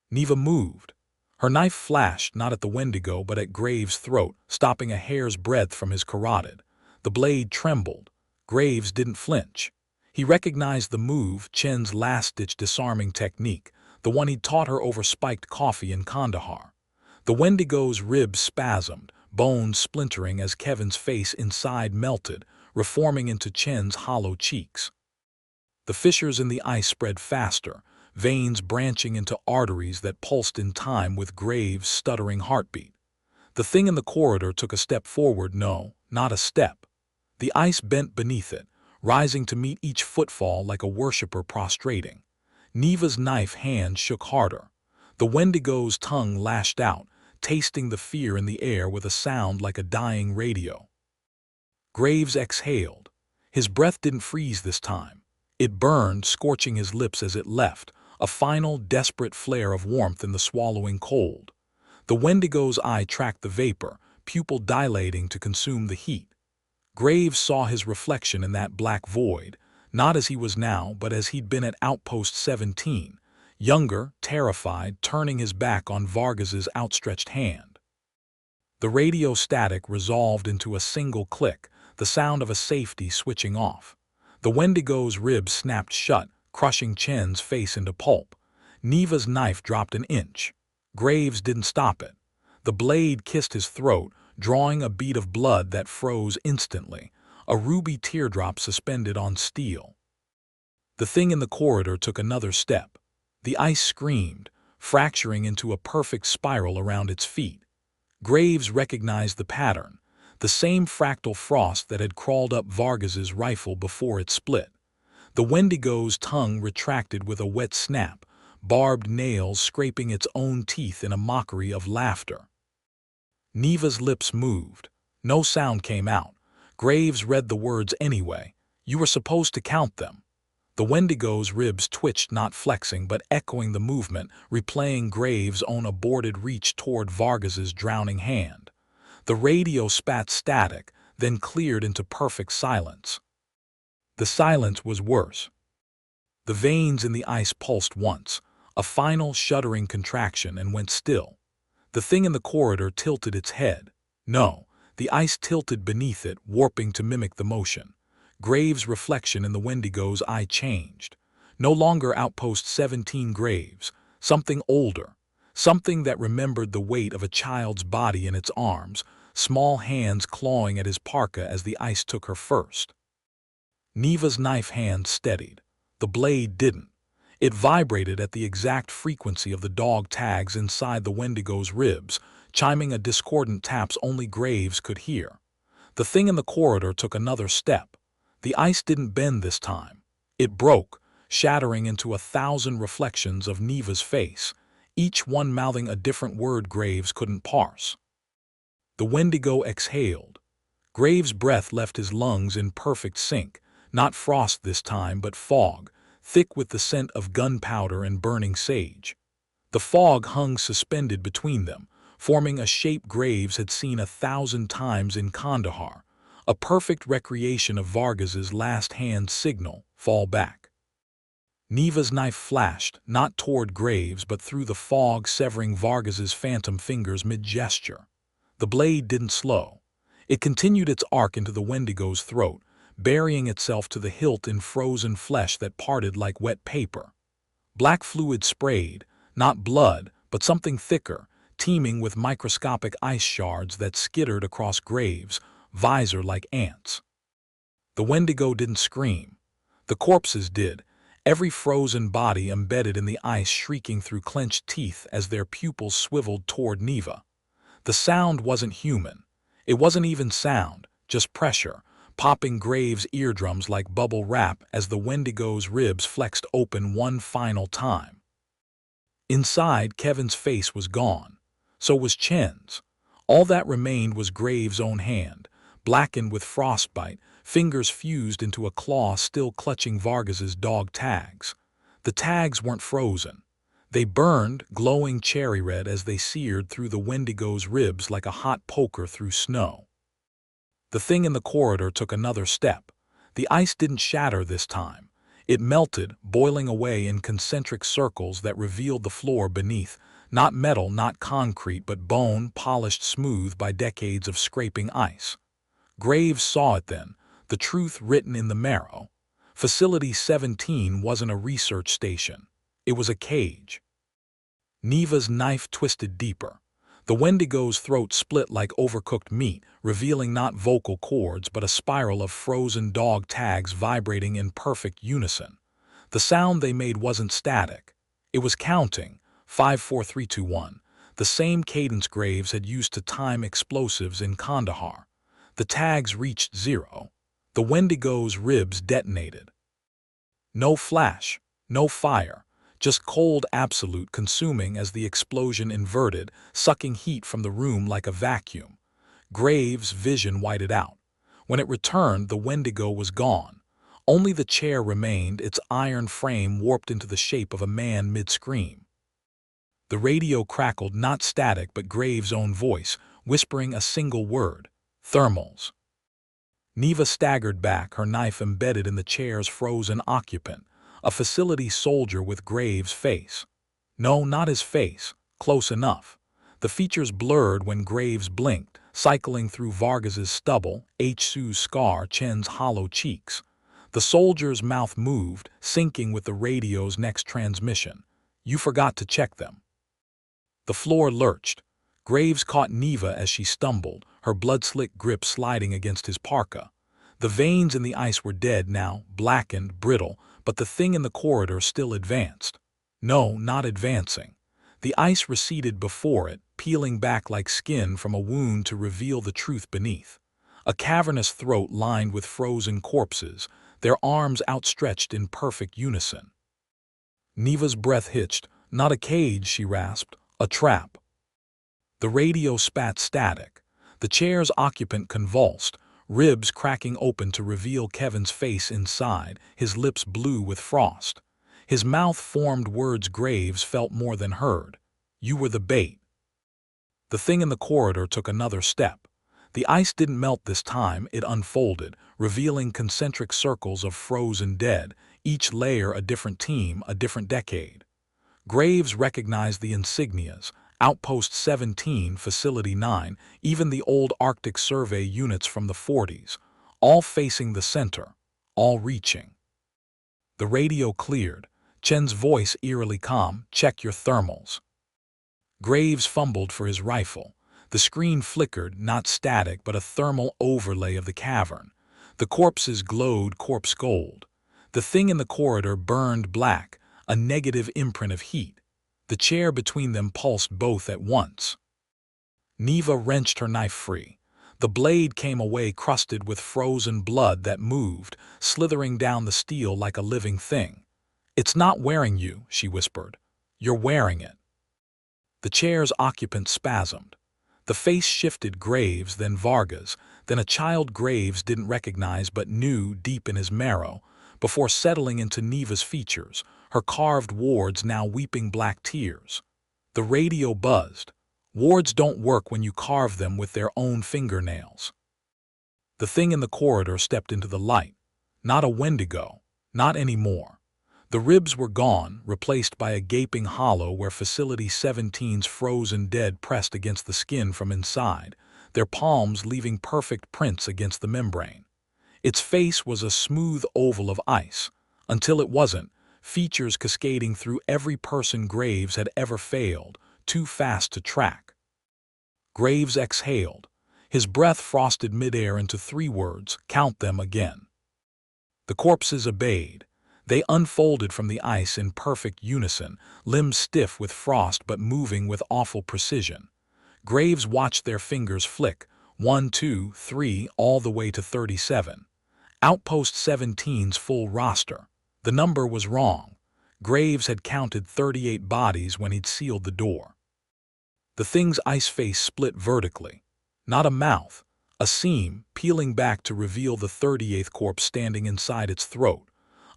Neva moved. Her knife flashed not at the Wendigo but at Graves' throat, stopping a hair's breadth from his carotid. The blade trembled. Graves didn't flinch. He recognized the move, Chen's last-ditch disarming technique, the one he'd taught her over spiked coffee in Kandahar. The Wendigo's ribs spasmed, bones splintering as Kevin's face inside melted, reforming into Chen's hollow cheeks. The fissures in the ice spread faster, veins branching into arteries that pulsed in time with Graves' stuttering heartbeat. The thing in the corridor took a step forward, no, not a step. The ice bent beneath it, rising to meet each footfall like a worshipper prostrating. Neva's knife hand shook harder. The Wendigo's tongue lashed out, tasting the fear in the air with a sound like a dying radio. Graves exhaled. His breath didn't freeze this time. It burned, scorching his lips as it left, a final, desperate flare of warmth in the swallowing cold. The Wendigo's eye tracked the vapor, pupil dilating to consume the heat. Graves saw his reflection in that black void, not as he was now, but as he'd been at Outpost 17, younger, terrified, turning his back on Vargas's outstretched hand. The radio static resolved into a single click, the sound of a safety switching off. The Wendigo's ribs snapped shut, crushing Chen's face into pulp. Neva's knife dropped an inch. Graves didn't stop it. The blade kissed his throat, drawing a bead of blood that froze instantly, a ruby teardrop suspended on steel. The thing in the corridor took another step. The ice screamed, fracturing into a perfect spiral around its feet. Graves recognized the pattern, the same fractal frost that had crawled up Vargas's rifle before it split. The Wendigo's tongue retracted with a wet snap, barbed nails scraping its own teeth in a mockery of laughter. Neva's lips moved. No sound came out. Graves read the words anyway. You were supposed to count them. The Wendigo's ribs twitched, not flexing, but echoing the movement, replaying Graves' own aborted reach toward Vargas's drowning hand. The radio spat static, then cleared into perfect silence. The silence was worse. The veins in the ice pulsed once, a final shuddering contraction, and went still. The thing in the corridor tilted its head. No, the ice tilted beneath it, warping to mimic the motion. Graves' reflection in the Wendigo's eye changed. No longer Outpost 17 Graves, something older, something that remembered the weight of a child's body in its arms, small hands clawing at his parka as the ice took her first. Neva's knife hand steadied. The blade didn't. It vibrated at the exact frequency of the dog tags inside the Wendigo's ribs, chiming a discordant taps only Graves could hear. The thing in the corridor took another step. The ice didn't bend this time. It broke, shattering into 1,000 reflections of Neva's face, each one mouthing a different word Graves couldn't parse. The Wendigo exhaled. Graves' breath left his lungs in perfect sync, not frost this time but fog, thick with the scent of gunpowder and burning sage. The fog hung suspended between them, forming a shape Graves had seen 1,000 times in Kandahar, a perfect recreation of Vargas's last-hand signal, fall back. Neva's knife flashed, not toward Graves but through the fog, severing Vargas's phantom fingers mid-gesture. The blade didn't slow. It continued its arc into the Wendigo's throat, burying itself to the hilt in frozen flesh that parted like wet paper. Black fluid sprayed, not blood, but something thicker, teeming with microscopic ice shards that skittered across Graves' visor like ants. The Wendigo didn't scream. The corpses did, every frozen body embedded in the ice shrieking through clenched teeth as their pupils swiveled toward Neva. The sound wasn't human. It wasn't even sound, just pressure, popping Graves' eardrums like bubble wrap as the Wendigo's ribs flexed open one final time. Inside, Kevin's face was gone. So was Chen's. All that remained was Graves' own hand, blackened with frostbite, fingers fused into a claw still clutching Vargas's dog tags. The tags weren't frozen. They burned, glowing cherry red as they seared through the Wendigo's ribs like a hot poker through snow. The thing in the corridor took another step. The ice didn't shatter this time. It melted, boiling away in concentric circles that revealed the floor beneath, not metal, not concrete, but bone polished smooth by decades of scraping ice. Graves saw it then, the truth written in the marrow. Facility 17 wasn't a research station. It was a cage. Neva's knife twisted deeper. The Wendigo's throat split like overcooked meat, revealing not vocal cords but a spiral of frozen dog tags vibrating in perfect unison. The sound they made wasn't static. It was counting, 5, 4, 3, 2, 1, the same cadence Graves had used to time explosives in Kandahar. The tags reached 0. The Wendigo's ribs detonated. No flash, no fire. Just cold absolute consuming as the explosion inverted, sucking heat from the room like a vacuum. Graves' vision whited out. When it returned, the Wendigo was gone. Only the chair remained, its iron frame warped into the shape of a man mid-scream. The radio crackled, not static but Graves' own voice, whispering a single word: thermals. Neva staggered back, her knife embedded in the chair's frozen occupant, a facility soldier with Graves' face. No, not his face. Close enough. The features blurred when Graves blinked, cycling through Vargas's stubble, Su's scar, Chen's hollow cheeks. The soldier's mouth moved, syncing with the radio's next transmission. You forgot to check them. The floor lurched. Graves caught Neva as she stumbled, her blood-slick grip sliding against his parka. The veins in the ice were dead now, blackened, brittle, but the thing in the corridor still advanced. No, not advancing. The ice receded before it, peeling back like skin from a wound to reveal the truth beneath. A cavernous throat lined with frozen corpses, their arms outstretched in perfect unison. Neva's breath hitched. Not a cage, she rasped. A trap. The radio spat static. The chair's occupant convulsed, ribs cracking open to reveal Kevin's face inside, his lips blue with frost. His mouth formed words Graves felt more than heard. You were the bait. The thing in the corridor took another step. The ice didn't melt this time, it unfolded, revealing concentric circles of frozen dead, each layer a different team, a different decade. Graves recognized the insignias: Outpost 17, Facility 9, even the old Arctic Survey units from the 40s, all facing the center, all reaching. The radio cleared, Chen's voice eerily calm: check your thermals. Graves fumbled for his rifle. The screen flickered, not static but a thermal overlay of the cavern. The corpses glowed corpse gold. The thing in the corridor burned black, a negative imprint of heat. The chair between them pulsed both at once. Neva wrenched her knife free. The blade came away crusted with frozen blood that moved, slithering down the steel like a living thing. It's not wearing you, she whispered. You're wearing it. The chair's occupant spasmed. The face shifted, Graves, then Vargas, then a child Graves didn't recognize but knew deep in his marrow, before settling into Neva's features, her carved wards now weeping black tears. The radio buzzed. Wards don't work when you carve them with their own fingernails. The thing in the corridor stepped into the light. Not a Wendigo. Not anymore. The ribs were gone, replaced by a gaping hollow where Facility 17's frozen dead pressed against the skin from inside, their palms leaving perfect prints against the membrane. Its face was a smooth oval of ice, until it wasn't, features cascading through every person Graves had ever failed, too fast to track. Graves exhaled. His breath frosted midair into 3 words: count them again. The corpses obeyed. They unfolded from the ice in perfect unison, limbs stiff with frost but moving with awful precision. Graves watched their fingers flick, 1, 2, 3, all the way to 37. Outpost 17's full roster. The number was wrong. Graves had counted 38 bodies when he'd sealed the door. The thing's ice face split vertically. Not a mouth, a seam peeling back to reveal the 38th corpse standing inside its throat.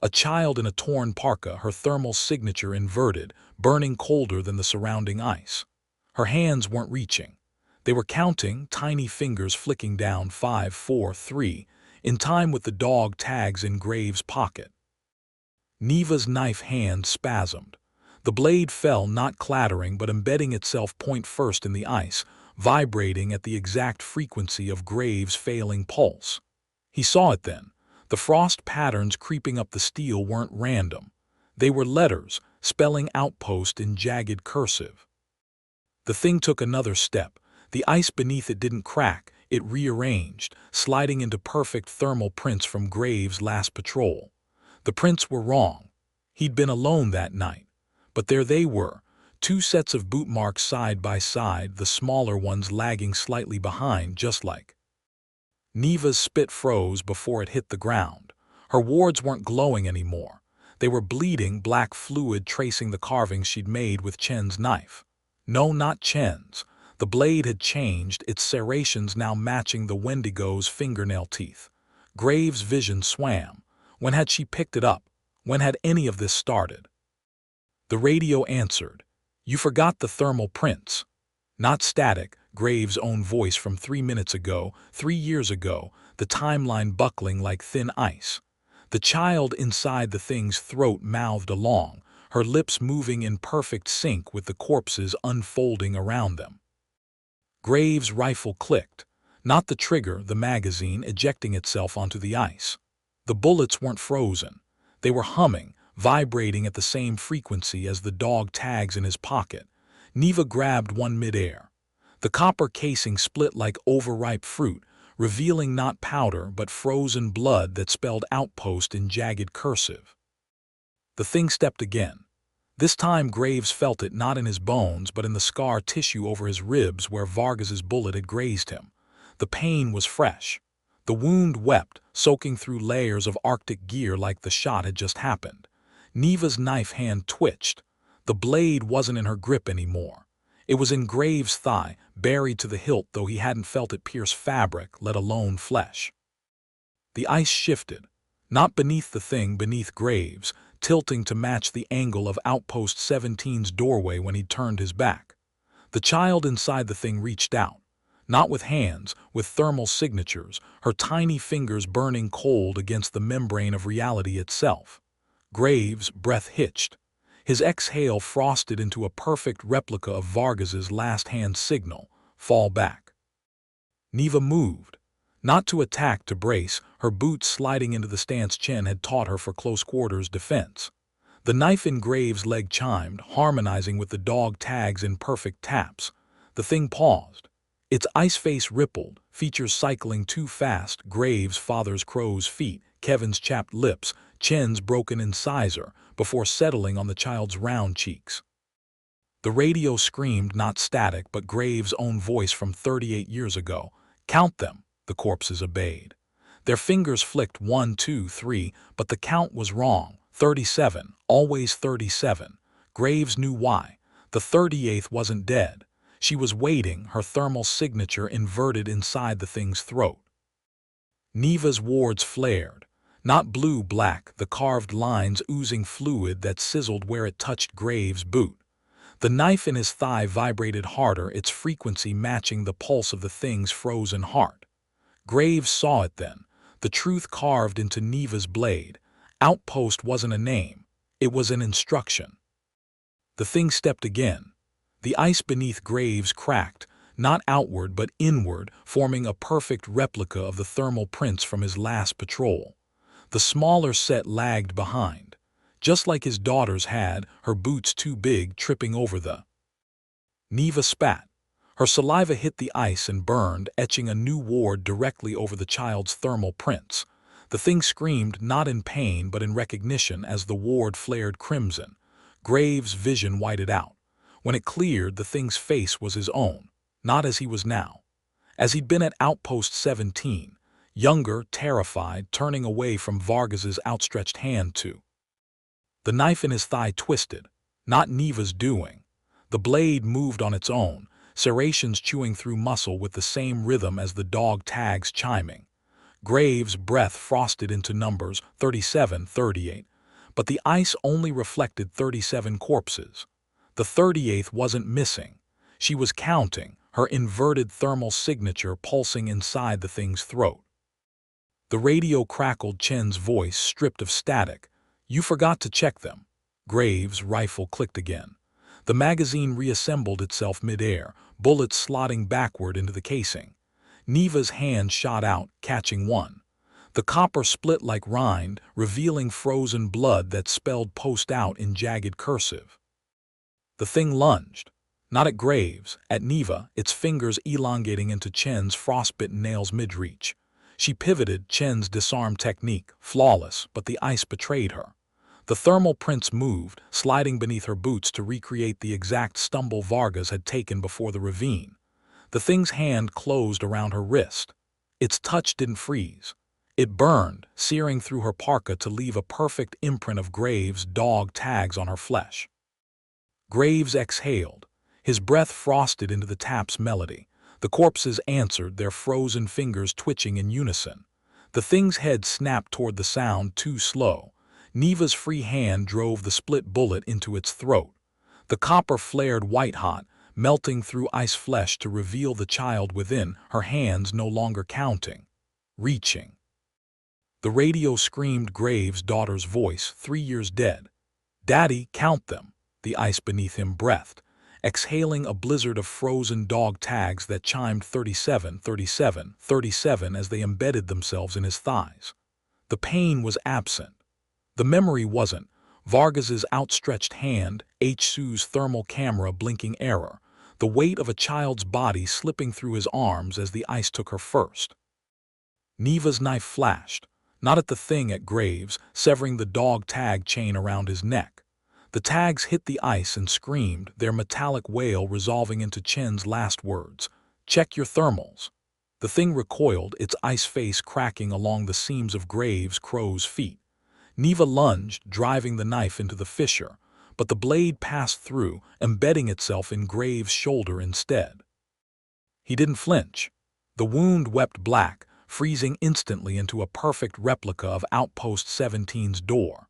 A child in a torn parka, her thermal signature inverted, burning colder than the surrounding ice. Her hands weren't reaching. They were counting, tiny fingers flicking down 5, 4, 3, in time with the dog tags in Graves' pocket. Neva's knife hand spasmed. The blade fell, not clattering but embedding itself point first in the ice, vibrating at the exact frequency of Graves' failing pulse. He saw it then. The frost patterns creeping up the steel weren't random. They were letters, spelling outpost in jagged cursive. The thing took another step. The ice beneath it didn't crack, it rearranged, sliding into perfect thermal prints from Graves' last patrol. The prints were wrong. He'd been alone that night. But there they were, 2 sets of boot marks side by side, the smaller ones lagging slightly behind, just like. Neva's spit froze before it hit the ground. Her wards weren't glowing anymore. They were bleeding black fluid tracing the carvings she'd made with Chen's knife. No, not Chen's. The blade had changed, its serrations now matching the Wendigo's fingernail teeth. Graves' vision swam. When had she picked it up? When had any of this started? The radio answered. You forgot the thermal prints. Not static, Graves' own voice from 3 minutes ago, 3 years ago, the timeline buckling like thin ice. The child inside the thing's throat mouthed along, her lips moving in perfect sync with the corpses unfolding around them. Graves' rifle clicked. Not the trigger, the magazine ejecting itself onto the ice. The bullets weren't frozen. They were humming, vibrating at the same frequency as the dog tags in his pocket. Neva grabbed one midair. The copper casing split like overripe fruit, revealing not powder but frozen blood that spelled outpost in jagged cursive. The thing stepped again. This time Graves felt it not in his bones but in the scar tissue over his ribs where Vargas's bullet had grazed him. The pain was fresh. The wound wept, soaking through layers of Arctic gear like the shot had just happened. Neva's knife hand twitched. The blade wasn't in her grip anymore. It was in Graves' thigh, buried to the hilt, though he hadn't felt it pierce fabric, let alone flesh. The ice shifted. Not beneath the thing, beneath Graves, tilting to match the angle of Outpost 17's doorway when he turned his back. The child inside the thing reached out. Not with hands, with thermal signatures, her tiny fingers burning cold against the membrane of reality itself. Graves' breath hitched. His exhale frosted into a perfect replica of Vargas's last hand signal, fall back. Neva moved. Not to attack, to brace, her boots sliding into the stance Chen had taught her for close quarters defense. The knife in Graves' leg chimed, harmonizing with the dog tags in perfect taps. The thing paused. Its ice face rippled, features cycling too fast, Graves' father's crow's feet, Kevin's chapped lips, Chen's broken incisor, before settling on the child's round cheeks. The radio screamed, not static, but Graves' own voice from 38 years ago. Count them, the corpses obeyed. Their fingers flicked 1, 2, 3, but the count was wrong. 37, always 37. Graves knew why. The 38th wasn't dead. She was waiting, her thermal signature inverted inside the thing's throat. Neva's wards flared. Not blue-black, the carved lines oozing fluid that sizzled where it touched Graves' boot. The knife in his thigh vibrated harder, its frequency matching the pulse of the thing's frozen heart. Graves saw it then, the truth carved into Neva's blade. Outpost wasn't a name, it was an instruction. The thing stepped again. The ice beneath Graves cracked, not outward but inward, forming a perfect replica of the thermal prints from his last patrol. The smaller set lagged behind, just like his daughters had, her boots too big, tripping over the. Neva spat. Her saliva hit the ice and burned, etching a new ward directly over the child's thermal prints. The thing screamed, not in pain but in recognition, as the ward flared crimson. Graves' vision whited out. When it cleared, the thing's face was his own, not as he was now. As he'd been at Outpost 17, younger, terrified, turning away from Vargas's outstretched hand too. The knife in his thigh twisted, not Neva's doing. The blade moved on its own, serrations chewing through muscle with the same rhythm as the dog tags chiming. Graves' breath frosted into numbers 37, 38, but the ice only reflected 37 corpses. The 38th wasn't missing. She was counting, her inverted thermal signature pulsing inside the thing's throat. The radio crackled Chen's voice, stripped of static. "You forgot to check them." Graves' rifle clicked again. The magazine reassembled itself mid-air, bullets slotting backward into the casing. Neva's hand shot out, catching one. The copper split like rind, revealing frozen blood that spelled "post out" in jagged cursive. The thing lunged. Not at Graves, at Neva, its fingers elongating into Chen's frostbitten nails mid-reach. She pivoted, Chen's disarm technique, flawless, but the ice betrayed her. The thermal prints moved, sliding beneath her boots to recreate the exact stumble Vargas had taken before the ravine. The thing's hand closed around her wrist. Its touch didn't freeze. It burned, searing through her parka to leave a perfect imprint of Graves' dog tags on her flesh. Graves exhaled. His breath frosted into the tap's melody. The corpses answered, their frozen fingers twitching in unison. The thing's head snapped toward the sound, too slow. Neva's free hand drove the split bullet into its throat. The copper flared white-hot, melting through ice flesh to reveal the child within, her hands no longer counting. Reaching. The radio screamed Graves' daughter's voice, 3 years dead. "Daddy, count them," the ice beneath him breathed, exhaling a blizzard of frozen dog tags that chimed 37, 37, 37 as they embedded themselves in his thighs. The pain was absent. The memory wasn't. Vargas's outstretched hand, H-Su's thermal camera blinking error, the weight of a child's body slipping through his arms as the ice took her first. Neva's knife flashed, not at the thing, at Graves, severing the dog tag chain around his neck. The tags hit the ice and screamed, their metallic wail resolving into Chen's last words, "Check your thermals." The thing recoiled, its ice face cracking along the seams of Graves' crow's feet. Neva lunged, driving the knife into the fissure, but the blade passed through, embedding itself in Graves' shoulder instead. He didn't flinch. The wound wept black, freezing instantly into a perfect replica of Outpost 17's door.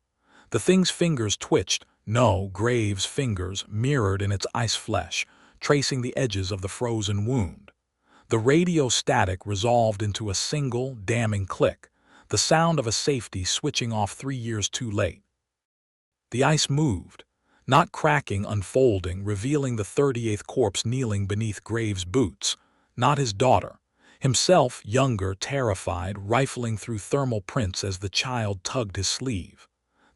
The thing's fingers twitched. No, Graves' fingers mirrored in its ice flesh, tracing the edges of the frozen wound. The radio static resolved into a single, damning click, the sound of a safety switching off 3 years too late. The ice moved, not cracking, unfolding, revealing the 38th corpse kneeling beneath Graves' boots, not his daughter, himself, younger, terrified, rifling through thermal prints as the child tugged his sleeve.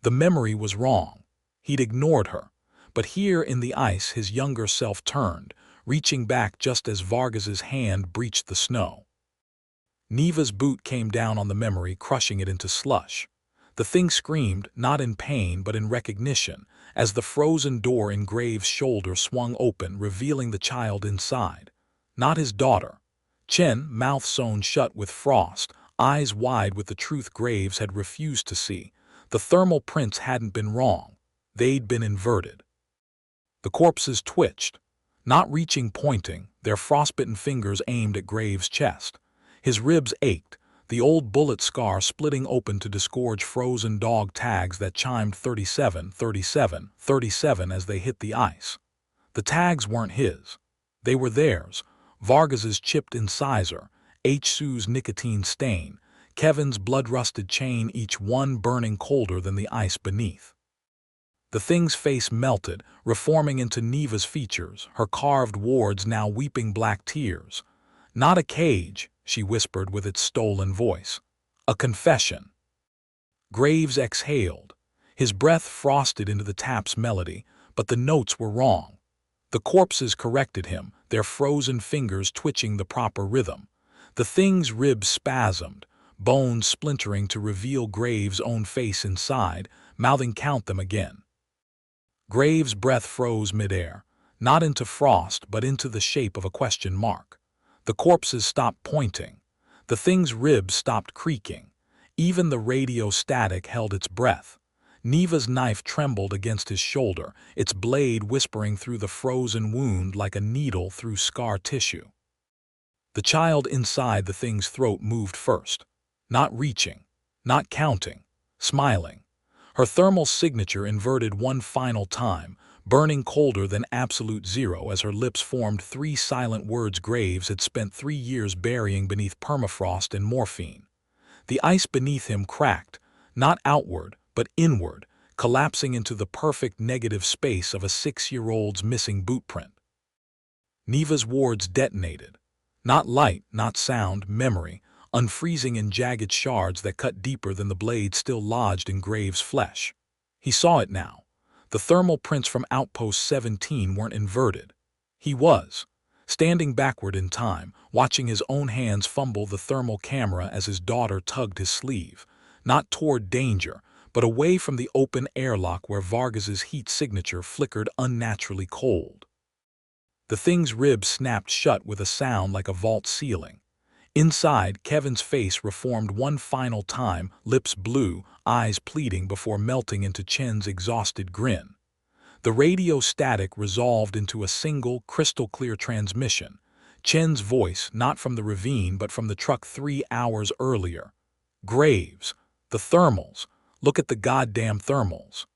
The memory was wrong. He'd ignored her, but here in the ice his younger self turned, reaching back just as Vargas's hand breached the snow. Neva's boot came down on the memory, crushing it into slush. The thing screamed, not in pain but in recognition, as the frozen door in Graves' shoulder swung open, revealing the child inside. Not his daughter. Chen, mouth sewn shut with frost, eyes wide with the truth Graves had refused to see. The thermal prints hadn't been wrong. They'd been inverted. The corpses twitched, not reaching, pointing, their frostbitten fingers aimed at Graves' chest. His ribs ached, the old bullet scar splitting open to disgorge frozen dog tags that chimed 37, 37, 37 as they hit the ice. The tags weren't his. They were theirs. Vargas's chipped incisor, H-Su's nicotine stain, Kevin's blood-rusted chain, each one burning colder than the ice beneath. The thing's face melted, reforming into Neva's features, her carved wards now weeping black tears. "Not a cage," she whispered with its stolen voice. "A confession." Graves exhaled. His breath frosted into the tap's melody, but the notes were wrong. The corpses corrected him, their frozen fingers twitching the proper rhythm. The thing's ribs spasmed, bones splintering to reveal Graves' own face inside, mouthing, "Count them again." Graves' breath froze midair, not into frost but into the shape of a question mark. The corpses stopped pointing. The thing's ribs stopped creaking. Even the radio static held its breath. Neva's knife trembled against his shoulder, its blade whispering through the frozen wound like a needle through scar tissue. The child inside the thing's throat moved first, not reaching, not counting, smiling. Her thermal signature inverted one final time, burning colder than absolute zero as her lips formed three silent words Graves had spent 3 years burying beneath permafrost and morphine. The ice beneath him cracked, not outward, but inward, collapsing into the perfect negative space of a 6-year-old's missing boot print. Neva's wards detonated. Not light, not sound, memory, unfreezing in jagged shards that cut deeper than the blade still lodged in Graves' flesh. He saw it now. The thermal prints from Outpost 17 weren't inverted. He was, standing backward in time, watching his own hands fumble the thermal camera as his daughter tugged his sleeve, not toward danger, but away from the open airlock where Vargas's heat signature flickered unnaturally cold. The thing's ribs snapped shut with a sound like a vault ceiling. Inside, Kevin's face reformed one final time, lips blue, eyes pleading before melting into Chen's exhausted grin. The radio static resolved into a single, crystal-clear transmission. Chen's voice, not from the ravine but from the truck 3 hours earlier. Graves, the thermals. Look at the goddamn thermals.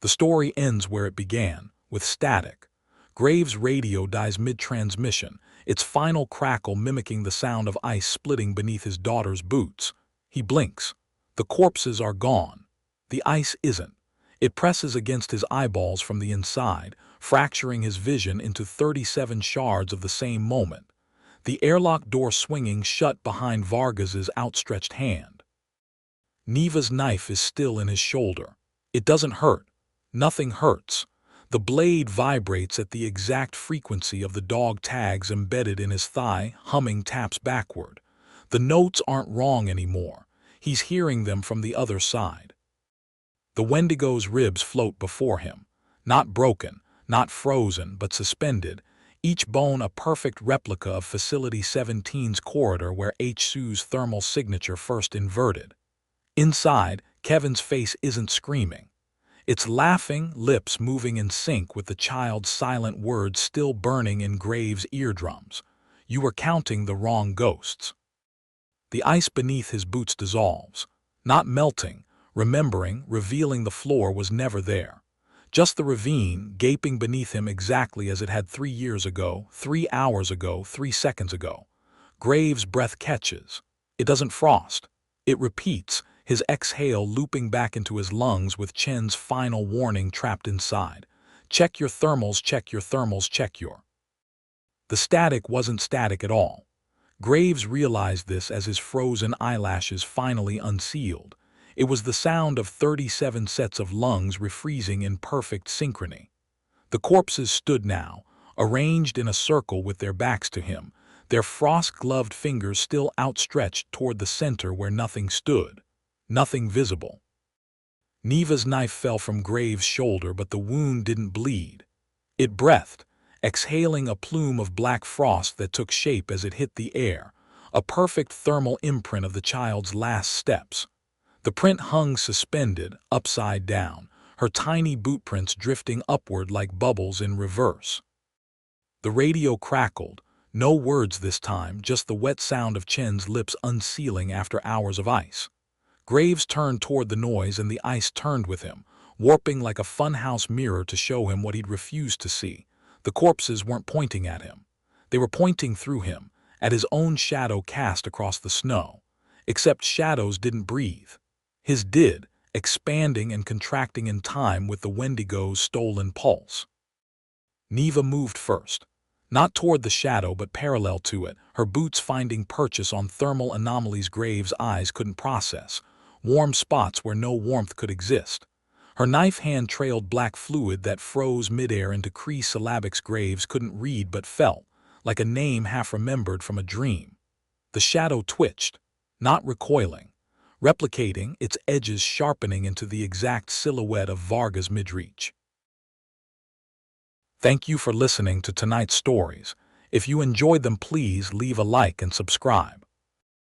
The story ends where it began, with static. Graves' radio dies mid-transmission, its final crackle mimicking the sound of ice splitting beneath his daughter's boots. He blinks. The corpses are gone. The ice isn't. It presses against his eyeballs from the inside, fracturing his vision into 37 shards of the same moment. The airlock door swinging shut behind Vargas's outstretched hand. Neva's knife is still in his shoulder. It doesn't hurt. Nothing hurts. The blade vibrates at the exact frequency of the dog tags embedded in his thigh, humming taps backward. The notes aren't wrong anymore. He's hearing them from the other side. The Wendigo's ribs float before him. Not broken, not frozen, but suspended, each bone a perfect replica of Facility 17's corridor where H-Su's thermal signature first inverted. Inside, Kevin's face isn't screaming. It's laughing, lips moving in sync with the child's silent words still burning in Graves' eardrums. You were counting the wrong ghosts. The ice beneath his boots dissolves. Not melting, remembering, revealing the floor was never there. Just the ravine, gaping beneath him exactly as it had 3 years ago, 3 hours ago, 3 seconds ago. Graves' breath catches. It doesn't frost. It repeats, his exhale looping back into his lungs with Chen's final warning trapped inside. Check your thermals, check your thermals, check your... The static wasn't static at all. Graves realized this as his frozen eyelashes finally unsealed. It was the sound of 37 sets of lungs refreezing in perfect synchrony. The corpses stood now, arranged in a circle with their backs to him, their frost-gloved fingers still outstretched toward the center where nothing stood. Nothing visible. Neva's knife fell from Graves' shoulder, but the wound didn't bleed. It breathed, exhaling a plume of black frost that took shape as it hit the air, a perfect thermal imprint of the child's last steps. The print hung suspended, upside down, her tiny boot prints drifting upward like bubbles in reverse. The radio crackled, no words this time, just the wet sound of Chen's lips unsealing after hours of ice. Graves turned toward the noise and the ice turned with him, warping like a funhouse mirror to show him what he'd refused to see. The corpses weren't pointing at him. They were pointing through him, at his own shadow cast across the snow. Except shadows didn't breathe. His did, expanding and contracting in time with the Wendigo's stolen pulse. Neva moved first. Not toward the shadow but parallel to it, her boots finding purchase on thermal anomalies Graves' eyes couldn't process. Warm spots where no warmth could exist. Her knife hand trailed black fluid that froze midair into Cree syllabics Graves couldn't read but felt, like a name half-remembered from a dream. The shadow twitched, not recoiling, replicating, its edges sharpening into the exact silhouette of Vargas' midreach. Thank you for listening to tonight's stories. If you enjoyed them, please leave a like and subscribe.